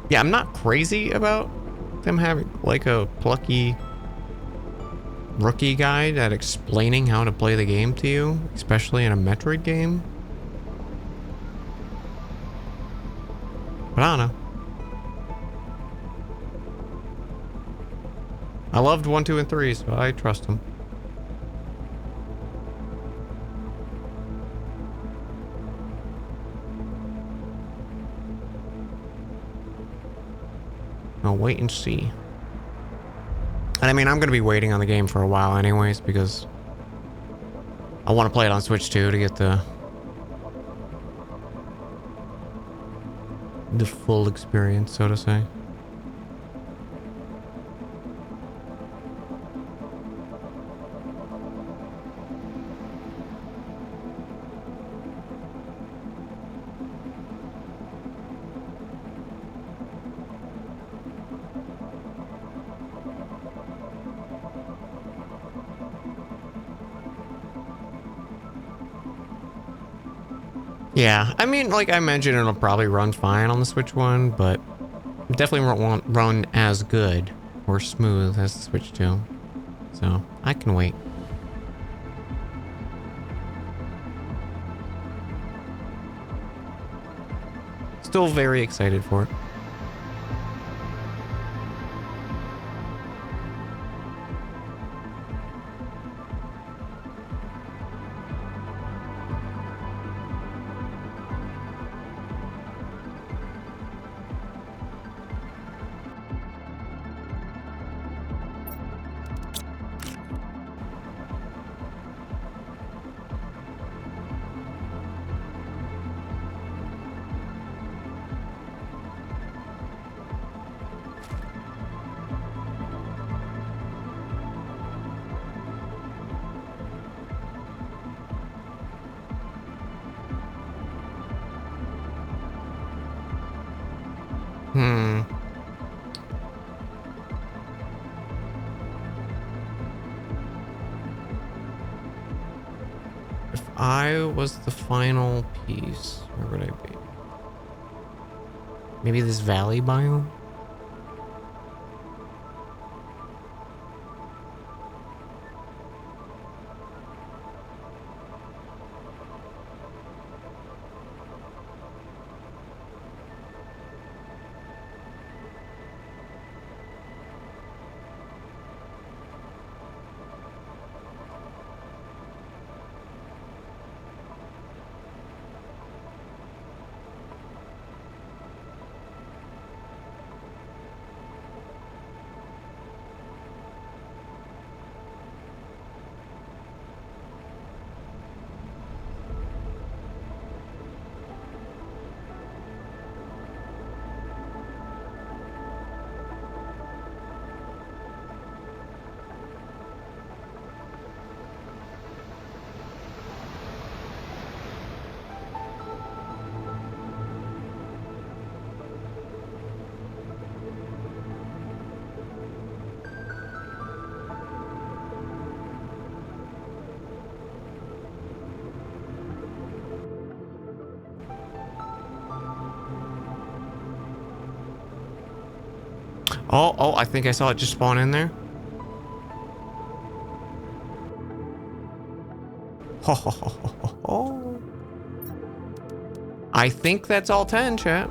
Yeah, I'm not crazy about them having like a plucky rookie guide at explaining how to play the game to you, especially in a Metroid game. But I don't know. I loved 1, 2, and 3, so I trust them. I'll wait and see. And I mean, I'm going to be waiting on the game for a while anyways, because I want to play it on Switch too to get the full experience, so to say. Yeah, I mean, like I imagine it'll probably run fine on the Switch 1, but it definitely won't run as good or smooth as the Switch 2. So, I can wait. Still very excited for it. If I was the final piece, where would I be? Maybe this valley biome? Oh, I think I saw it just spawn in there. I think that's all 10, chat.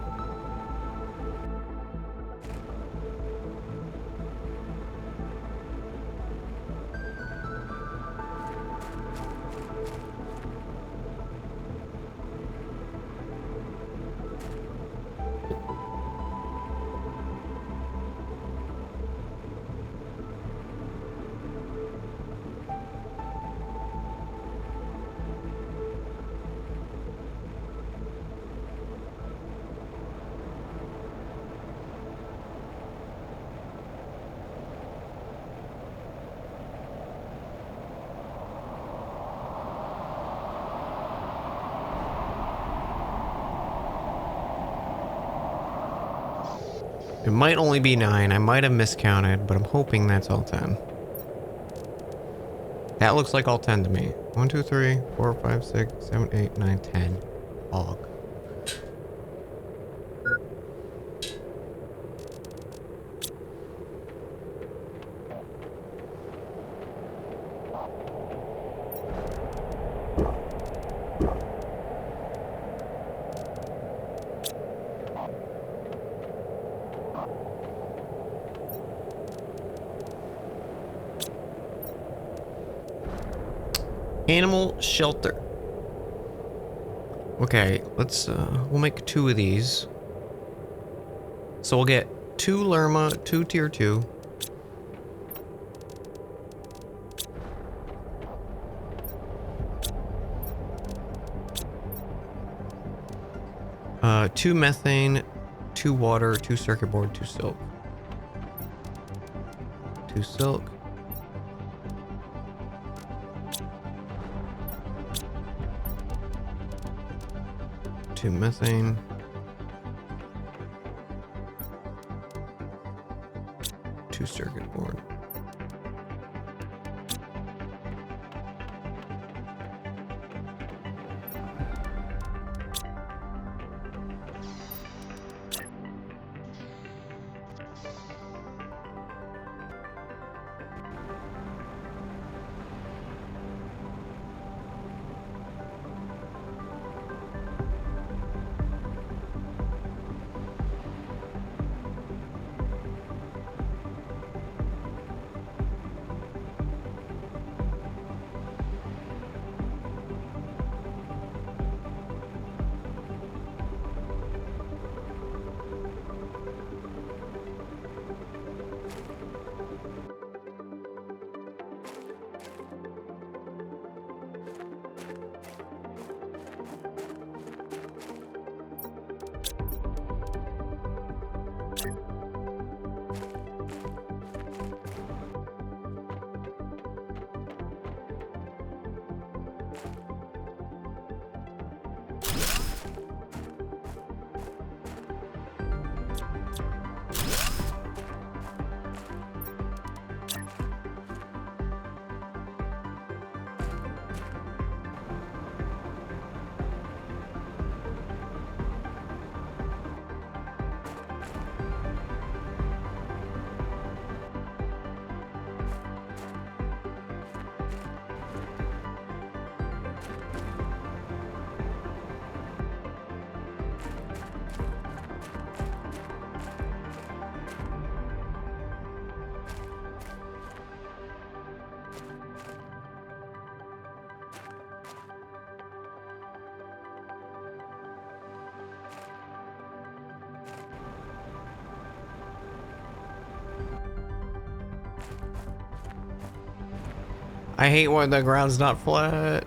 It might only be 9. I might have miscounted, but I'm hoping that's all 10. That looks like all 10 to me. 1, 2, 3, 4, 5, 6, 7, 8, 9, 10. Hog. Animal shelter. Okay, let's we'll make 2 of these. So we'll get 2 Lerma, 2 tier 2. Two methane, 2 water, 2 circuit board, 2 silk. 2 silk. Two methane. 2 circuit board. I hate when the ground's not flat.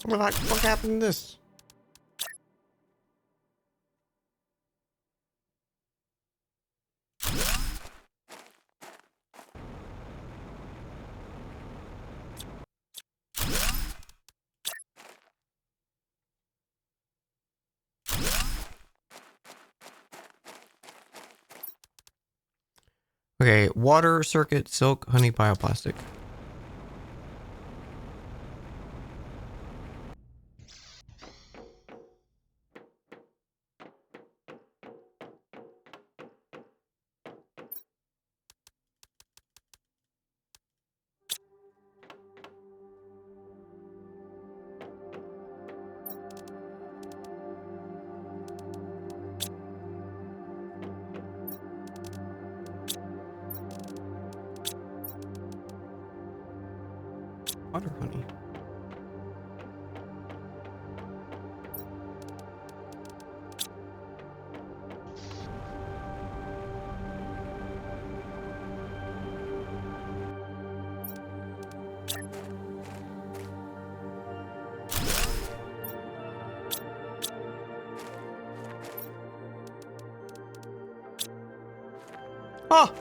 What the fuck happened to this? Okay, water, circuit, silk, honey, bioplastic. Water, honey. Oh!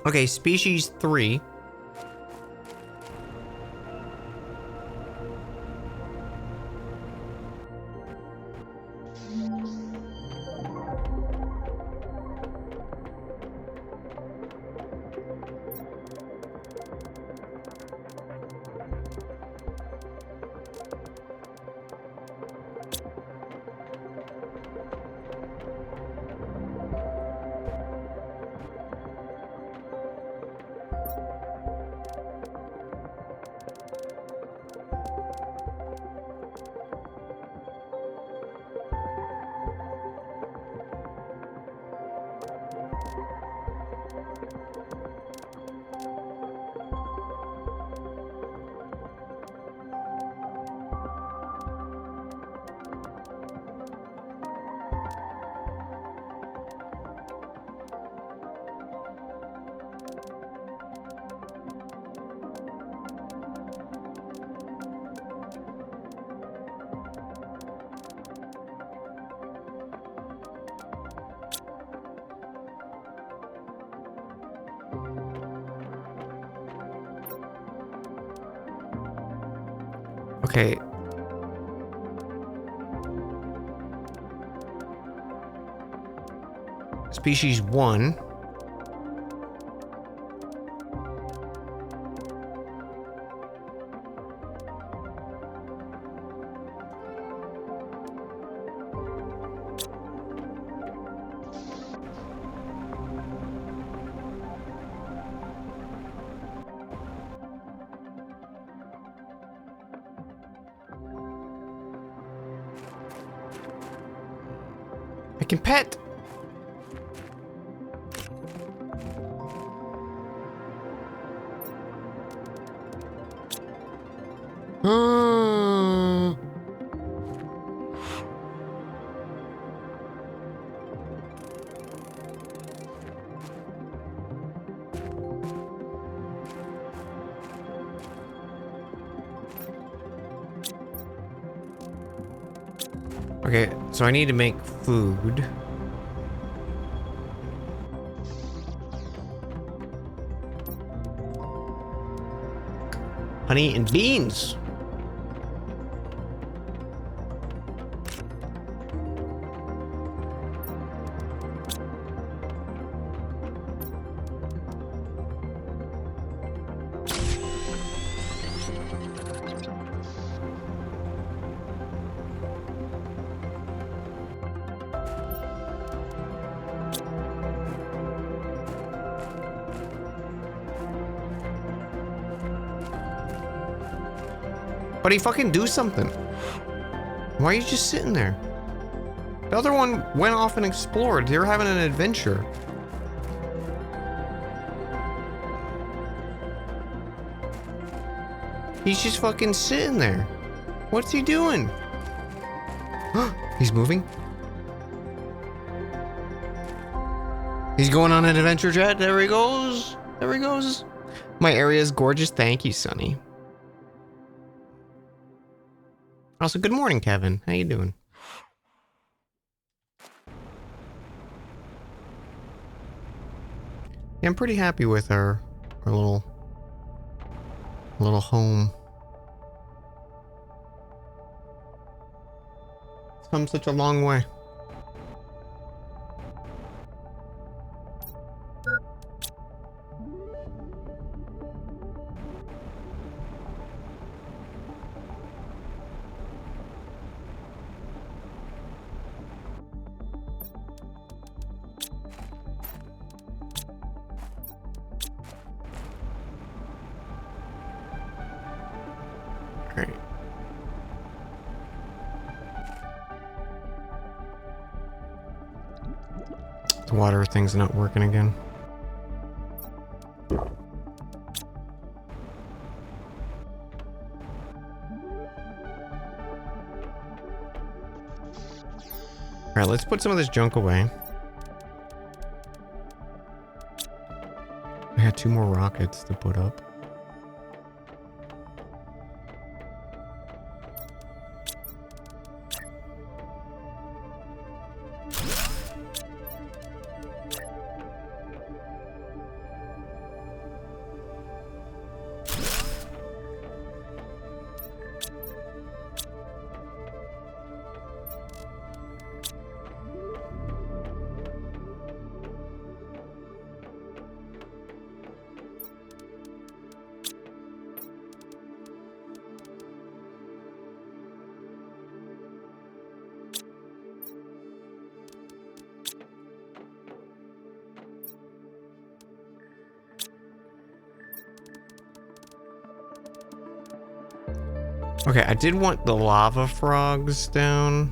Okay, species 3. Okay. Species 1. can pet. Okay, so I need to make food. Honey and beans. Buddy, fucking do something. Why are you just sitting there? The other one went off and explored. They were having an adventure. He's just fucking sitting there. What's he doing? He's moving. He's going on an adventure jet. There he goes. There he goes. My area is gorgeous. Thank you, Sonny. Also, good morning, Kevin. How you doing? Yeah, I'm pretty happy with our little home. It's come such a long way. Great. The water thing's not working again. Alright, let's put some of this junk away. I had 2 more rockets to put up. Okay, I did want the lava frogs down.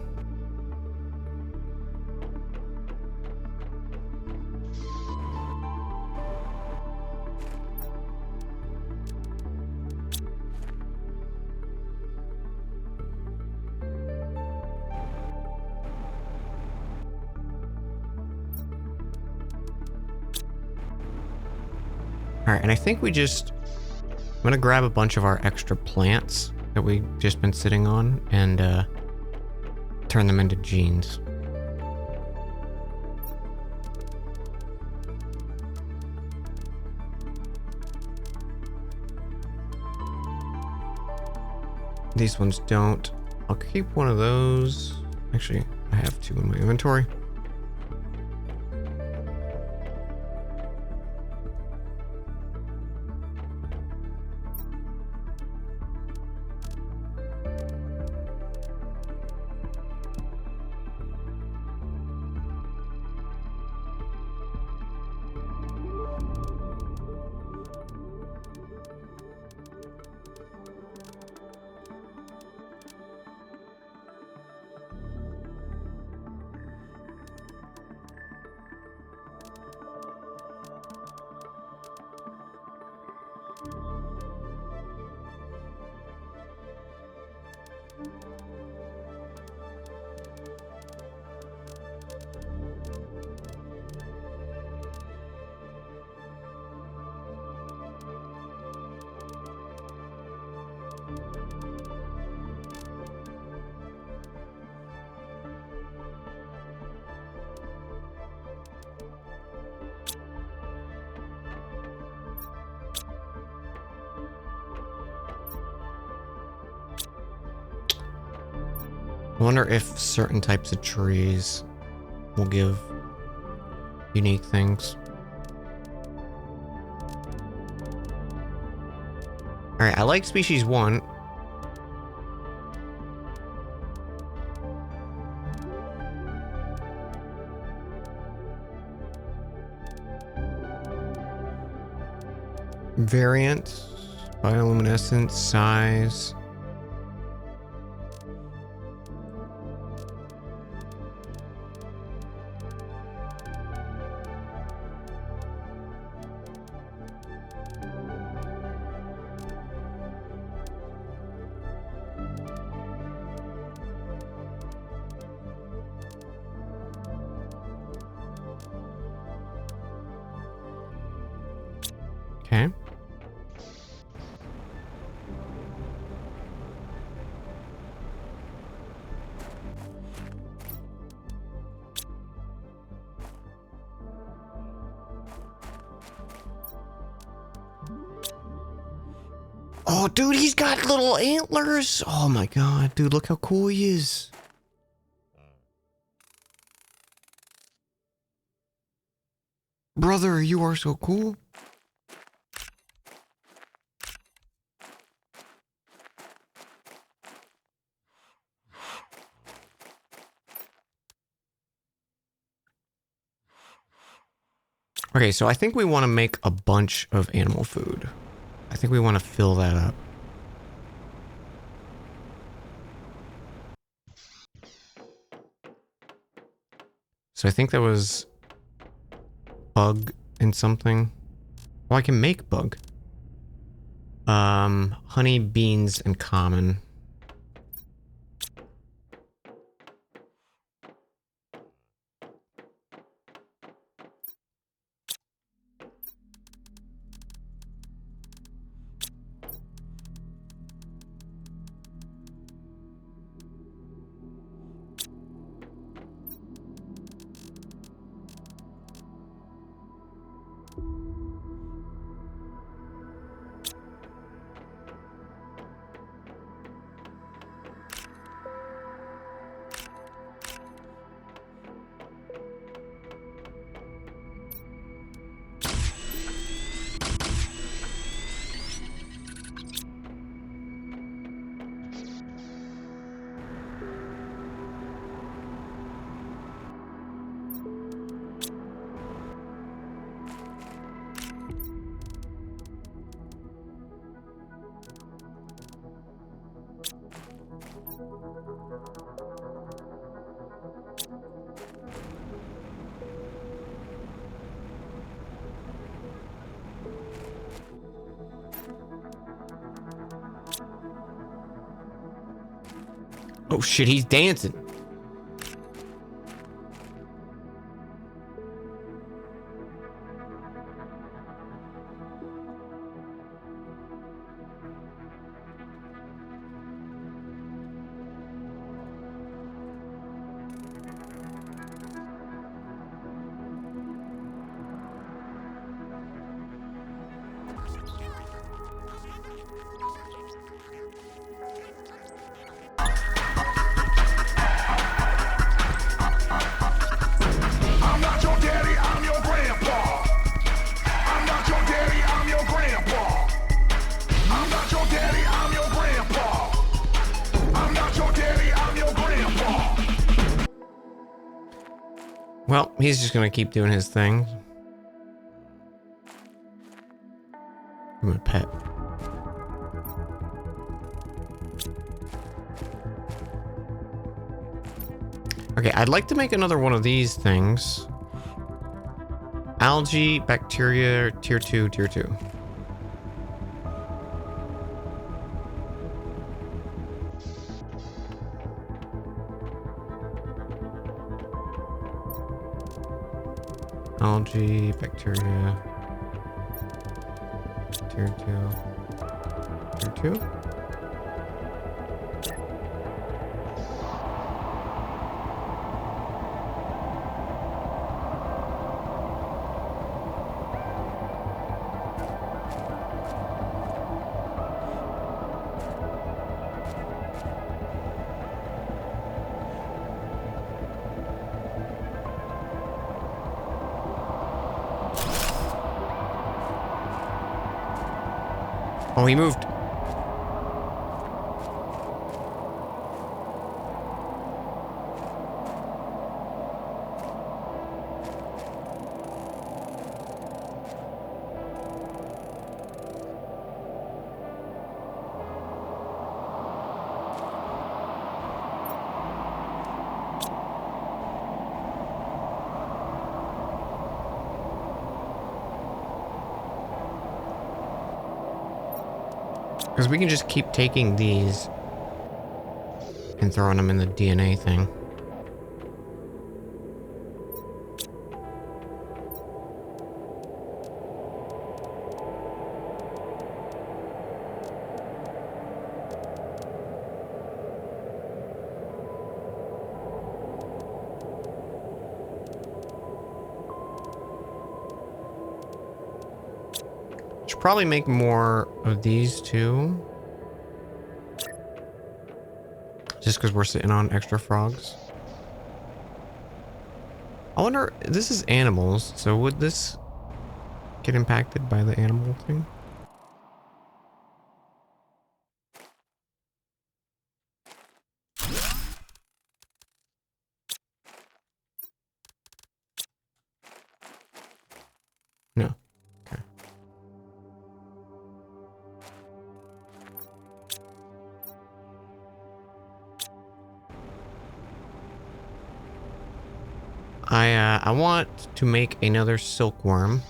Alright, and I think we just... I'm gonna grab a bunch of our extra plants that we've just been sitting on and turn them into genes. These ones don't. I'll keep one of those. Actually, I have 2 in my inventory. I wonder if certain types of trees will give unique things. Alright, I like species 1. Variant, bioluminescence, size. Okay. Oh, dude, he's got little antlers. Oh my god, dude, look how cool he is. Brother, you are so cool. Okay, so I think we want to make a bunch of animal food. I think we want to fill that up. So I think that was bug and something. Well, I can make bug. Honey, beans, and common. Oh shit, he's dancing. Well, he's just gonna keep doing his thing. I'm a pet. Okay, I'd like to make another one of these things. Algae, bacteria, tier 2, tier 2. Algae, bacteria, tier 2, tier 2. Oh, he moved. Because we can just keep taking these and throwing them in the DNA thing. Should probably make more of these too. Just because we're sitting on extra frogs. I wonder, this is animals, so would this get impacted by the animal thing? No. Okay. I want to make another silkworm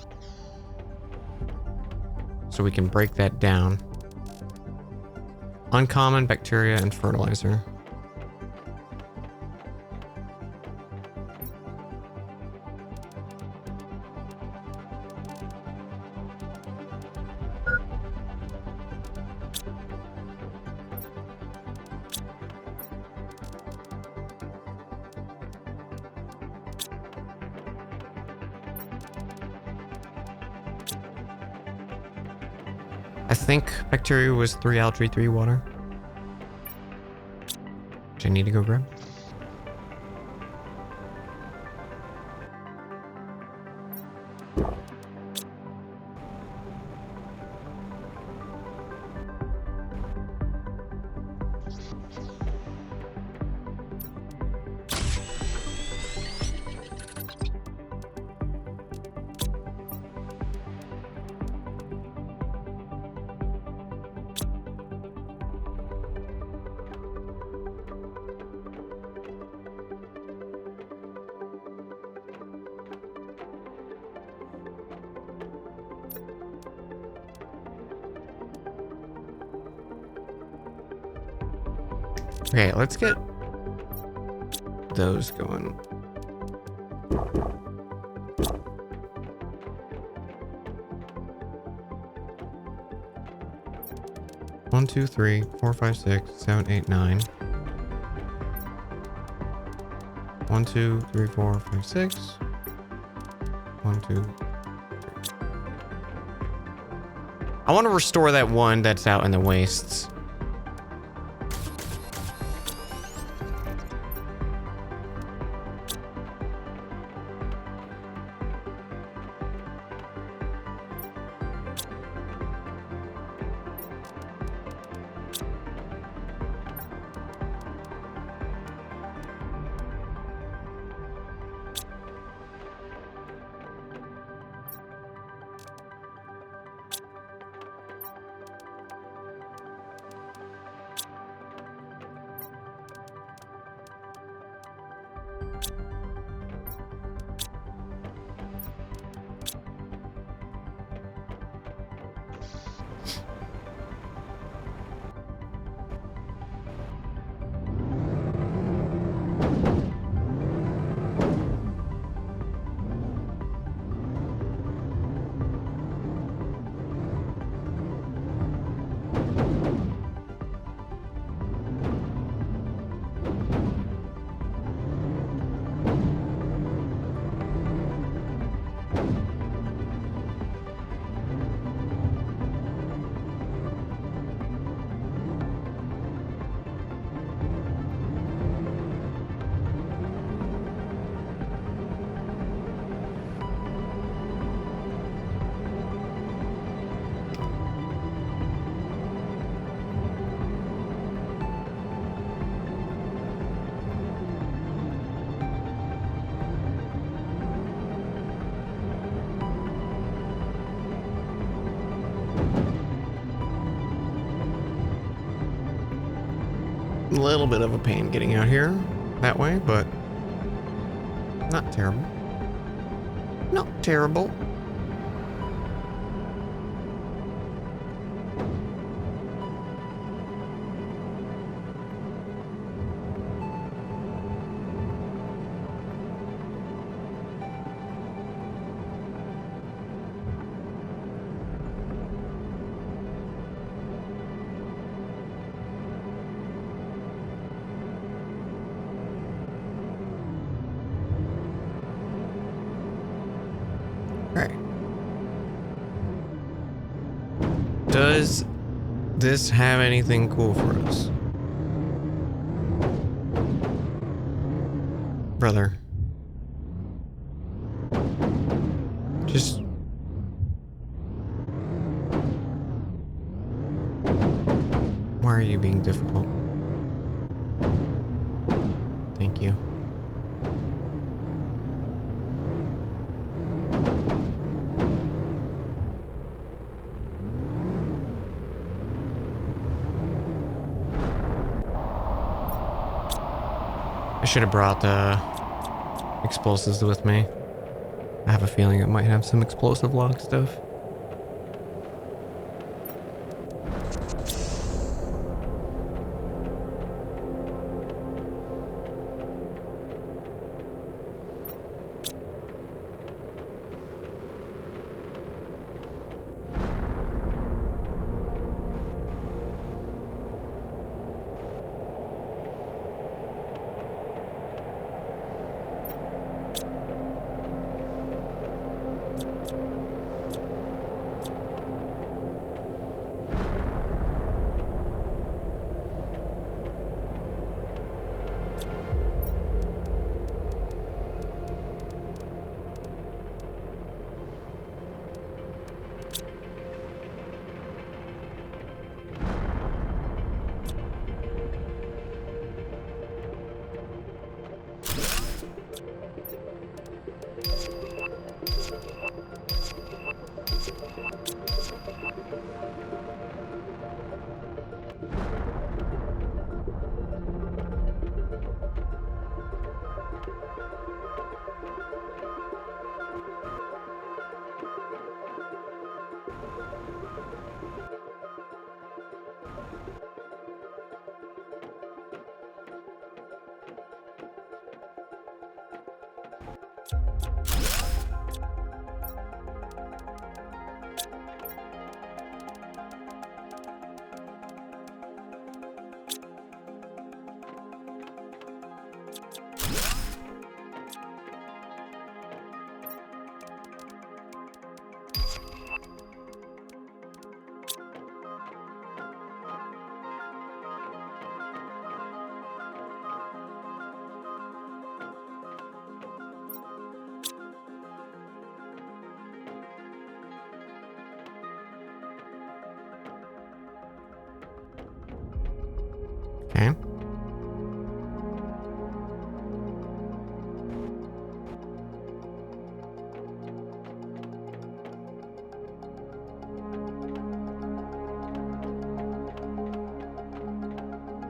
so we can break that down. Uncommon, bacteria, and fertilizer. I think bacteria was 3 algae, 3 water. Which I need to go grab. Okay, let's get those going. One, two, three, 4, 5, 6, 7, 8, 9. 1, 2, 3, 4, 5, 6. 1, 2, 3. I want to restore that one that's out in the wastes. little bit of a pain getting out here that way, but not terrible. Not terrible. Does this have anything cool for us? Brother. Just... Why are you being difficult? Thank you. I should have brought explosives with me. I have a feeling it might have some explosive log stuff. Okay.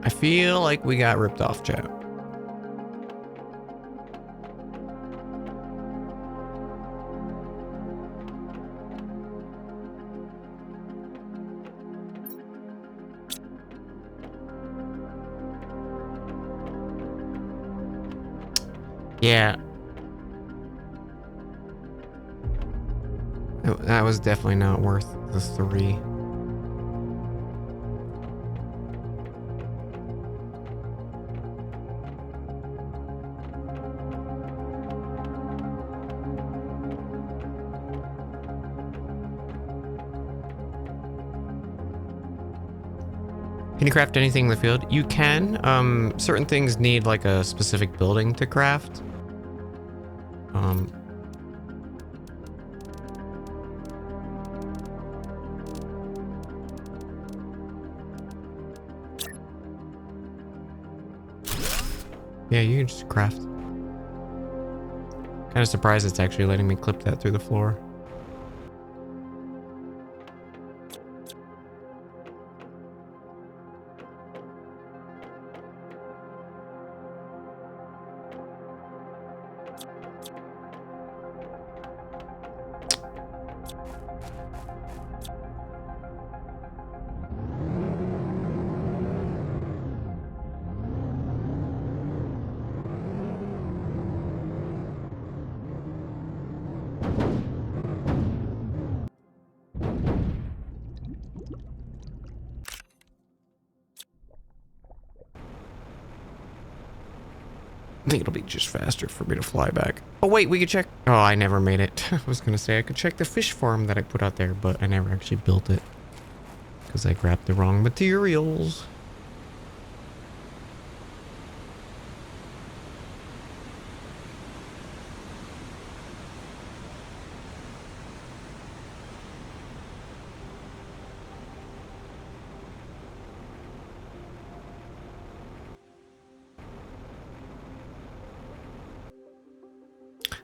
I feel like we got ripped off, chat. Yeah. That was definitely not worth the 3. Can you craft anything in the field? You can. Certain things need like a specific building to craft. Yeah, you can just craft. Kind of surprised it's actually letting me clip that through the floor. think it'll be just faster for me to fly back. Oh wait, we could check. Oh, I never made it. I was gonna say I could check the fish farm that I put out there, but I never actually built it because I grabbed the wrong materials.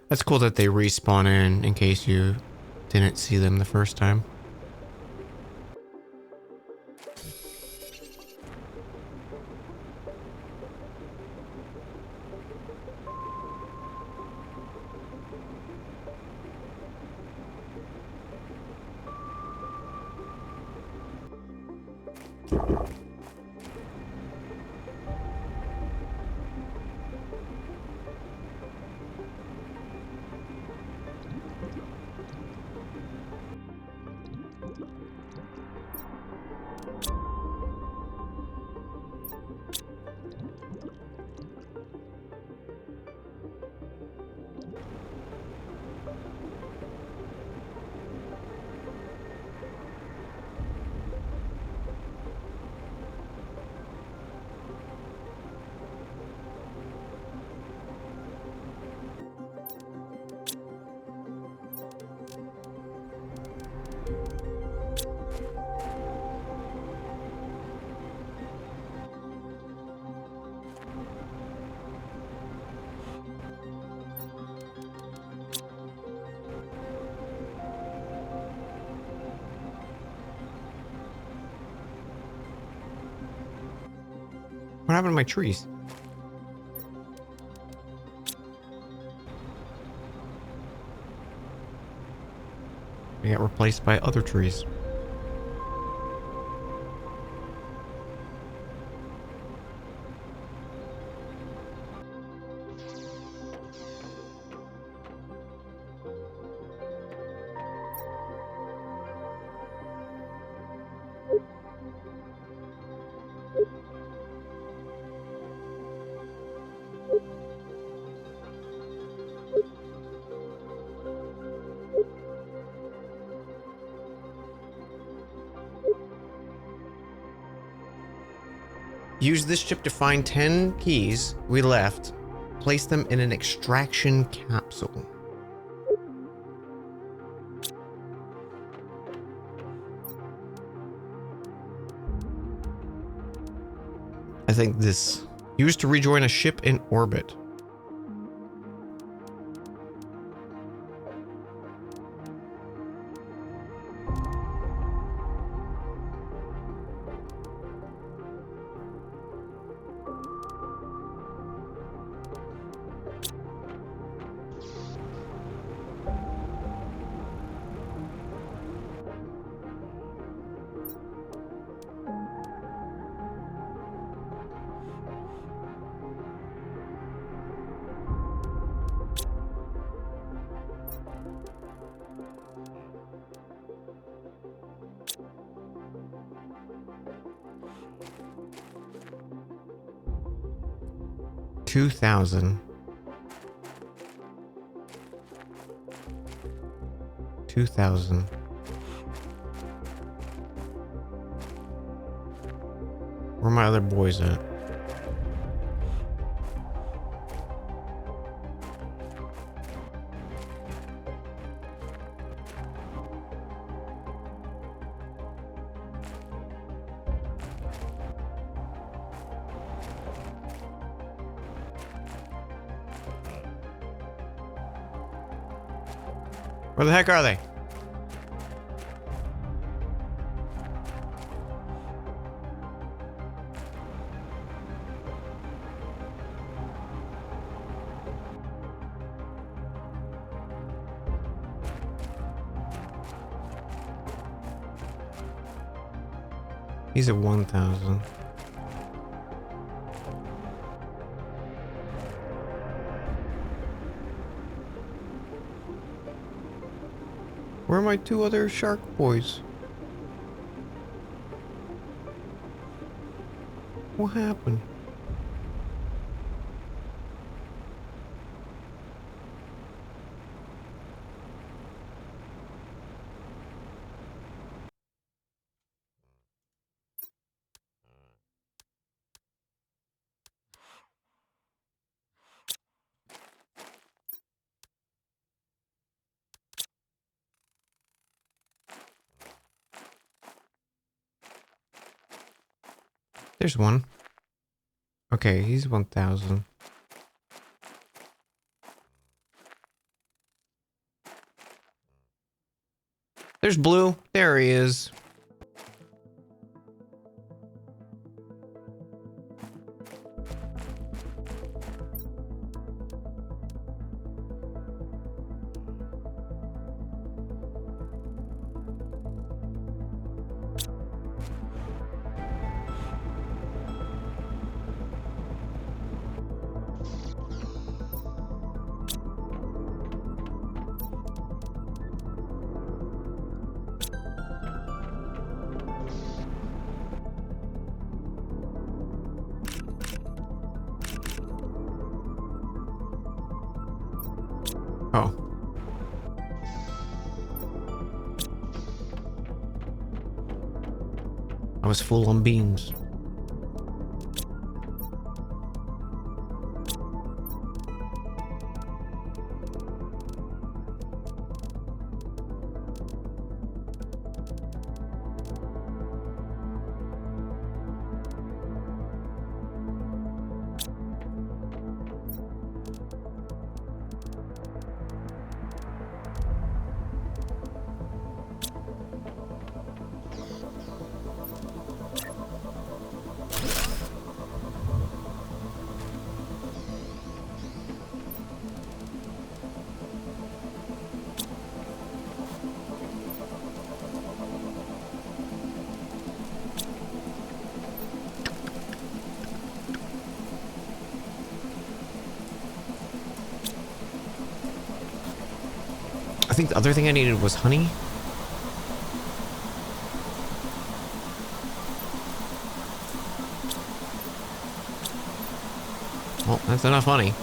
That's cool that they respawn in case you didn't see them the first time. What happened to my trees? They got replaced by other trees. Use this chip to find 10 keys we left. Place them in an extraction capsule. I think this. Used to rejoin a ship in orbit. $2,000. $2,000. Where are my other boys at? Where the heck are they? He's at 1,000. Where are my two other shark boys? What happened? There's one. Okay, he's 1,000. There's Blue. There he is. Oh. I was full on beans. I think the other thing I needed was honey. Well, that's enough honey.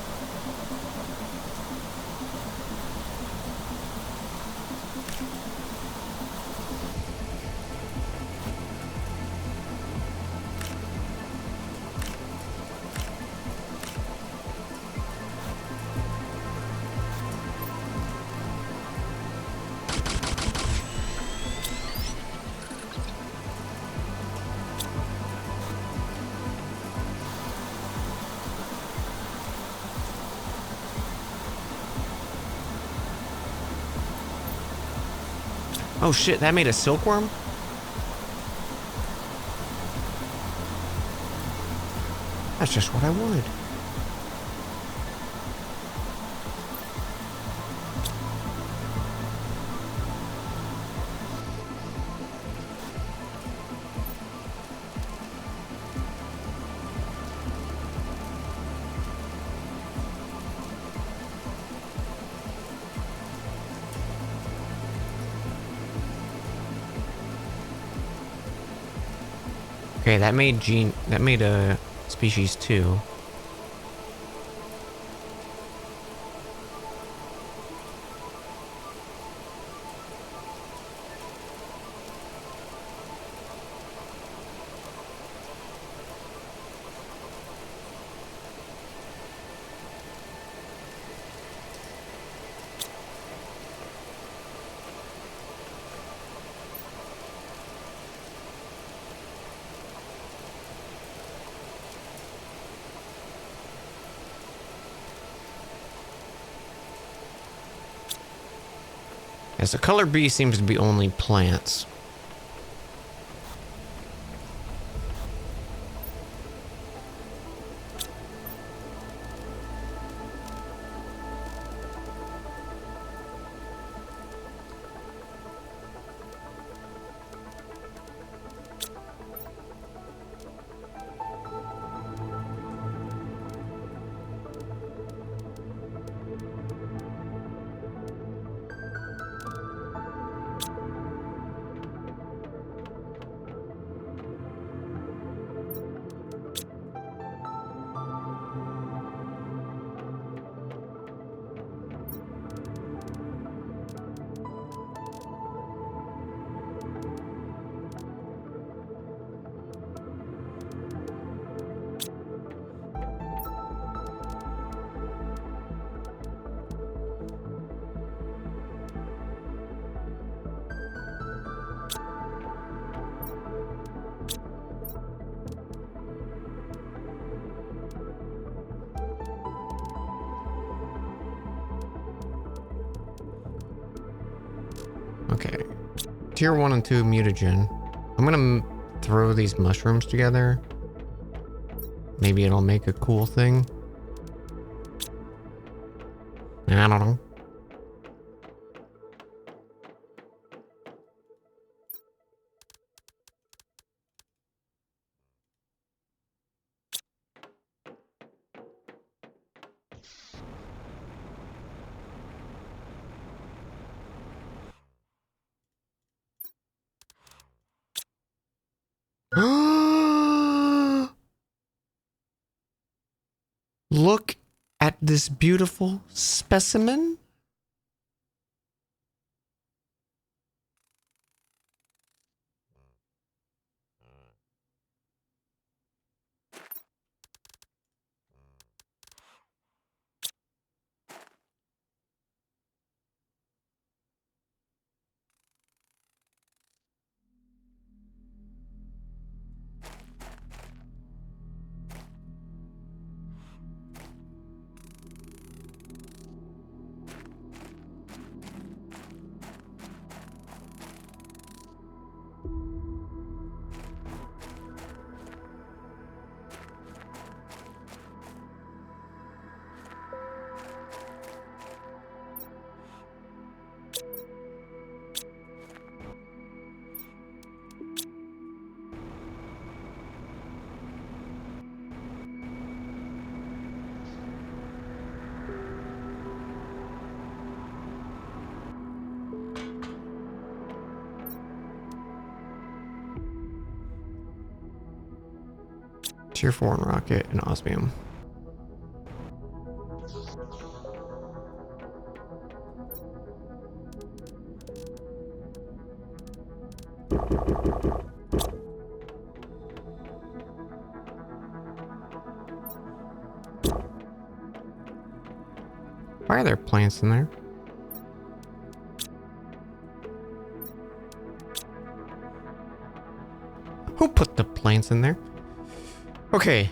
Oh shit, that made a silkworm? That's just what I wanted. Okay, that made a species 2. Yes, the color B seems to be only plants. Tier 1 and 2 mutagen. I'm gonna throw these mushrooms together. Maybe it'll make a cool thing. I don't know. Look at this beautiful specimen. Tier 4 and rocket and osmium. Why are there plants in there? Who put the plants in there? Okay.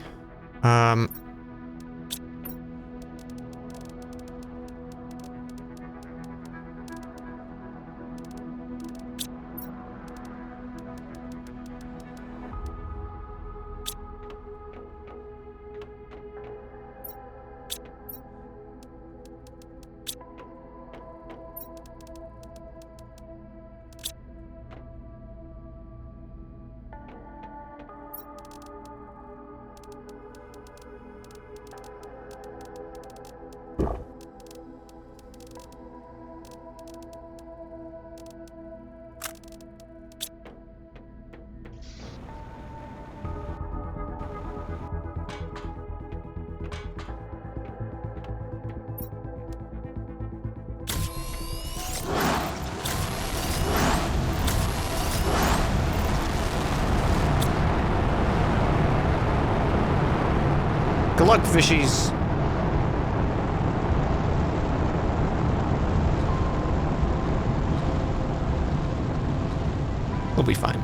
Good luck, fishies. We'll be fine.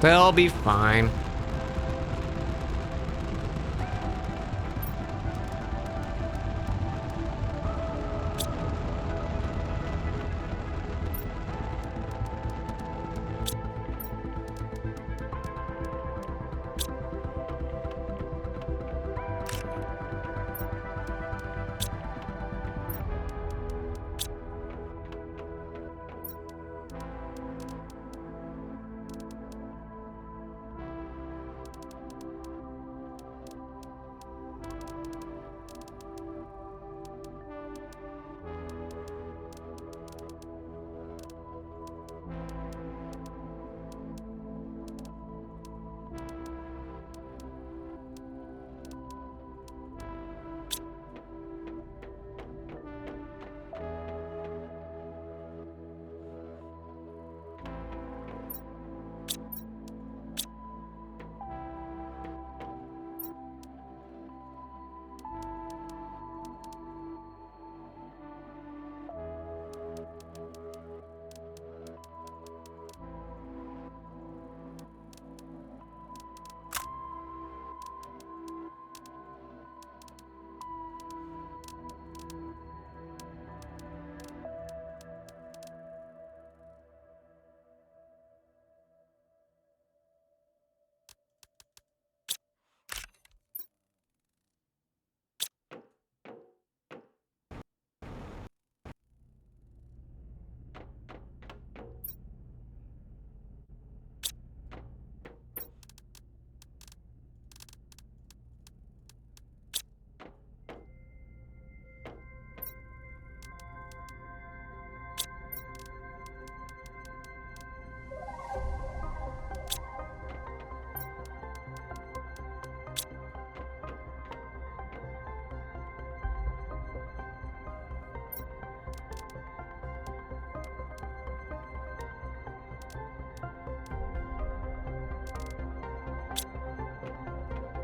They'll be fine.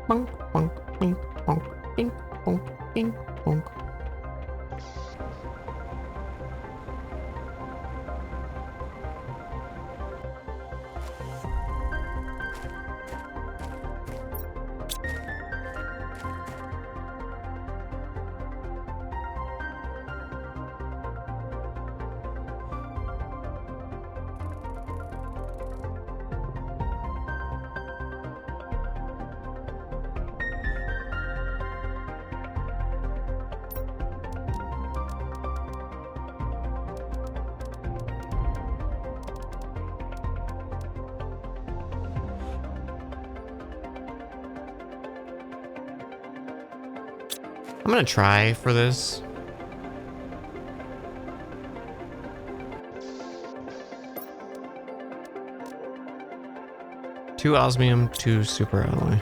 bonk, bonk, bink, bonk, bink, bonk, bink, bonk. I'm gonna try for this. Two osmium, two super alloy.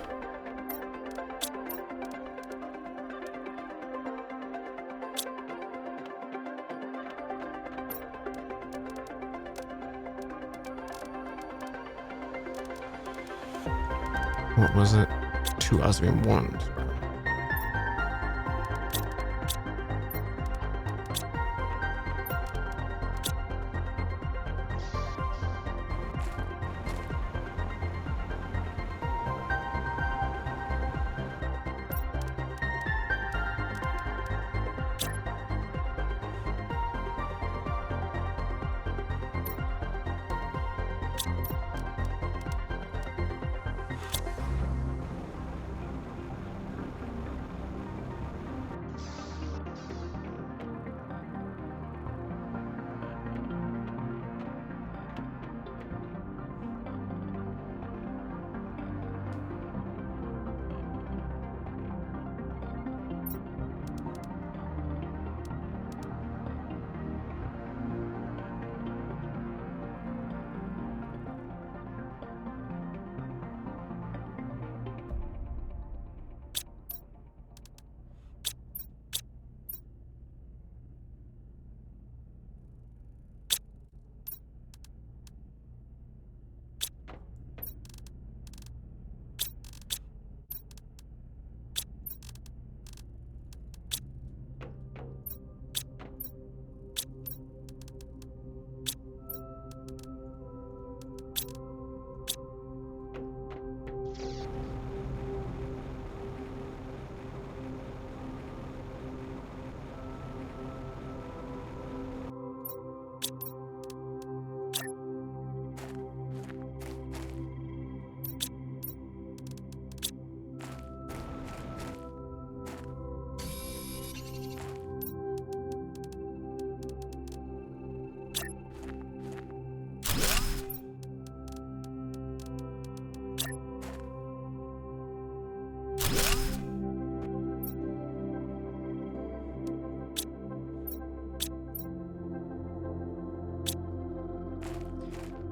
What was it? Two osmium, one.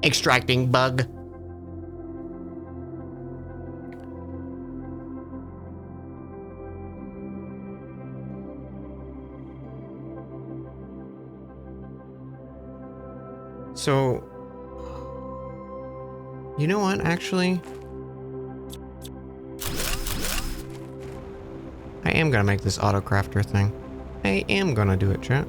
Extracting bug. So, you know what, actually? I am gonna make this auto crafter thing. I am gonna do it, chat.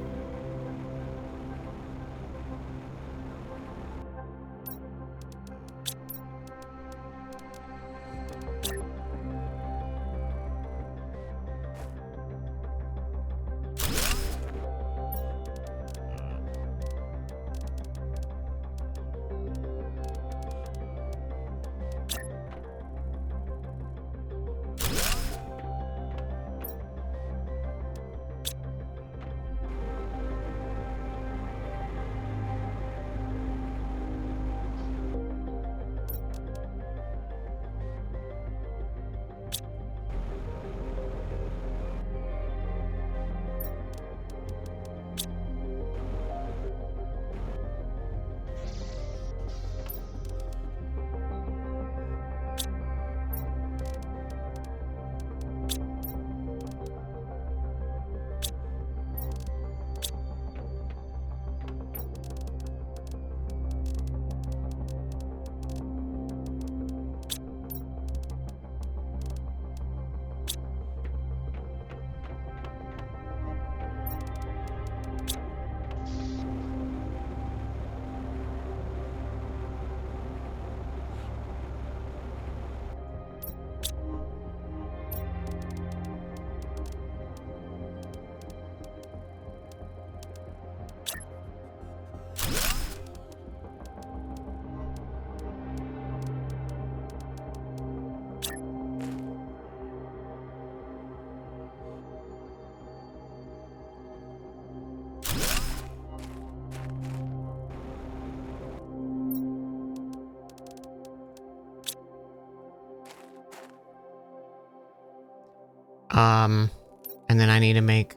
And then I need to make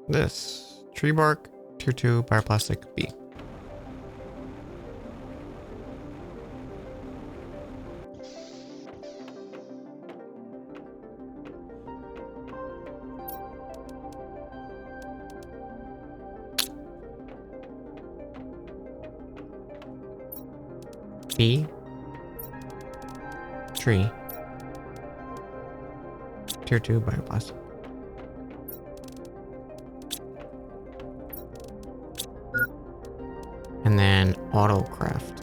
this tree bark, tier 2, pyroplastic B. B. Tree. Tier 2 bioplastic. And then autocraft.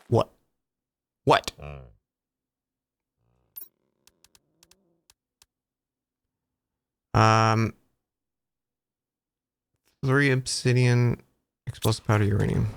What? What? 3 obsidian, explosive powder, uranium.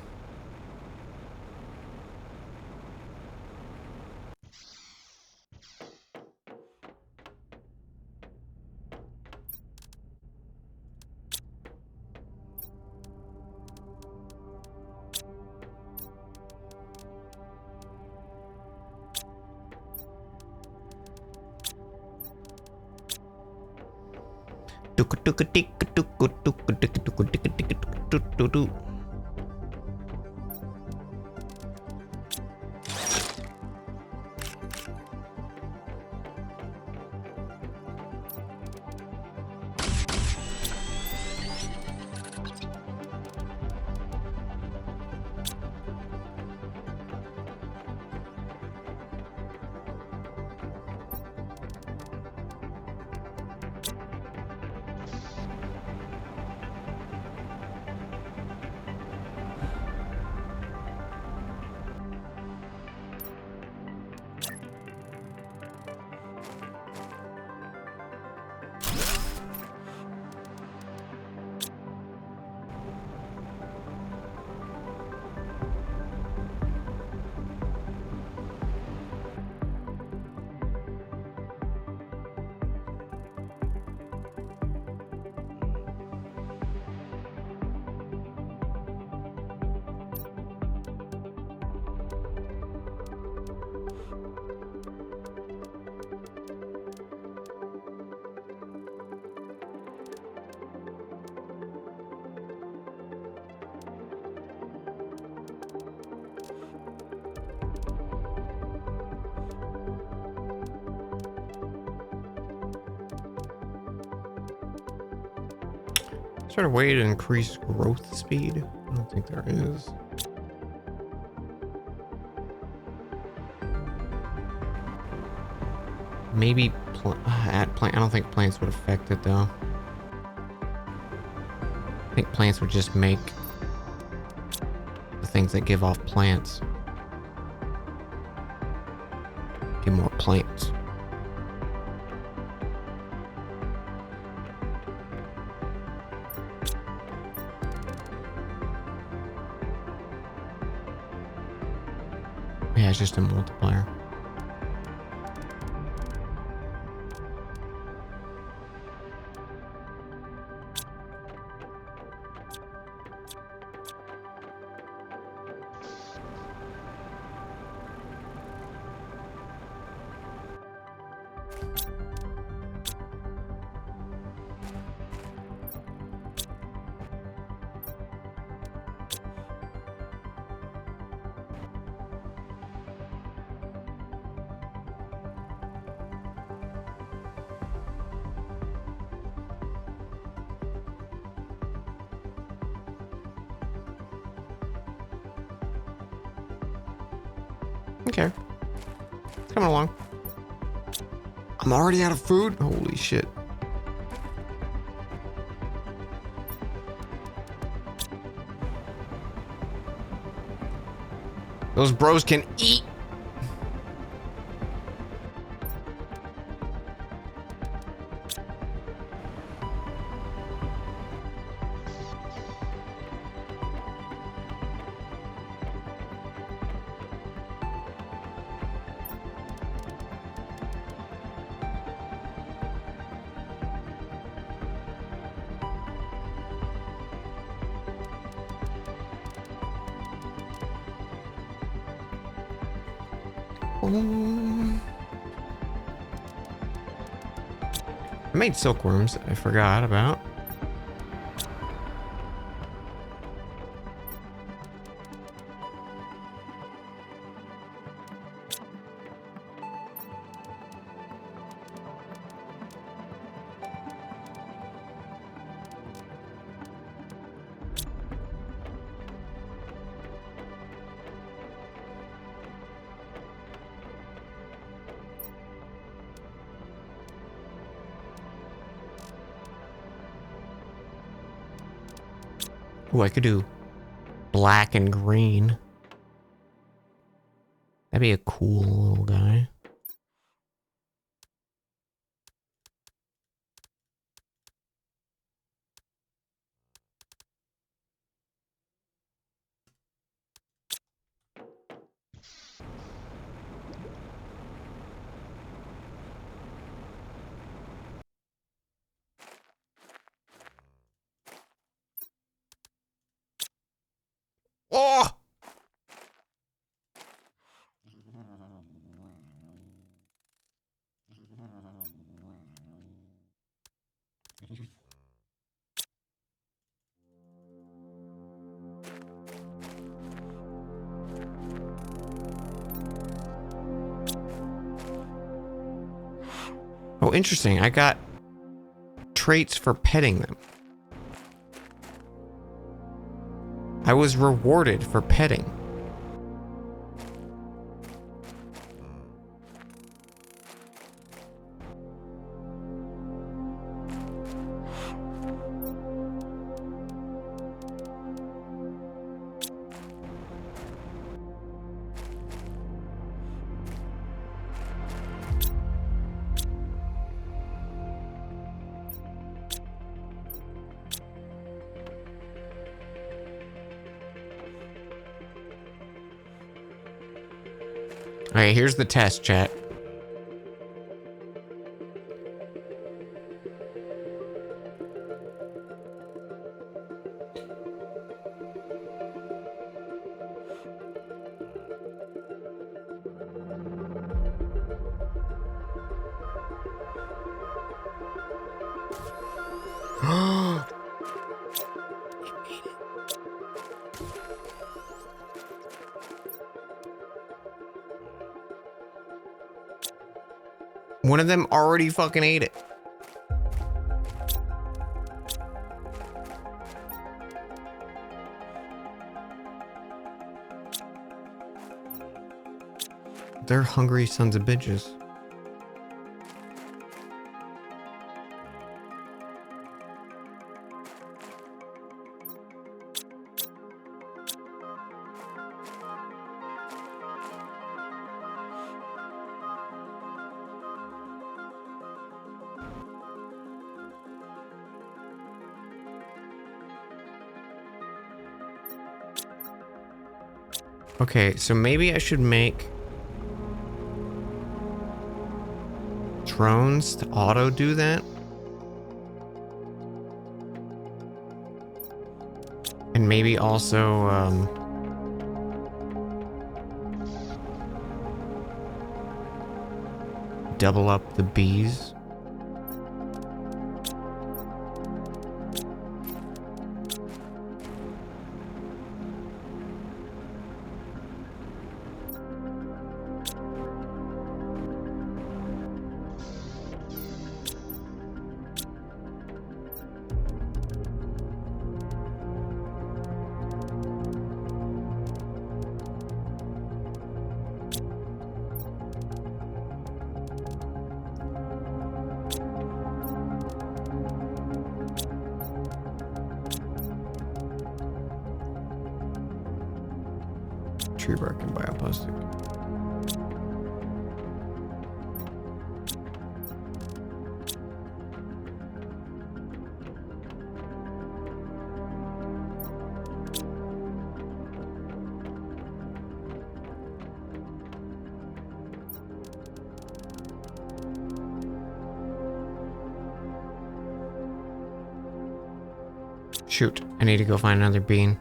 Is there a way to increase growth speed? I don't think there is. Maybe add plant. I don't think plants would affect it though. I think plants would just make the things that give off plants. Give more plants. Yeah, it's just a multiplier. Okay. It's coming along. I'm already out of food? Holy shit. Those bros can eat. I made silkworms I forgot about. Oh, I could do black and green. That'd be a cool little guy. Oh! Oh, interesting. I got traits for petting them. I was rewarded for petting. Alright, here's the test, chat. One of them already fucking ate it. They're hungry sons of bitches. Okay, so maybe I should make drones to auto do that. And maybe also double up the bees. tree bark and bioplastic. Shoot, I need to go find another bean.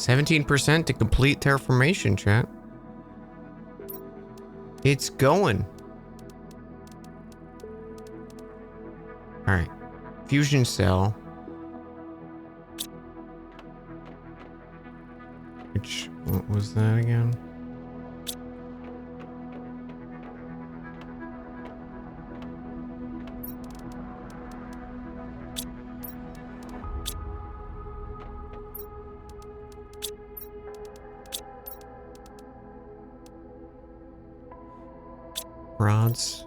%17% to complete terraformation, chat. It's going. All right. Fusion cell. What was that again? Rods.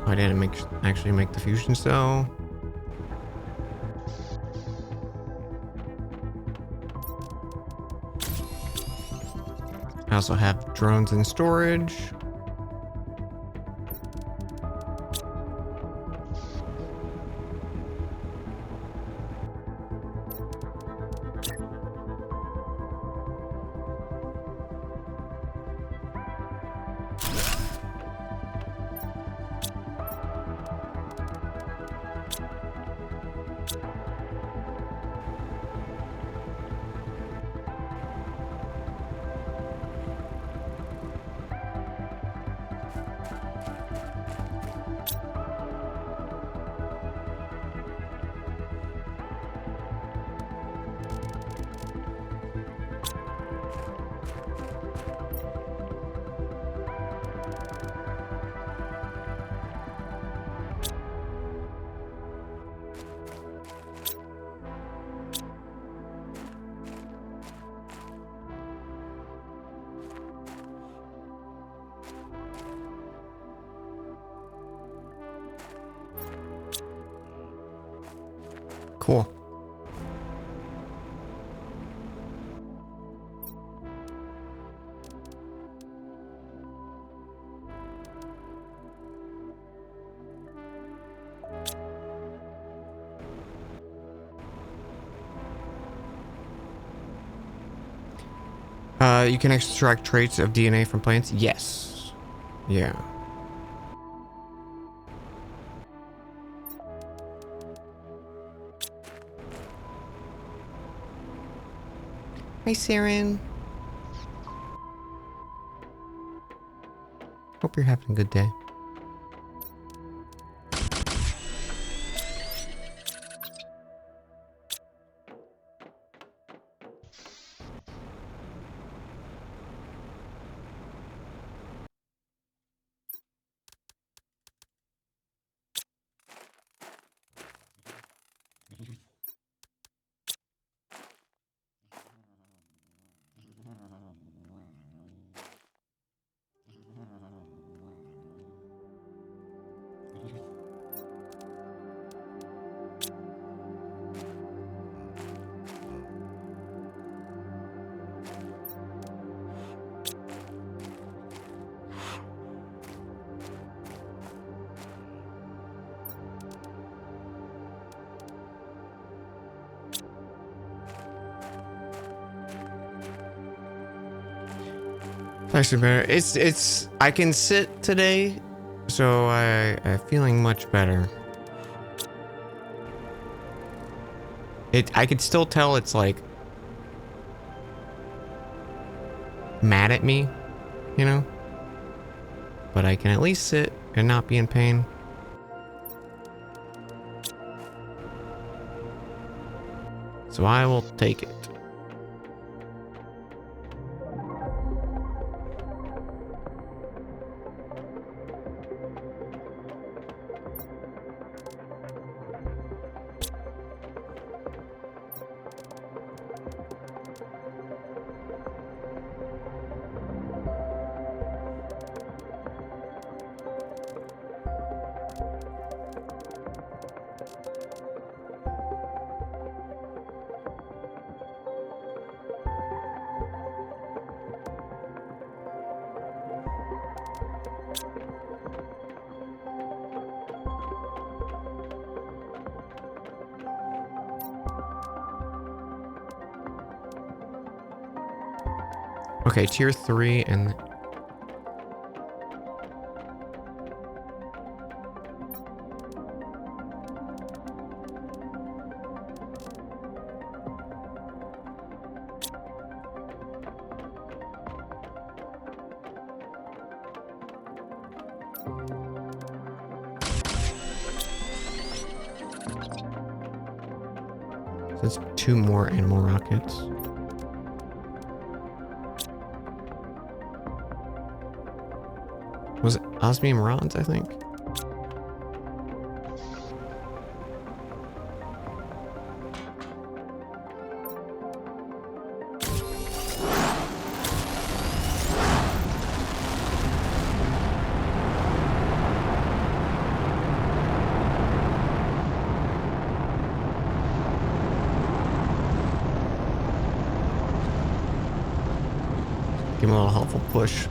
I didn't actually make the fusion cell. I also have drones in storage. Cool. You can extract traits of DNA from plants. Yes. Yeah. Hi, Siren. Hope you're having a good day. Actually better. It's I can sit today, so I'm feeling much better. I could still tell it's like mad at me, you know? But I can at least sit and not be in pain. So I will take it. Okay, tier 3 and... That's 2 more animal rockets. Was it osmium rods, I think? Give him a little helpful push.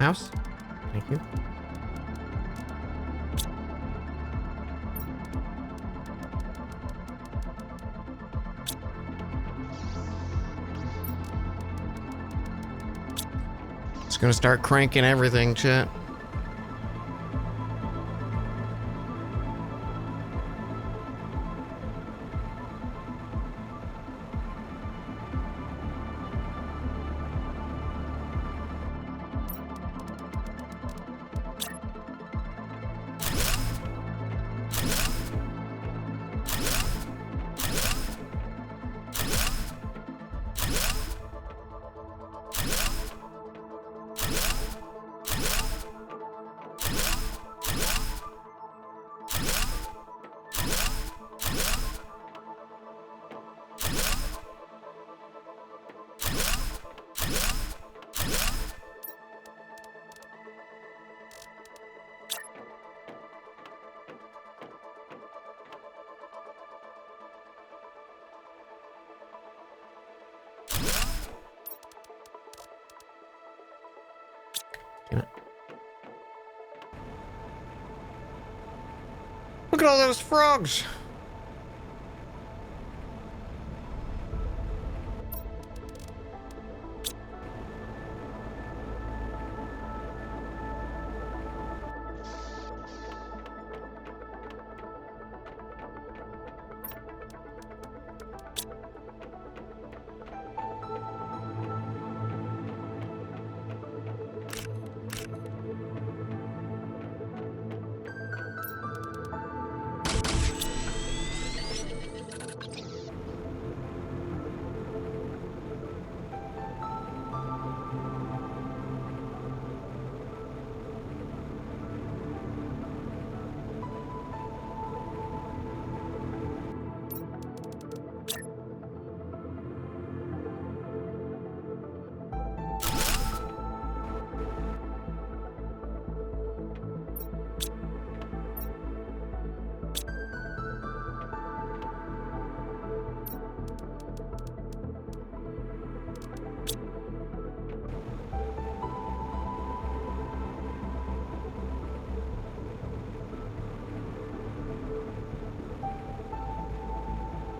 house. Thank you. It's gonna start cranking everything, chat. Look at all those frogs.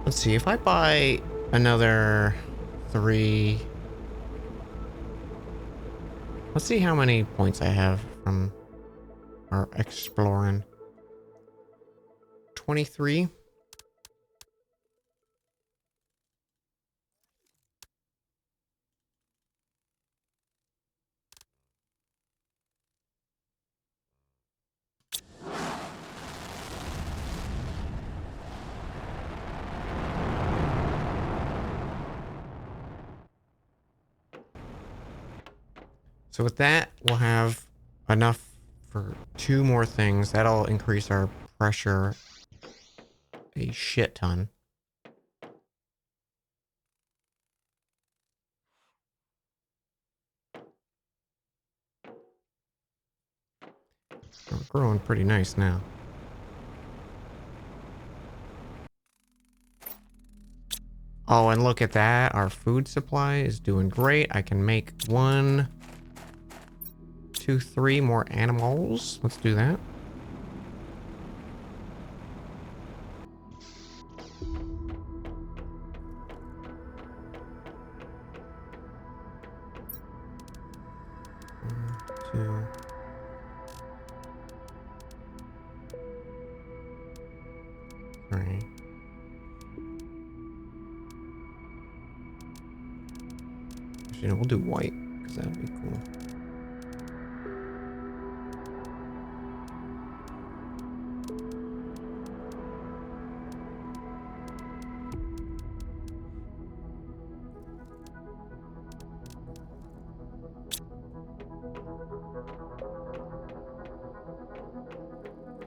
Let's see, if I buy another 3... Let's see how many points I have from our exploring. 23. So with that, we'll have enough for 2 more things. That'll increase our pressure a shit ton. We're growing pretty nice now. Oh, and look at that. Our food supply is doing great. I can make 1, 2, 3 more animals. Let's do that. You know, we'll do white because that'd be cool.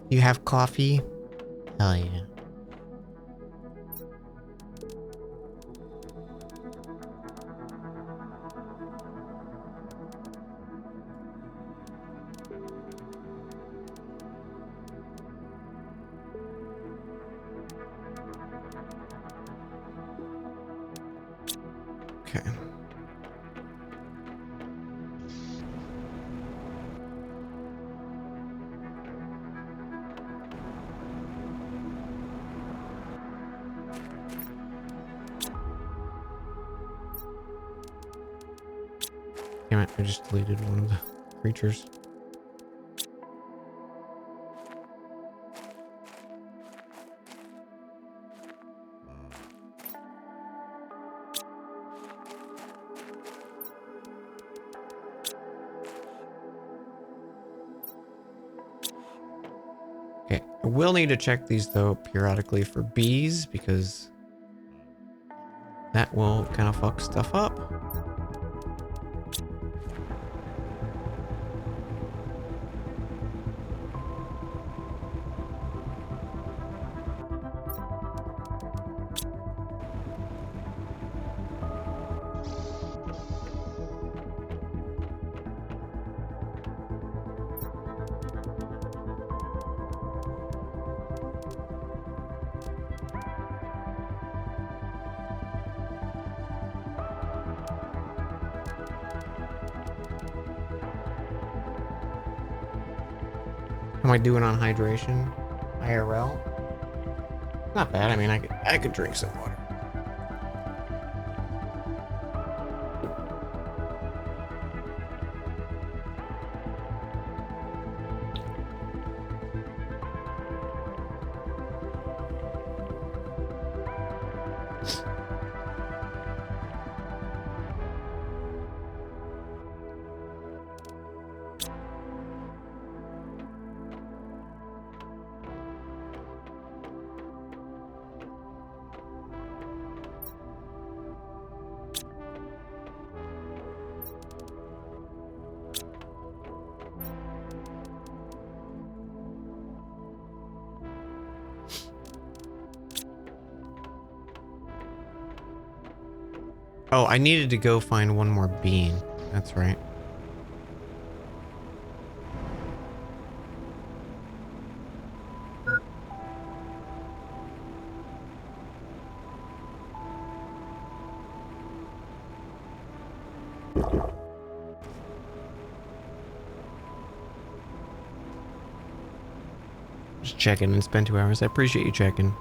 You have coffee? Hell yeah. Okay. Damn it, I just deleted one of the creatures. Okay, I will need to check these though periodically for bees because that will kind of fuck stuff up. How am I doing on hydration? IRL? Not bad. I mean, I could drink some water. Oh, I needed to go find one more bean. That's right. Just checking and spend 2 hours. I appreciate you checking.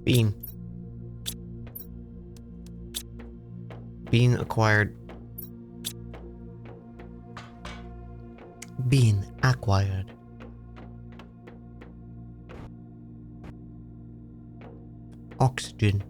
Bean. Bean acquired. Bean acquired. Oxygen.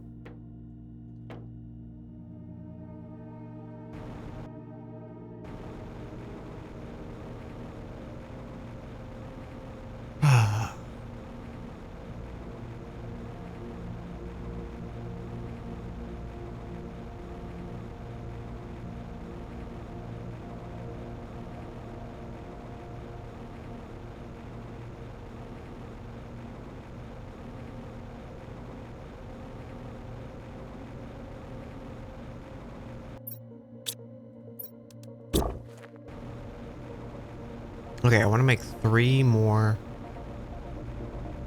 Okay, I want to make 3 more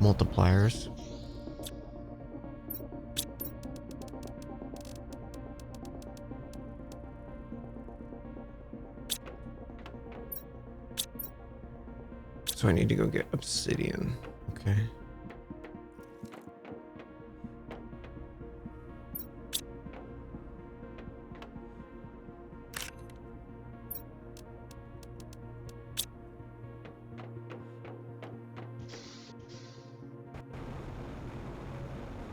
multipliers. So I need to go get obsidian. Okay.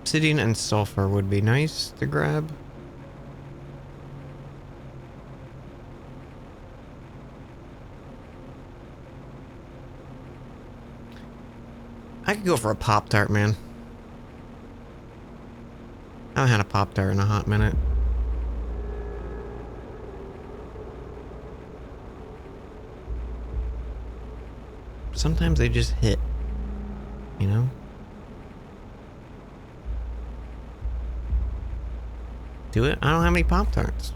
Obsidian and sulfur would be nice to grab. I could go for a Pop-Tart, man. I haven't had a Pop-Tart in a hot minute. Sometimes they just hit, you know? Do it? I don't have any Pop-Tarts.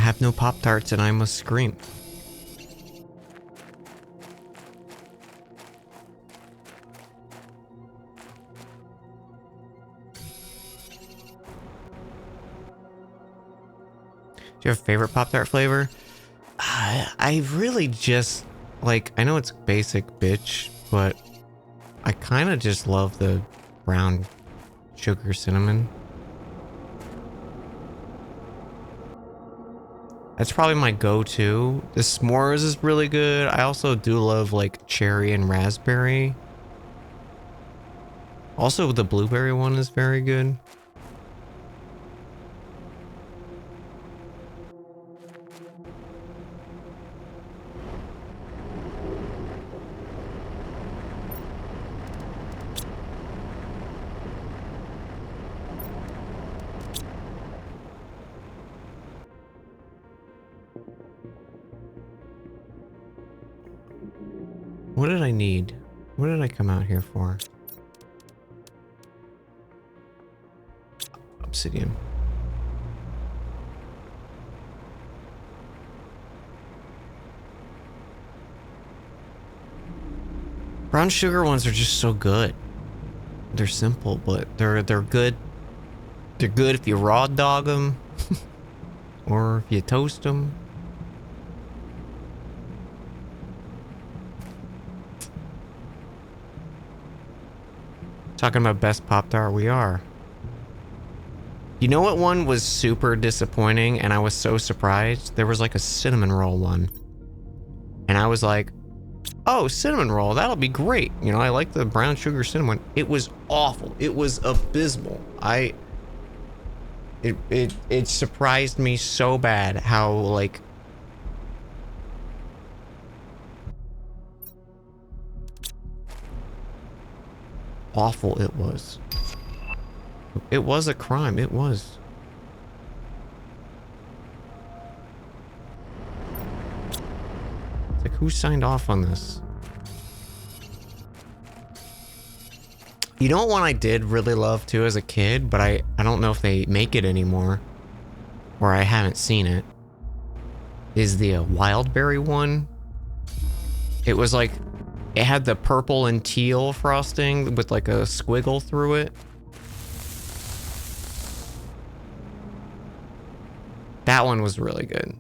have no Pop-Tarts and I must scream. Do you have a favorite Pop-Tart flavor? I really just, like, I know it's basic bitch, but I kind of just love the brown sugar cinnamon. That's probably my go-to. The s'mores is really good. I also do love, like, cherry and raspberry. Also, the blueberry one is very good. What did I need? What did I come out here for? Obsidian. Brown sugar ones are just so good. They're simple, but they're good. They're good if you raw dog them, or if you toast them. Talking about best Pop-Tart, we are. You know what one was super disappointing and I was so surprised? There was like a cinnamon roll one. And I was like, oh, cinnamon roll, that'll be great. You know, I like the brown sugar cinnamon. It was awful. It was abysmal. It surprised me so bad how, like, awful it was. It was a crime. It was. It's like, who signed off on this? You know what one I did really love too as a kid, but I don't know if they make it anymore, or I haven't seen it, is the Wildberry one. It was like, it had the purple and teal frosting with like a squiggle through it. That one was really good.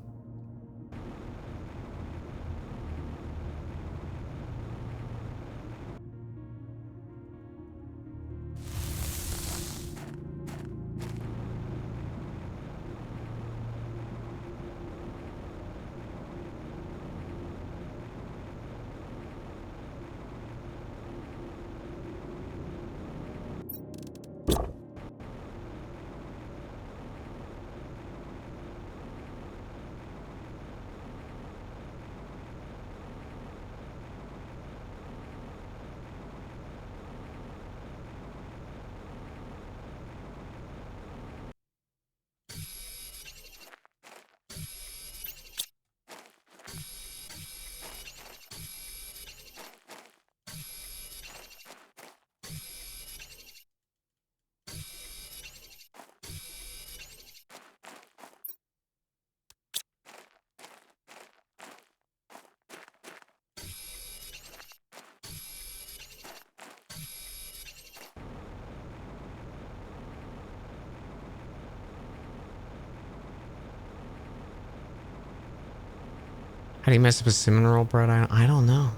How do you mess up a cinnamon roll bread? I don't know.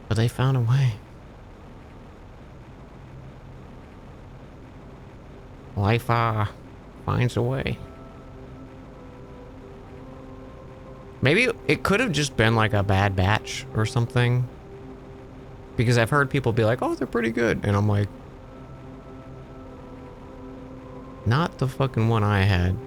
But they found a way. Life, finds a way. Maybe it could have just been like a bad batch or something. Because I've heard people be like, oh, they're pretty good. And I'm like, not the fucking one I had.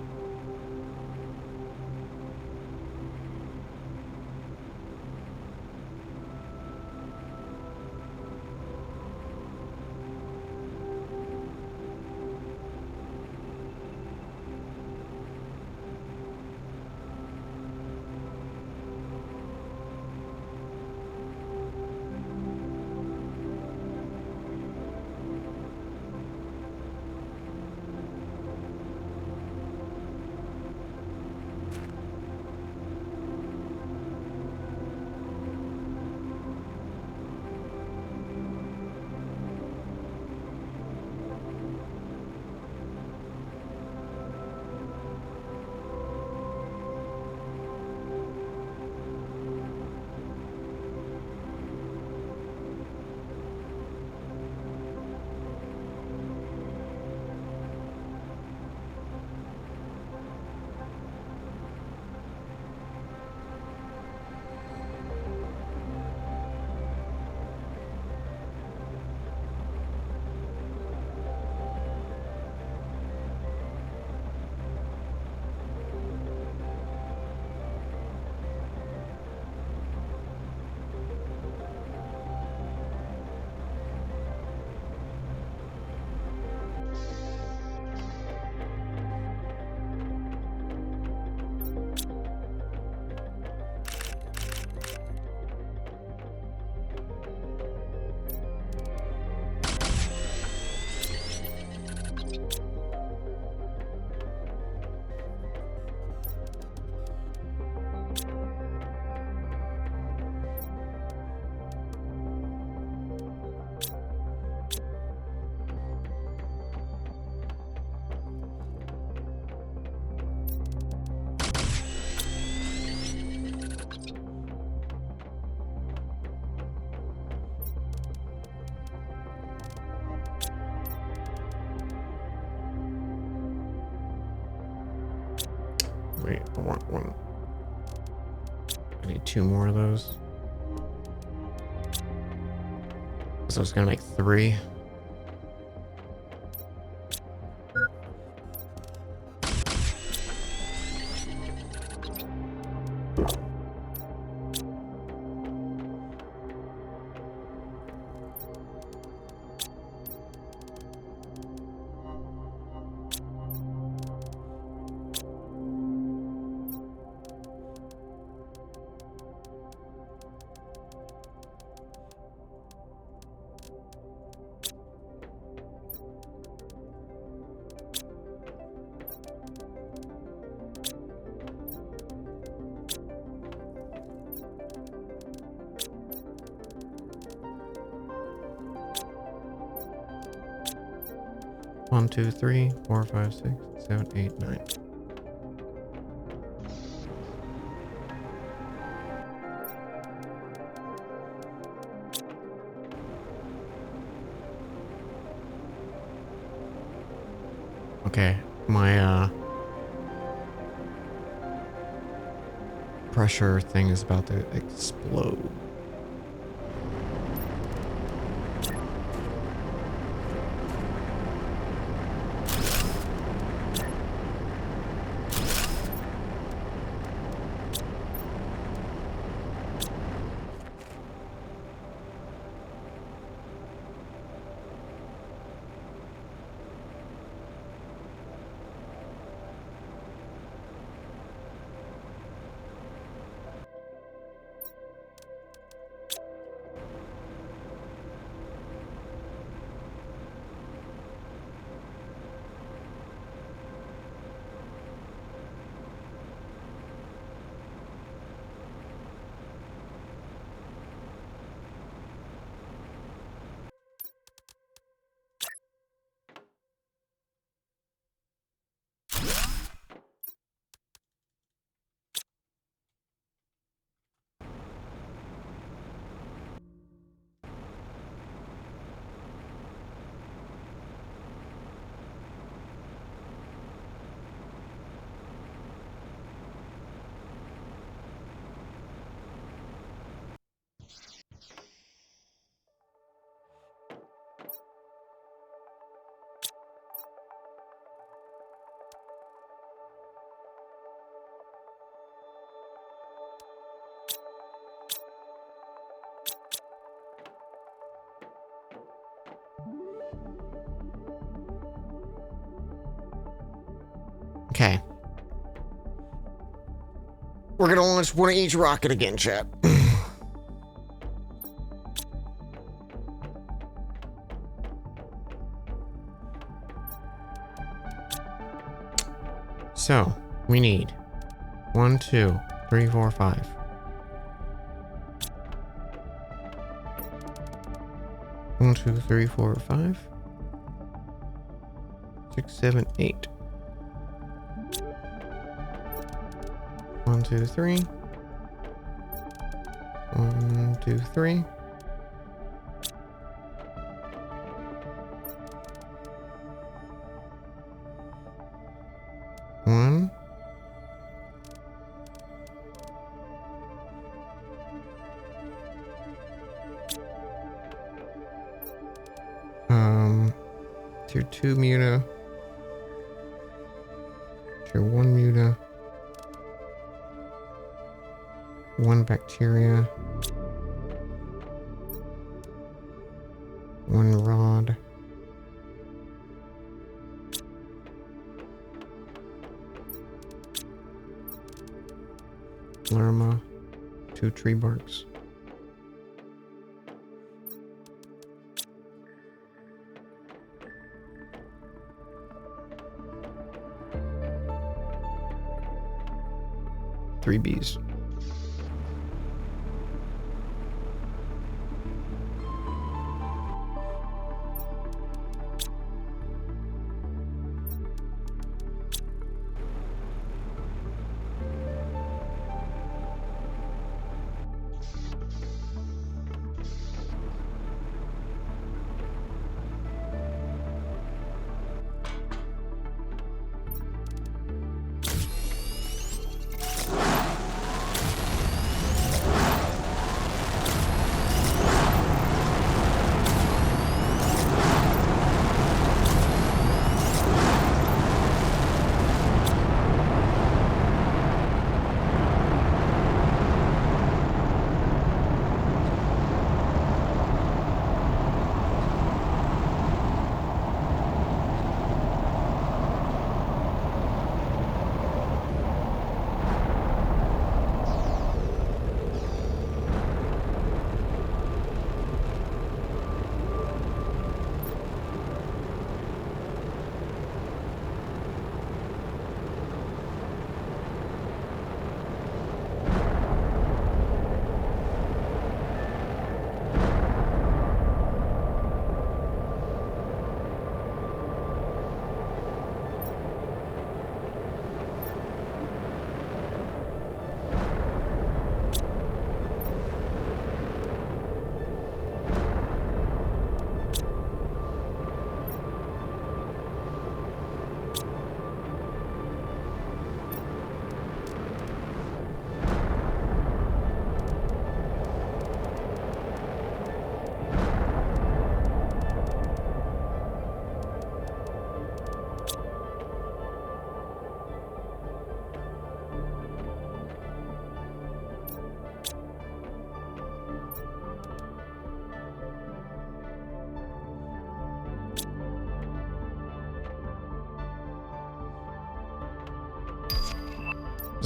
wait, I want one. I need 2 more of those. So it's gonna make 3. One, 2, 3, 4, 5, 6, 7, 8, 9. Okay, my pressure thing is about to explode. Okay. We're gonna launch one of each rocket again, chat. So, we need 1, 2, 3, 4, 5. 1, 2, 3, 4, 5. 6, 7, 8. 1, 2, 3. 1, 2, 3. One. Tier 2 muta. Tier 1 muta. 1 bacteria. 1 rod. Lerma. 2 tree barks. Three bees.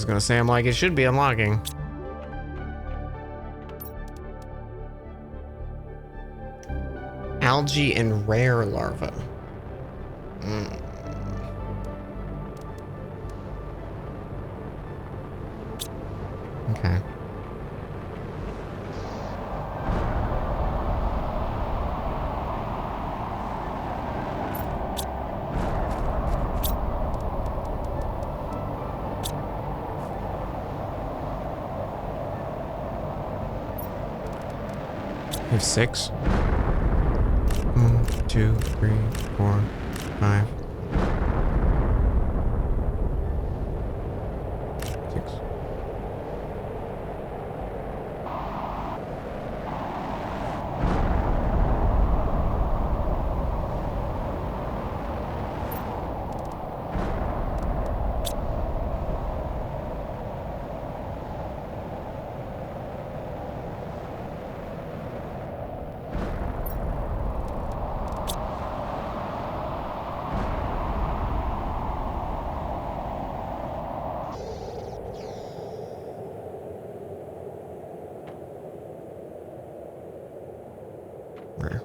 was gonna say, I'm like, it should be unlocking. Algae and rare larva. Okay. I have 6. 1, 2, 3, 4, 5. 6. Rare.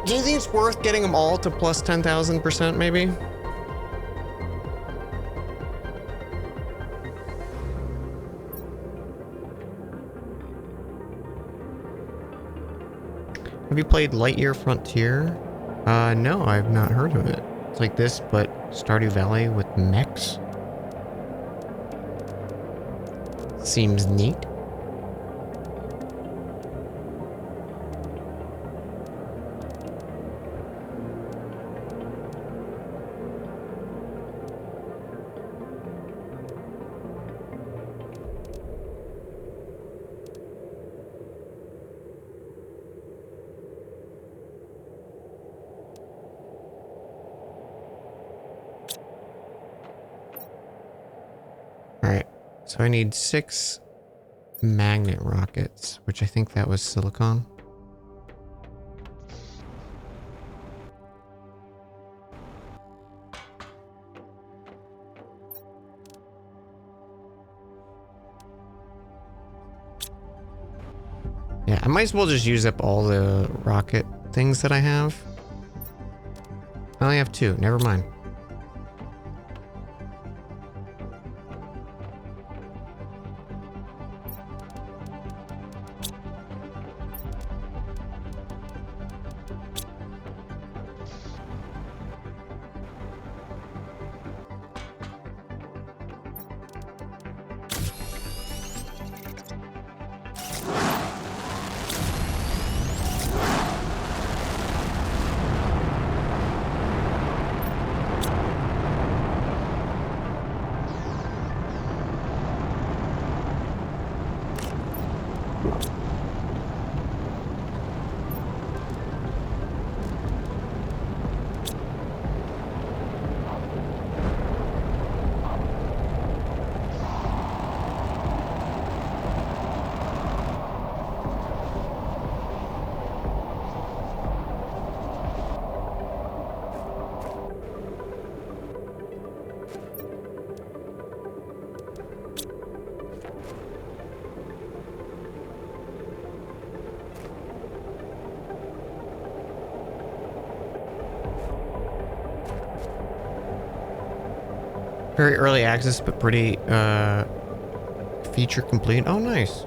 Do you think it's worth getting them all to plus 10,000% maybe? Have you played Lightyear Frontier? No, I've not heard of it. It's like this, but Stardew Valley with mechs. Seems neat. So I need 6 magnet rockets, which I think that was silicon. Yeah, I might as well just use up all the rocket things that I have. I only have 2. Never mind. Very early access, but pretty feature complete. Oh, nice.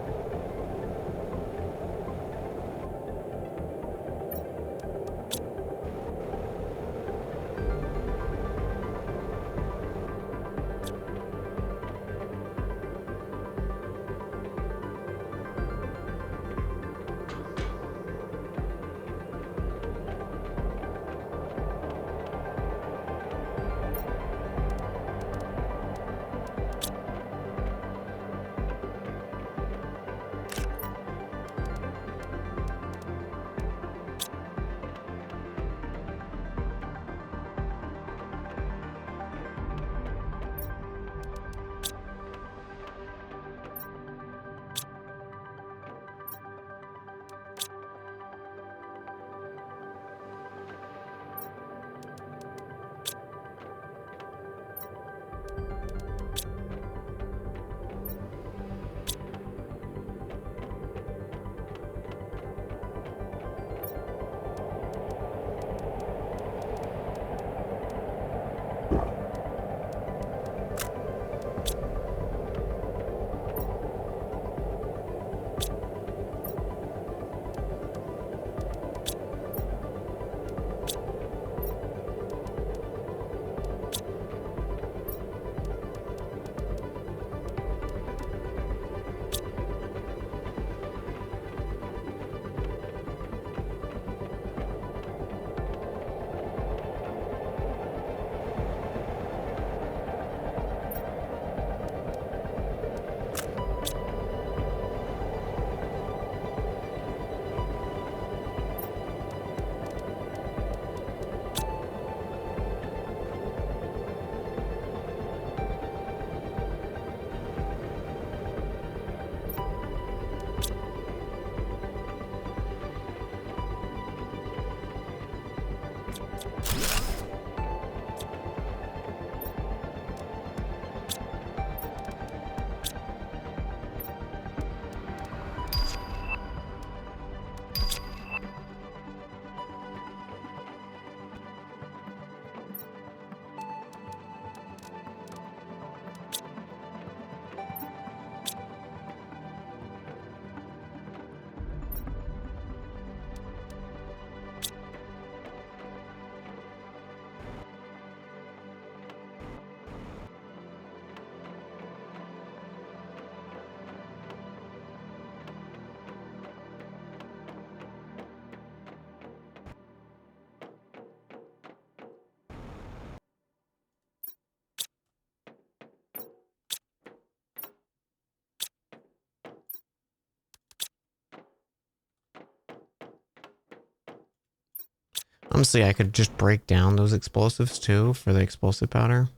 Honestly, I could just break down those explosives too for the explosive powder.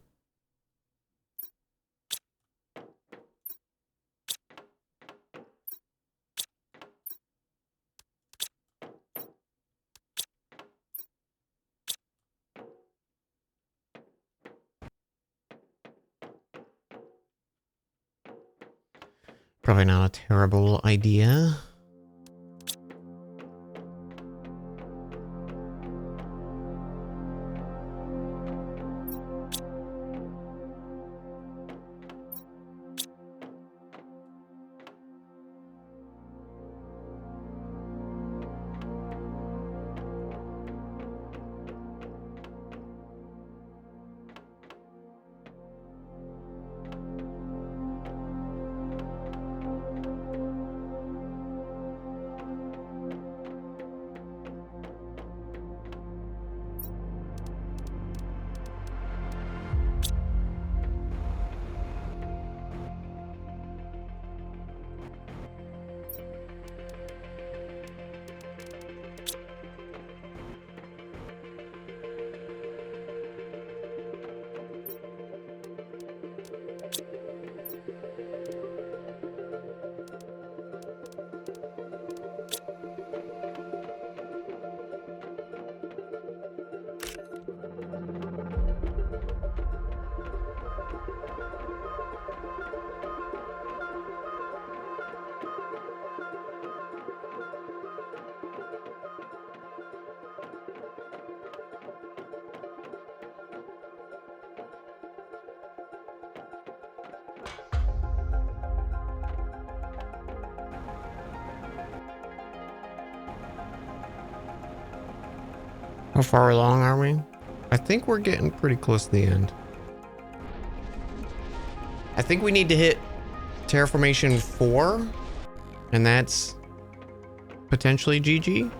Probably not a terrible idea. How far along are we? I think we're getting pretty close to the end. I think we need to hit Terraformation 4, and that's potentially GG.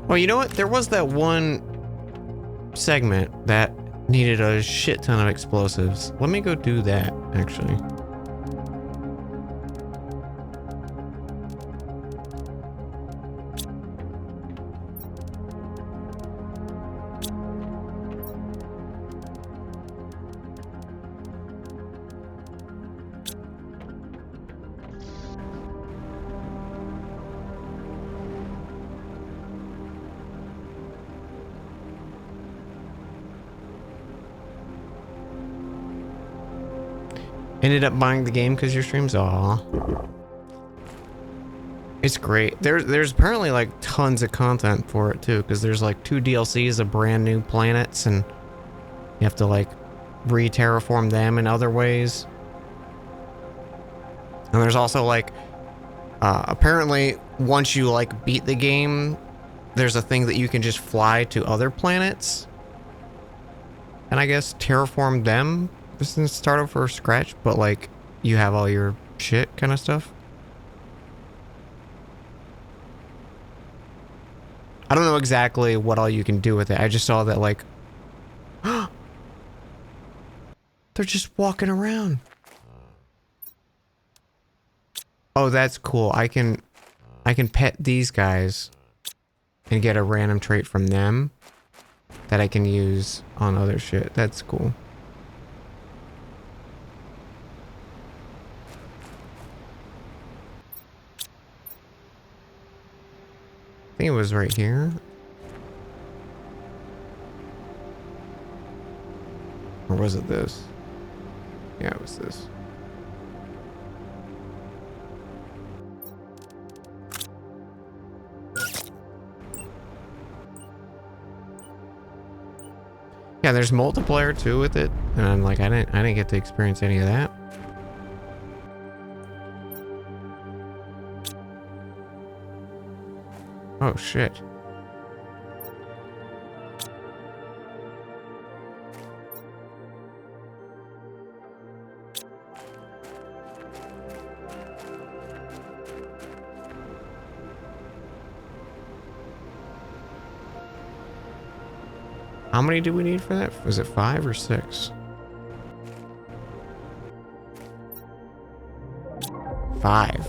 Well, you know what? There was that one segment that needed a shit ton of explosives. Let me go do that, actually. Ended up buying the game because your streams. Aw. It's great. There's apparently like tons of content for it too, because there's like 2 DLCs of brand new planets, and you have to like re-terraform them in other ways. And there's also like apparently once you like beat the game, there's a thing that you can just fly to other planets and I guess terraform them. This is start over from scratch, but like you have all your shit kind of stuff. I don't know exactly what all you can do with it. I just saw that like they're just walking around. Oh, that's cool. I can pet these guys and get a random trait from them that I can use on other shit. That's cool. I think it was right here. Or was it this? Yeah, it was this. Yeah, there's multiplayer too with it, and I'm like, I didn't get to experience any of that. Oh shit. How many do we need for that? Was it 5 or 6? 5.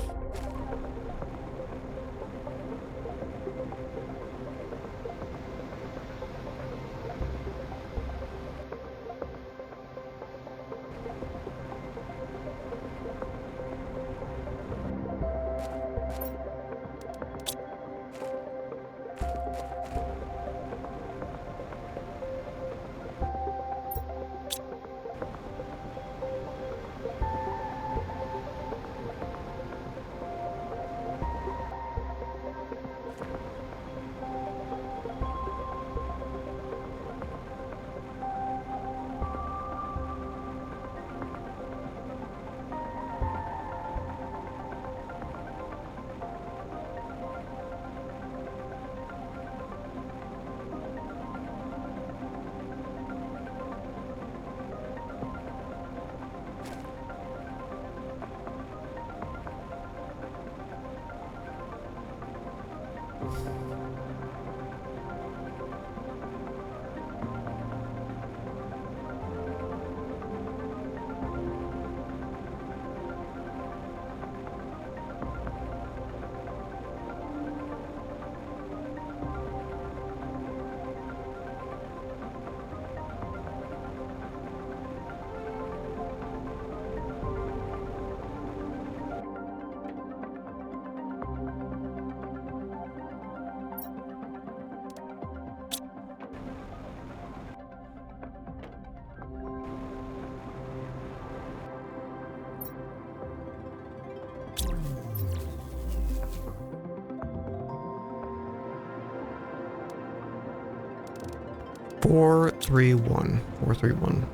431. 431.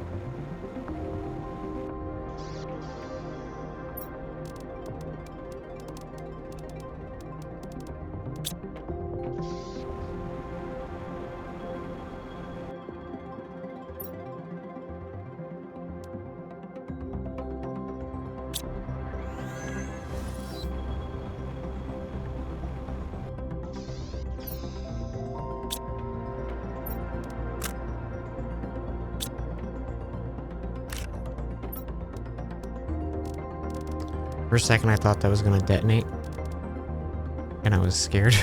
For a second, I thought that was going to detonate. And I was scared.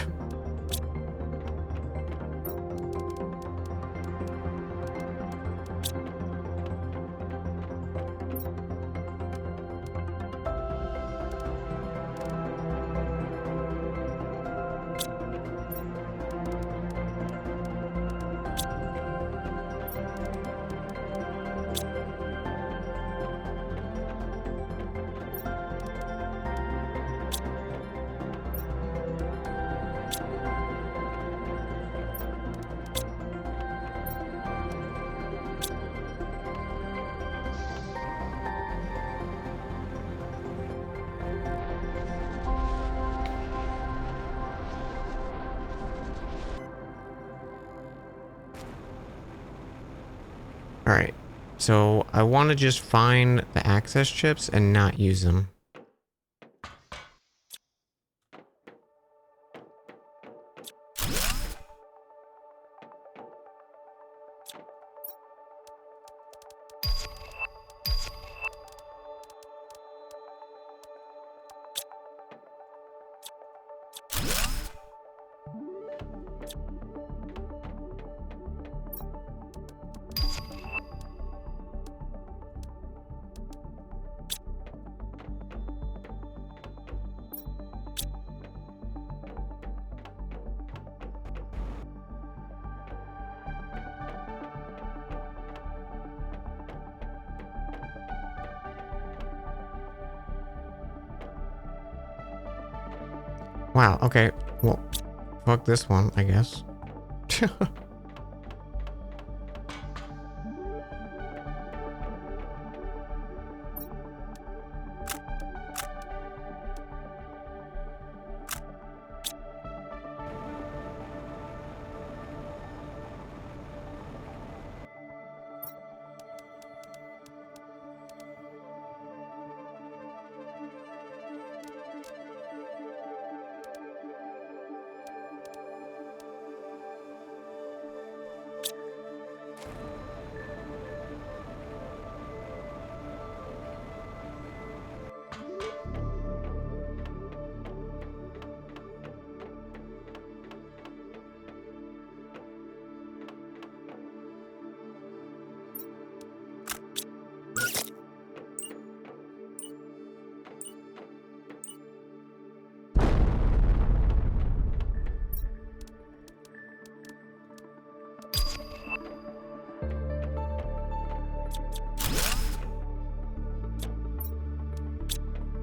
All right. So I want to just find the access chips and not use them. Wow, okay. Well, fuck this one, I guess.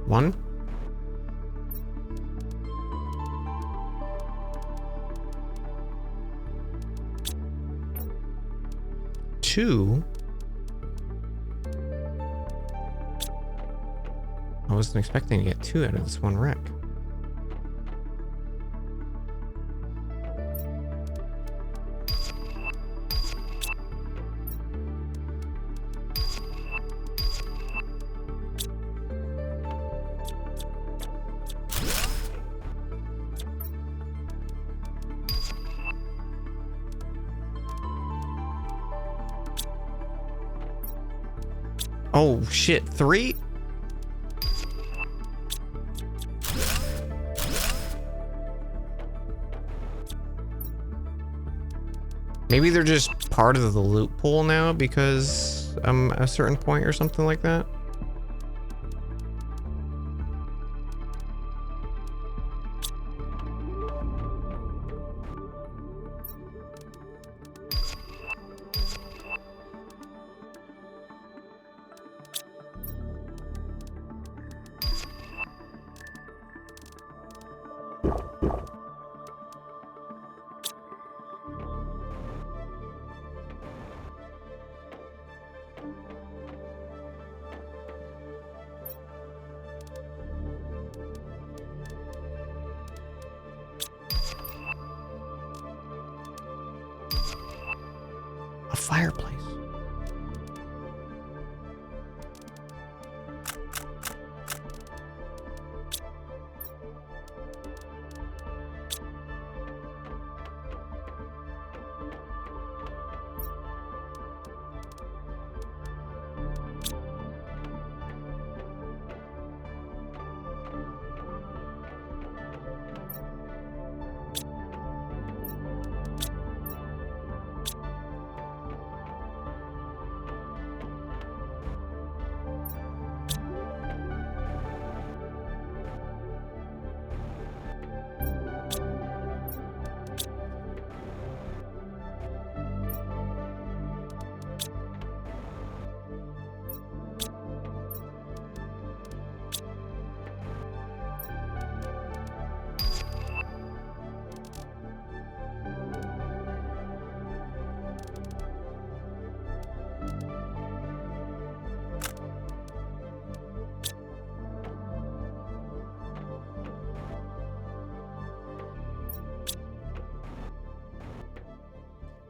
One. Two. I wasn't expecting to get two out of this one wreck. Oh shit, three? Maybe they're just part of the loot pool now because I'm a certain point or something like that. fireplace.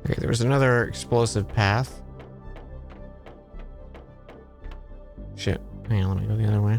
Okay, there was another explosive path. Shit. Hang on, let me go the other way.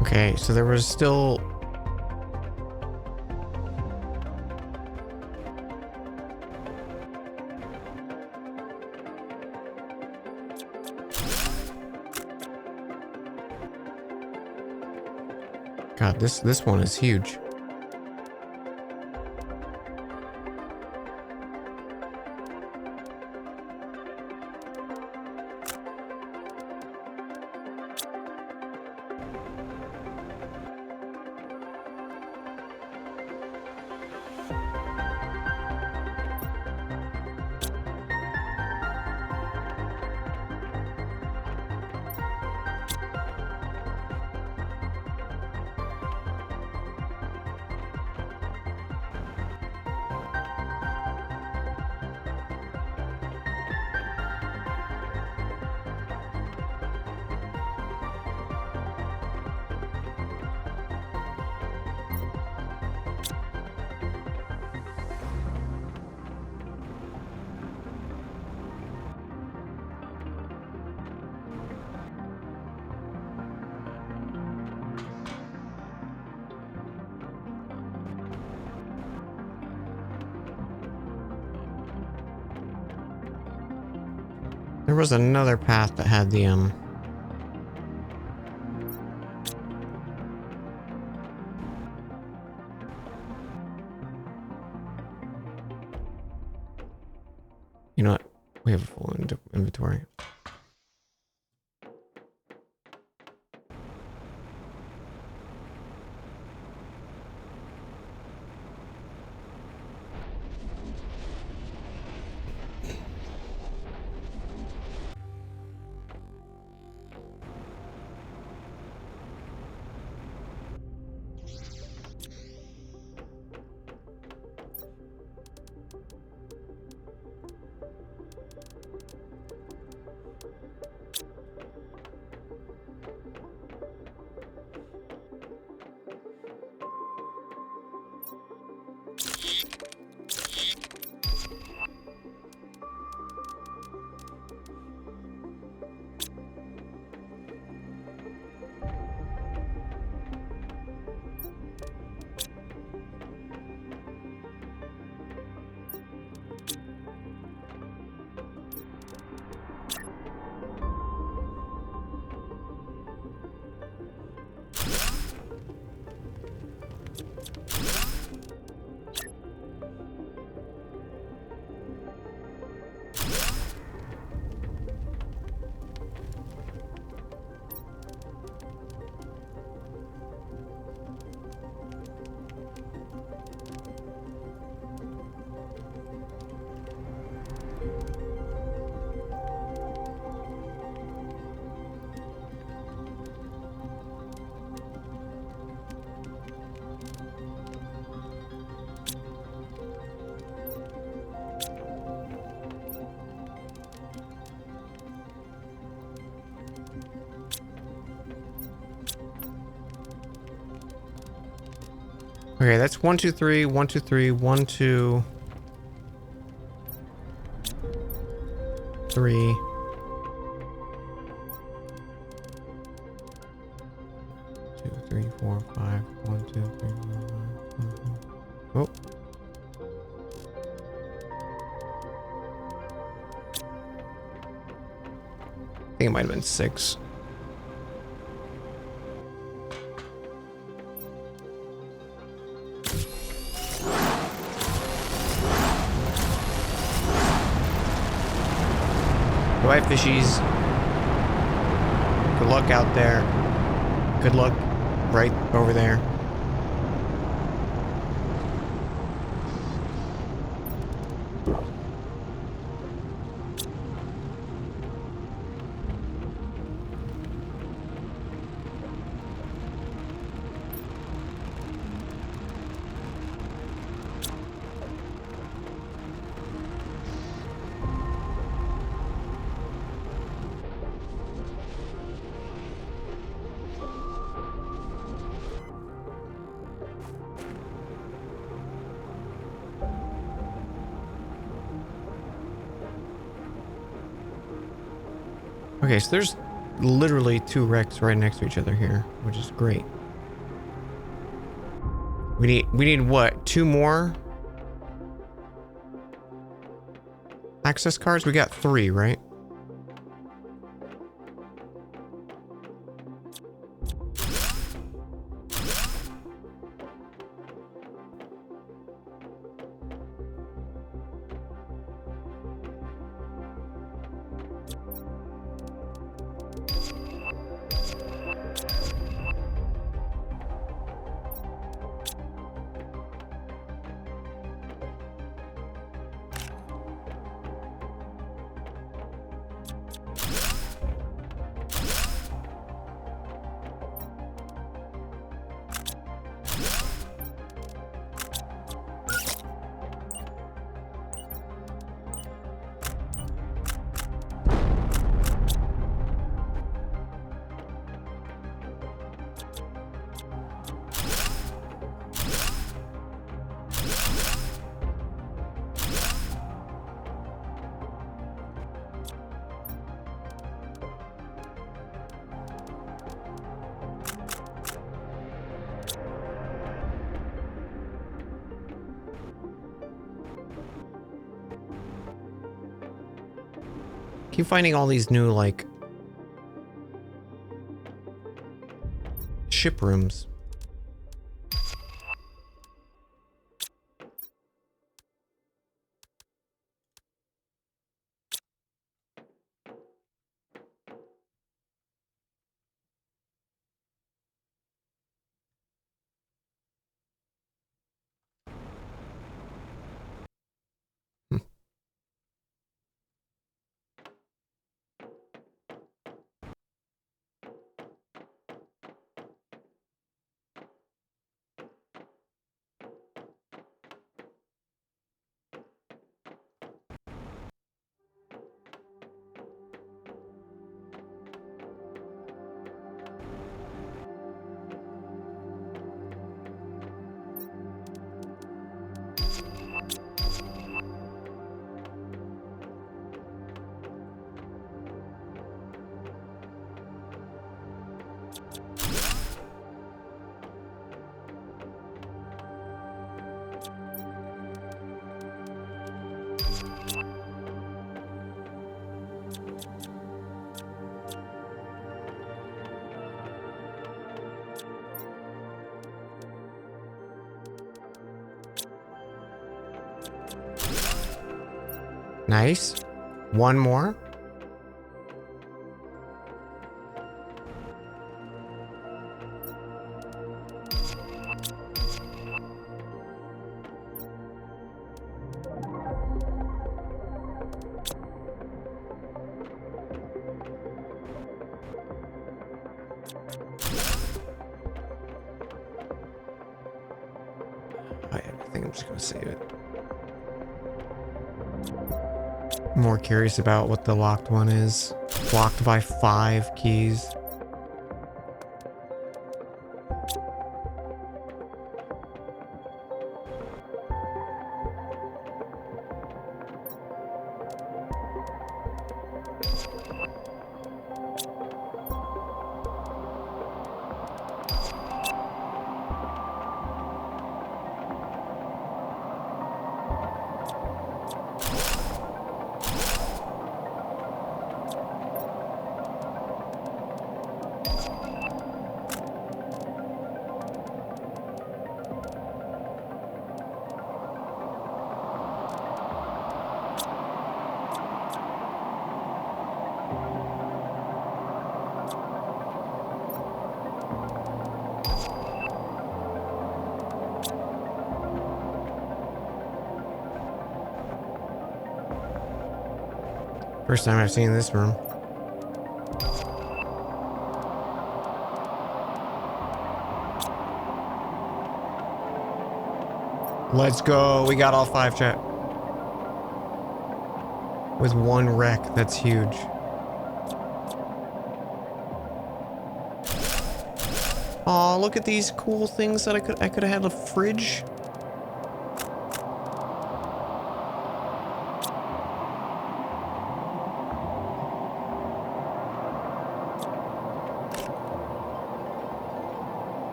Okay, so there was still... God, this one is huge. There was another path that had the, You know what? We have a full inventory. Okay, that's 1, 2, 3, 1, 2, 3, 1, 2, 3. 2, 3, 4, 5. 1, 2, 3, 4, 5. Oh. I think it might have been 6. Bye, fishies. Good luck out there. Good luck right over there. Okay, so there's literally 2 wrecks right next to each other here, which is great. We need what? 2 more access cards? We got 3, right? Keep finding all these new, like, ship rooms. Nice. One more. I think I'm just gonna save it. I'm more curious about what the locked one is. Blocked by 5 keys. First time I've seen this room. Let's go. We got all 5, chat. With 1 wreck. That's huge. Oh, look at these cool things that I could have had a fridge.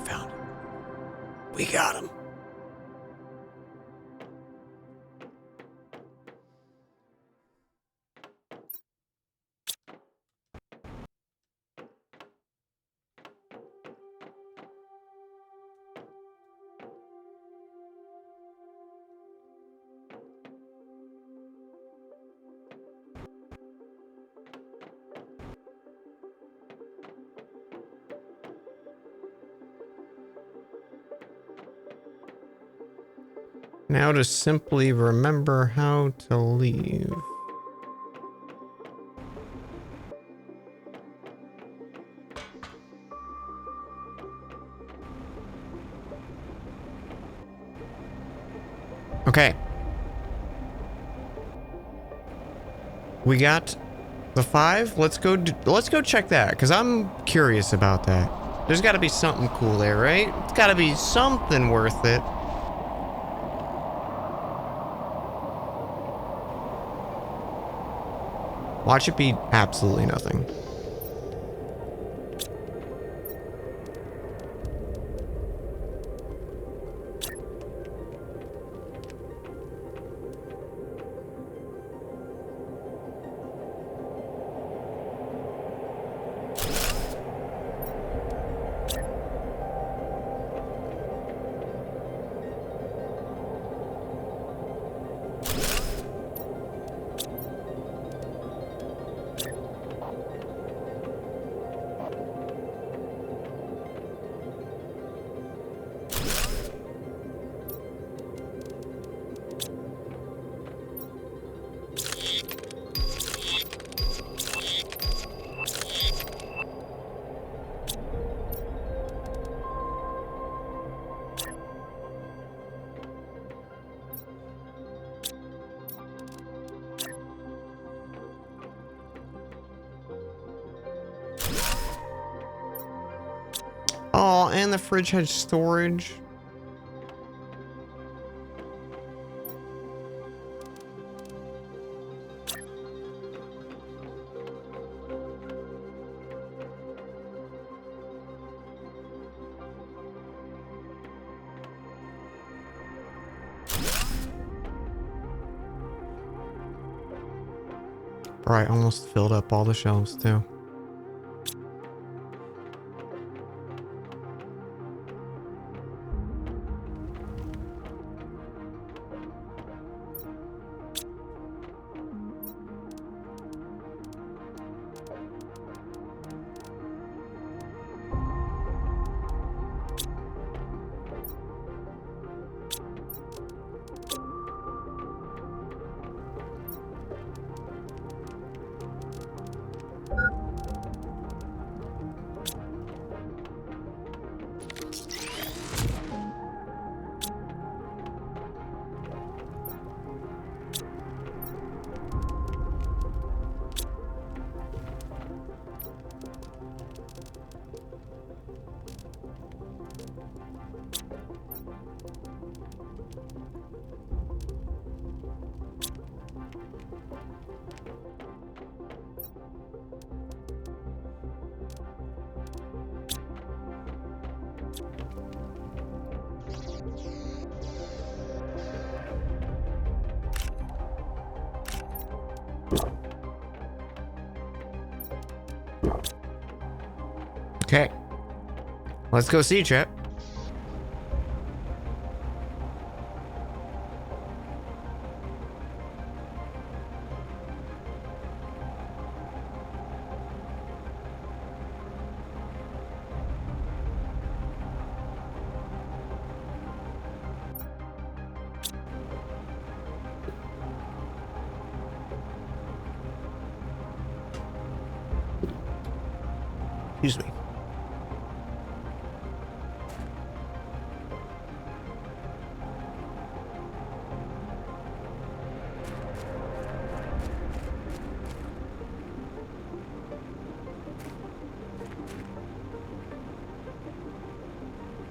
Found him. We got him. Now to simply remember how to leave. Okay. We got the 5. Let's go check that, because I'm curious about that. There's got to be something cool there, right? It's got to be something worth it. Watch it be absolutely nothing. Oh, and the fridge had storage. Right, almost filled up all the shelves too. Okay. Let's go see, Chet. Excuse me.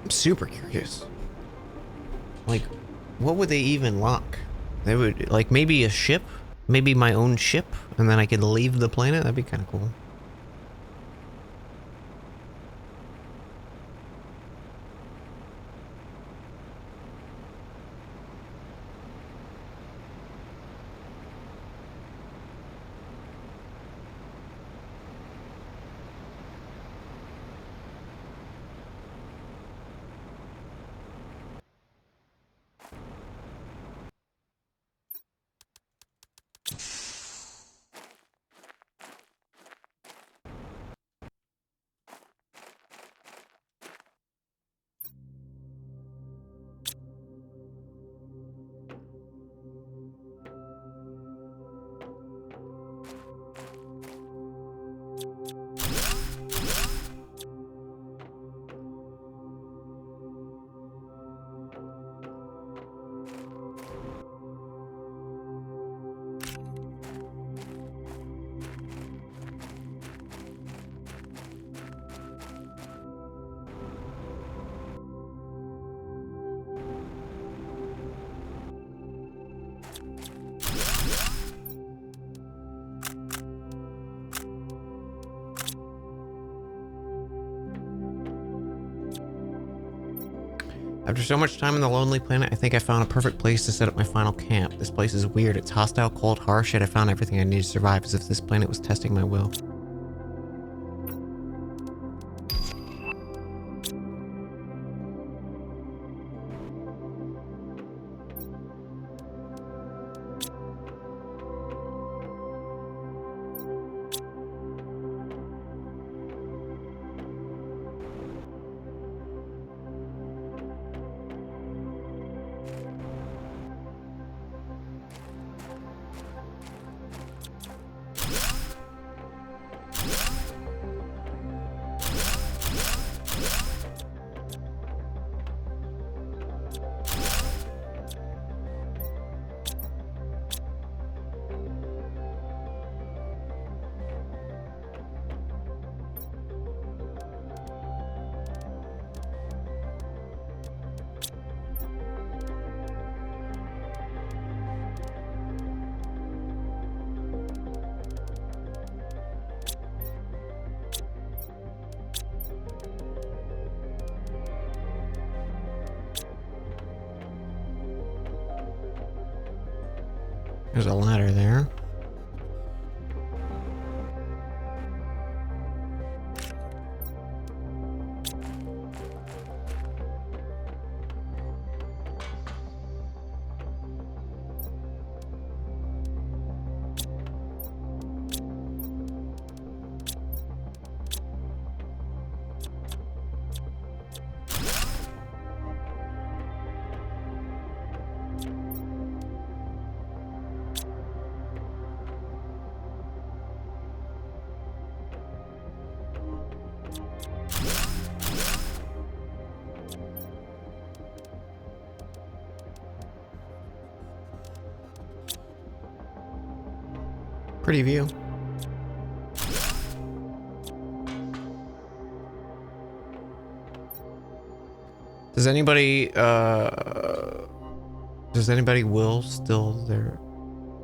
I'm super curious. Like, what would they even lock? They would, like, maybe a ship? Maybe my own ship? And then I could leave the planet? That'd be kind of cool. After so much time on the Lonely Planet, I think I found a perfect place to set up my final camp. This place is weird. It's hostile, cold, harsh, yet I found everything I need to survive, as if this planet was testing my will. There's a ladder there. Pretty view. Does anybody will still there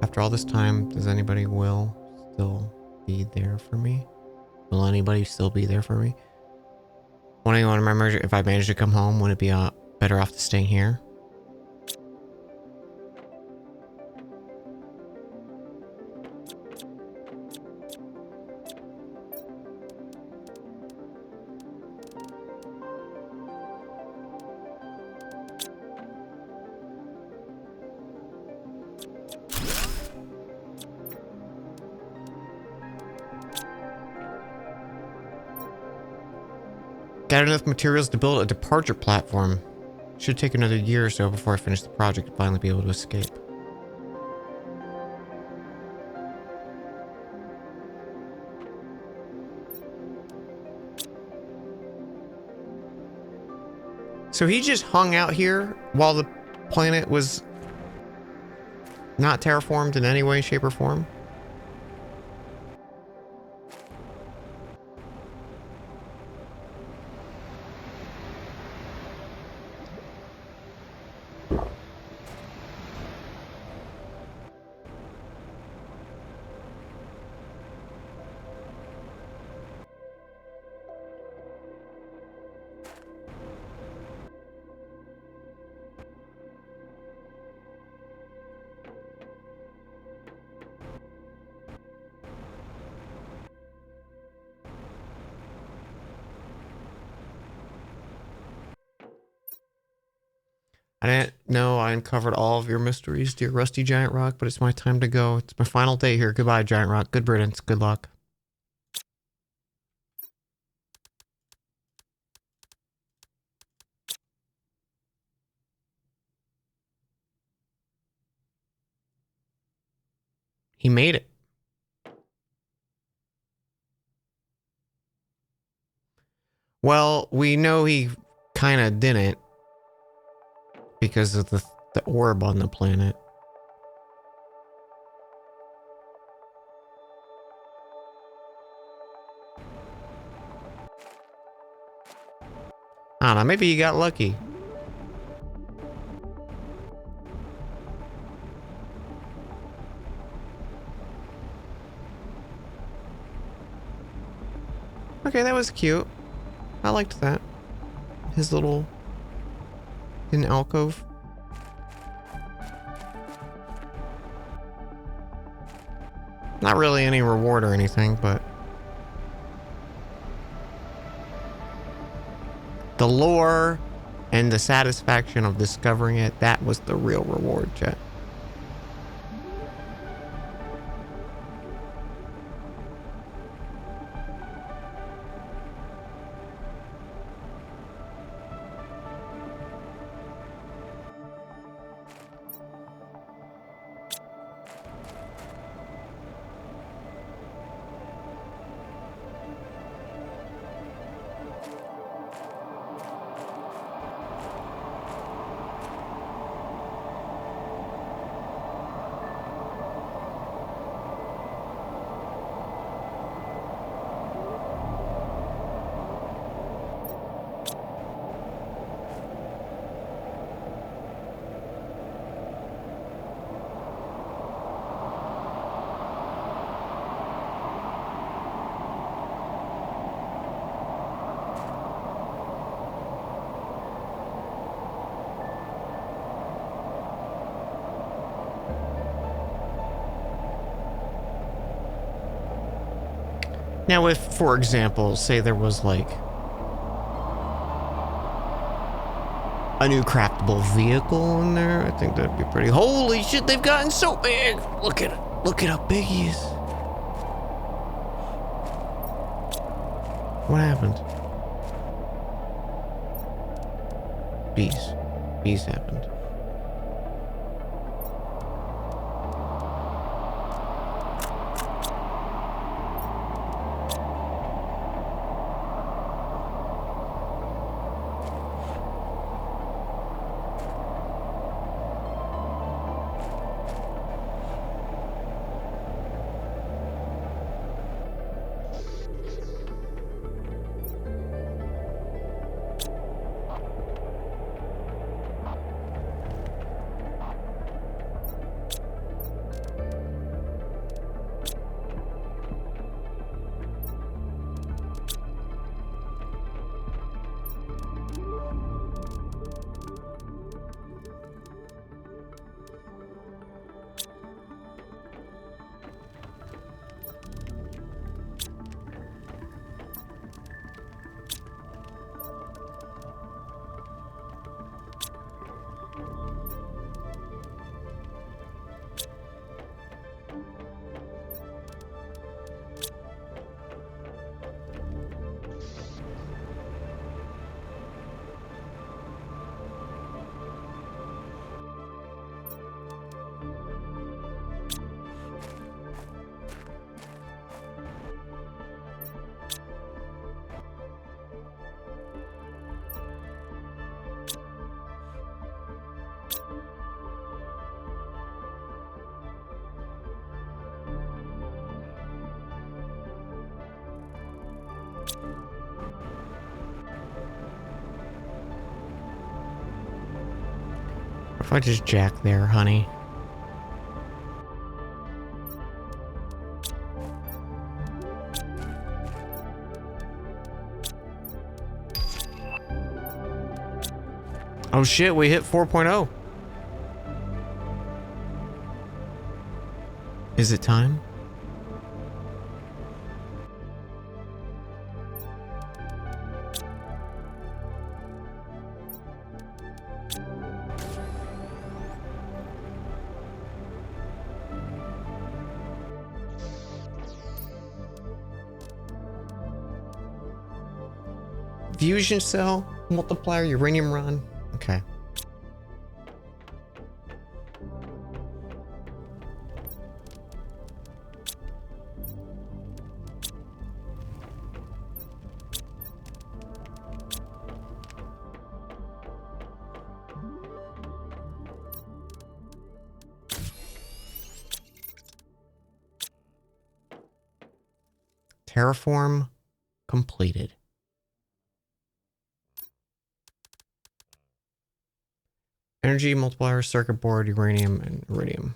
after all this time? Does anybody will still be there for me? Will anybody still be there for me? When I remember, if I manage to come home, would it be better off to staying here? Got enough materials to build a departure platform. Should take another year or so before I finish the project and finally be able to escape. So he just hung out here while the planet was not terraformed in any way, shape, or form? I didn't know I uncovered all of your mysteries, dear Rusty Giant Rock, but it's my time to go. It's my final day here. Goodbye, Giant Rock. Good riddance. Good luck. He made it. Well, we know he kind of didn't because of the orb on the planet. I don't know, maybe he got lucky. Okay, that was cute. I liked that. His little hidden alcove. Not really any reward or anything, but the lore and the satisfaction of discovering it, that was the real reward, chat. Now, if, for example, say there was like a new craftable vehicle in there, I think that'd be pretty. Holy shit, they've gotten so big! Look at how big he is. What happened? Bees happened. What if I just jack there, honey? Oh shit, we hit 4.0. Is it time? Fusion cell, multiplier, uranium run. Okay. Terraform completed. Energy multiplier, circuit board, uranium, and iridium.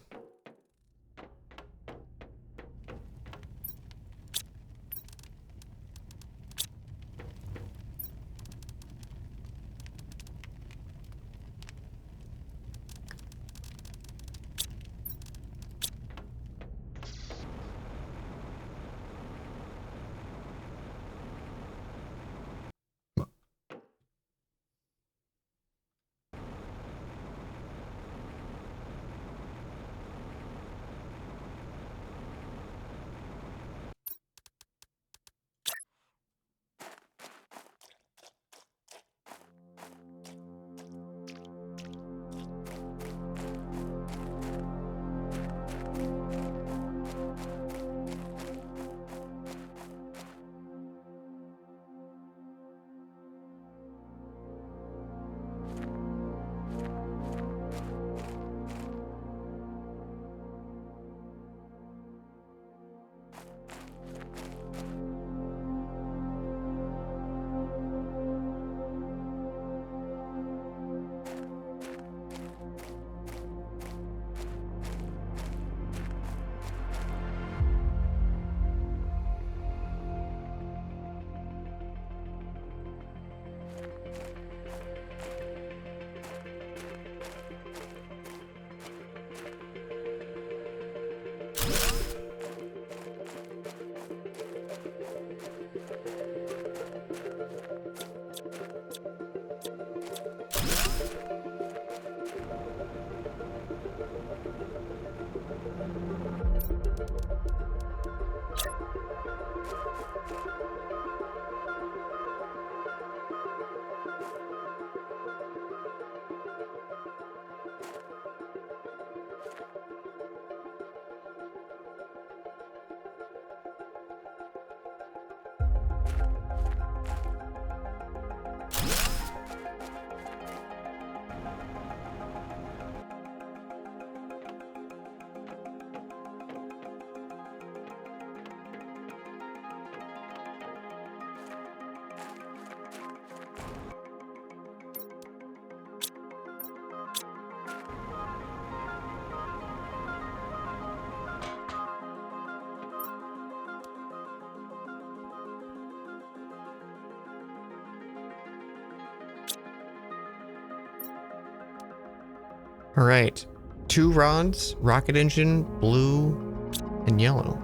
All right. 2 rods, rocket engine, blue, and yellow.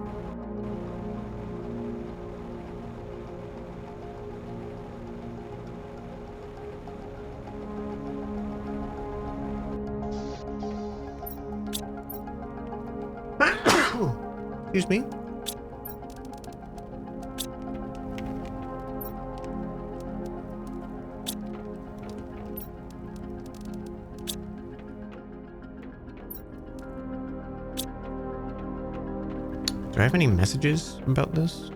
Excuse me. Do I have any messages about this?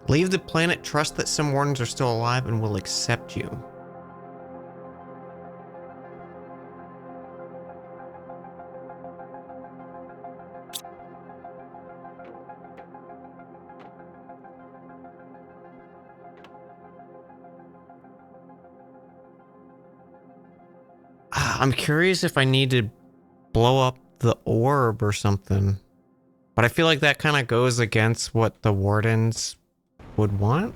Leave the planet, trust that some wardens are still alive and will accept you. I'm curious if I need to blow up the orb or something. But I feel like that kind of goes against what the wardens would want.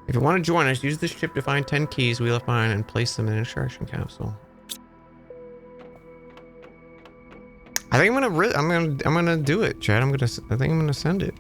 If you want to join us, use this ship to find 10 keys we left behind and place them in an instruction capsule. I think I'm gonna do it, Chad. I think I'm gonna send it.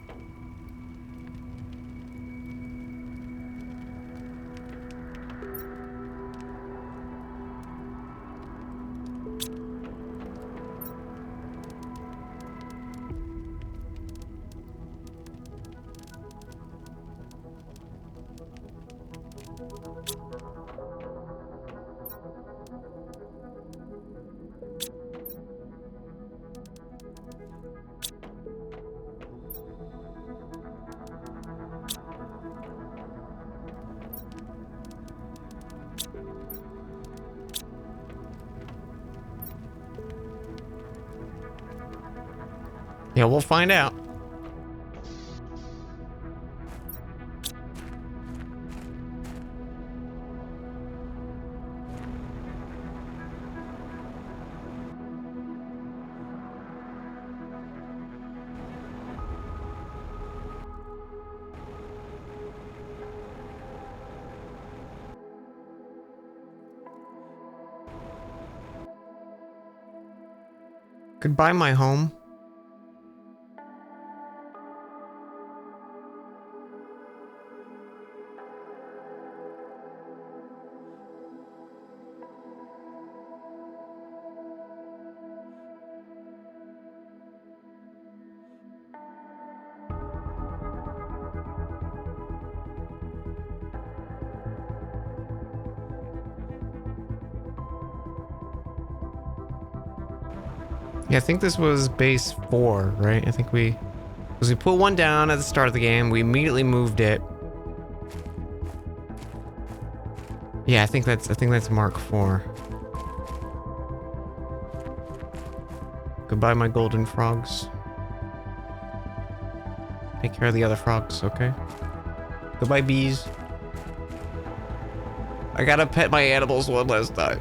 Yeah, we'll find out. Goodbye, my home. Yeah, I think this was base 4, right? I think because we put one down at the start of the game, we immediately moved it. Yeah, I think that's Mark 4. Goodbye, my golden frogs. Take care of the other frogs, okay? Goodbye, bees. I gotta pet my animals one last time.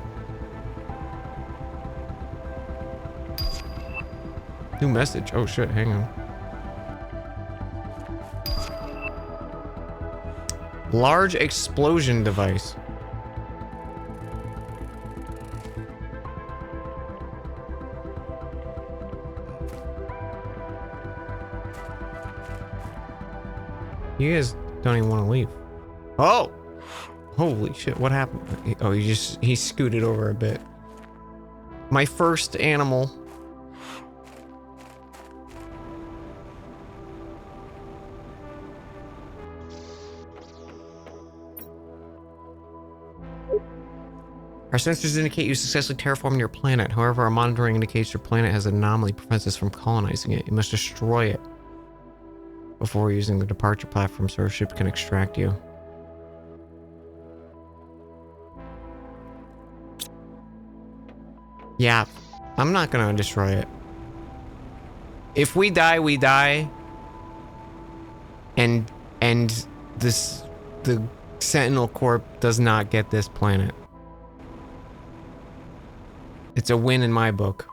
New message. Oh shit, hang on. Large explosion device. You guys don't even want to leave. Oh! Holy shit, what happened? Oh, he scooted over a bit. My first animal. Our sensors indicate you successfully terraformed your planet. However, our monitoring indicates your planet has an anomaly prevents us from colonizing it. You must destroy it before using the departure platform so our ship can extract you. Yeah, I'm not gonna destroy it. If we die, we die. And the Sentinel Corp does not get this planet. It's a win in my book.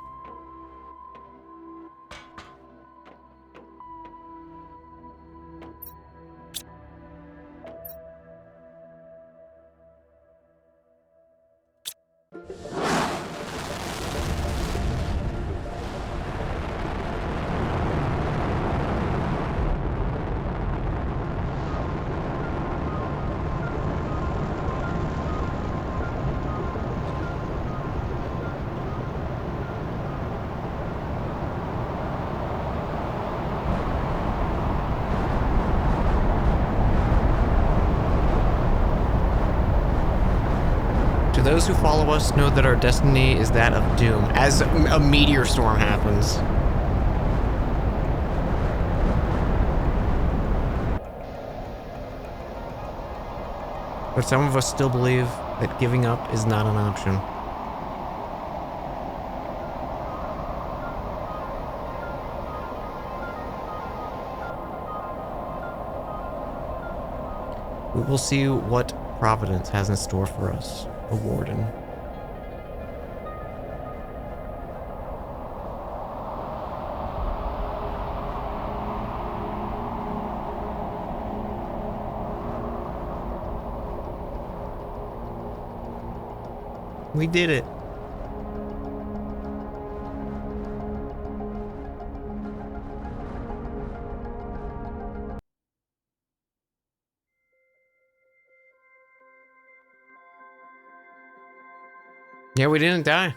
Those who follow us know that our destiny is that of doom as a meteor storm happens. But some of us still believe that giving up is not an option. We will see what Providence has in store for us. A warden. We did it. Yeah, we didn't die.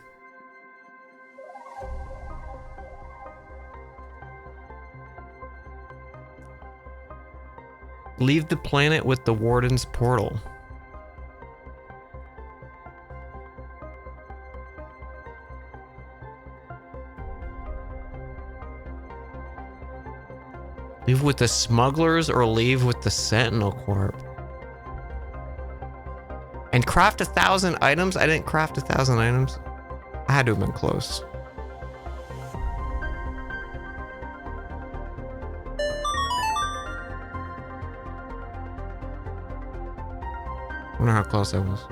Leave the planet with the Warden's portal. Leave with the smugglers or leave with the Sentinel Corp? And craft 1,000 items? I didn't craft 1,000 items. I had to have been close. I wonder how close I was.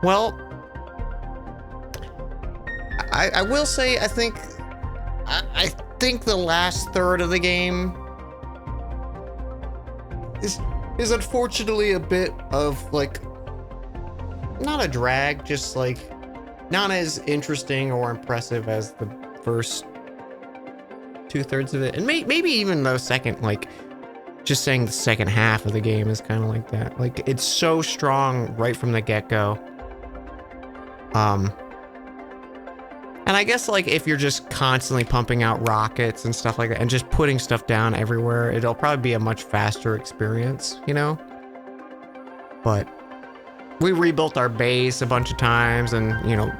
Well, I will say I think the last third of the game is unfortunately a bit of like not a drag, just like not as interesting or impressive as the first 2/3 of it, and maybe even the second, like just saying the second half of the game is kind of like that. Like it's so strong right from the get-go. And I guess like if you're just constantly pumping out rockets and stuff like that and just putting stuff down everywhere, it'll probably be a much faster experience, you know? But we rebuilt our base a bunch of times and, you know,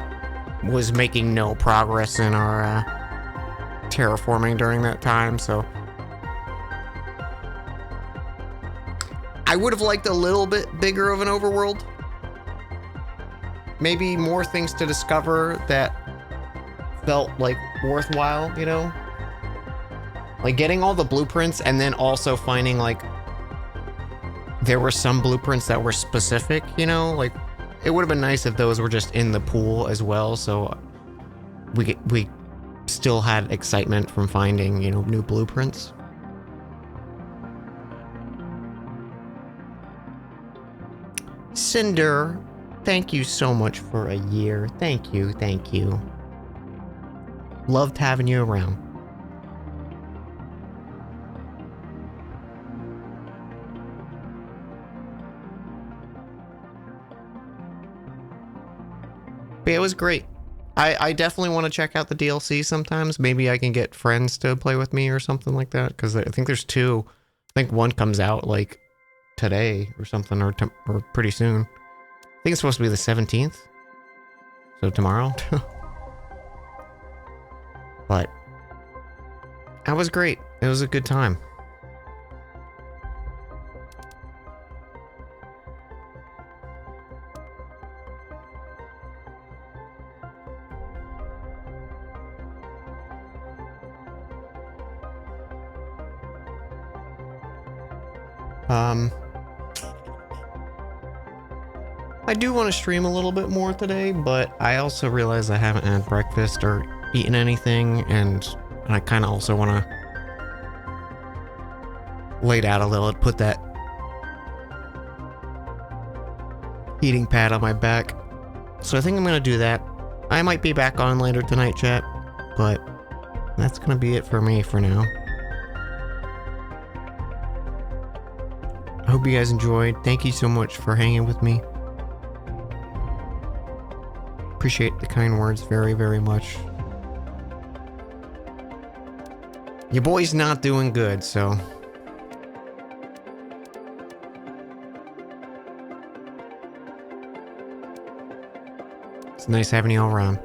was making no progress in our terraforming during that time, so I would have liked a little bit bigger of an overworld. Maybe more things to discover that felt like worthwhile, you know? Like getting all the blueprints and then also finding like there were some blueprints that were specific, you know? Like it would have been nice if those were just in the pool as well, so we still had excitement from finding, you know, new blueprints. Cinder, thank you so much for a year. Thank you, thank you. Loved having you around. But it was great. I definitely want to check out the DLC sometimes. Maybe I can get friends to play with me or something like that, because I think there's 2. I think one comes out like today or something, or pretty soon. I think it's supposed to be the 17th. So tomorrow. But that was great. It was a good time. I do want to stream a little bit more today, but I also realize I haven't had breakfast or eaten anything, and I kind of also want to lay out a little, put that heating pad on my back. So I think I'm going to do that. I might be back on later tonight, chat, but that's going to be it for me for now. I hope you guys enjoyed. Thank you so much for hanging with me. Appreciate the kind words very, very much. Your boy's not doing good, so... it's nice having you all around.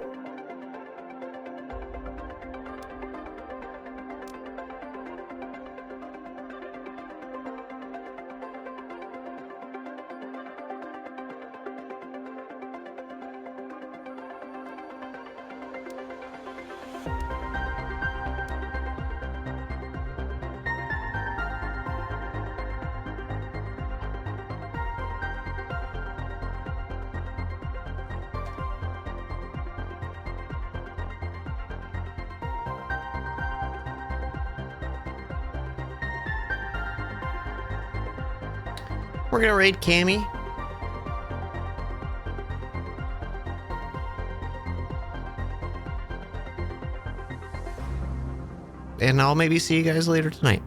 We're gonna raid Cammy. And I'll maybe see you guys later tonight.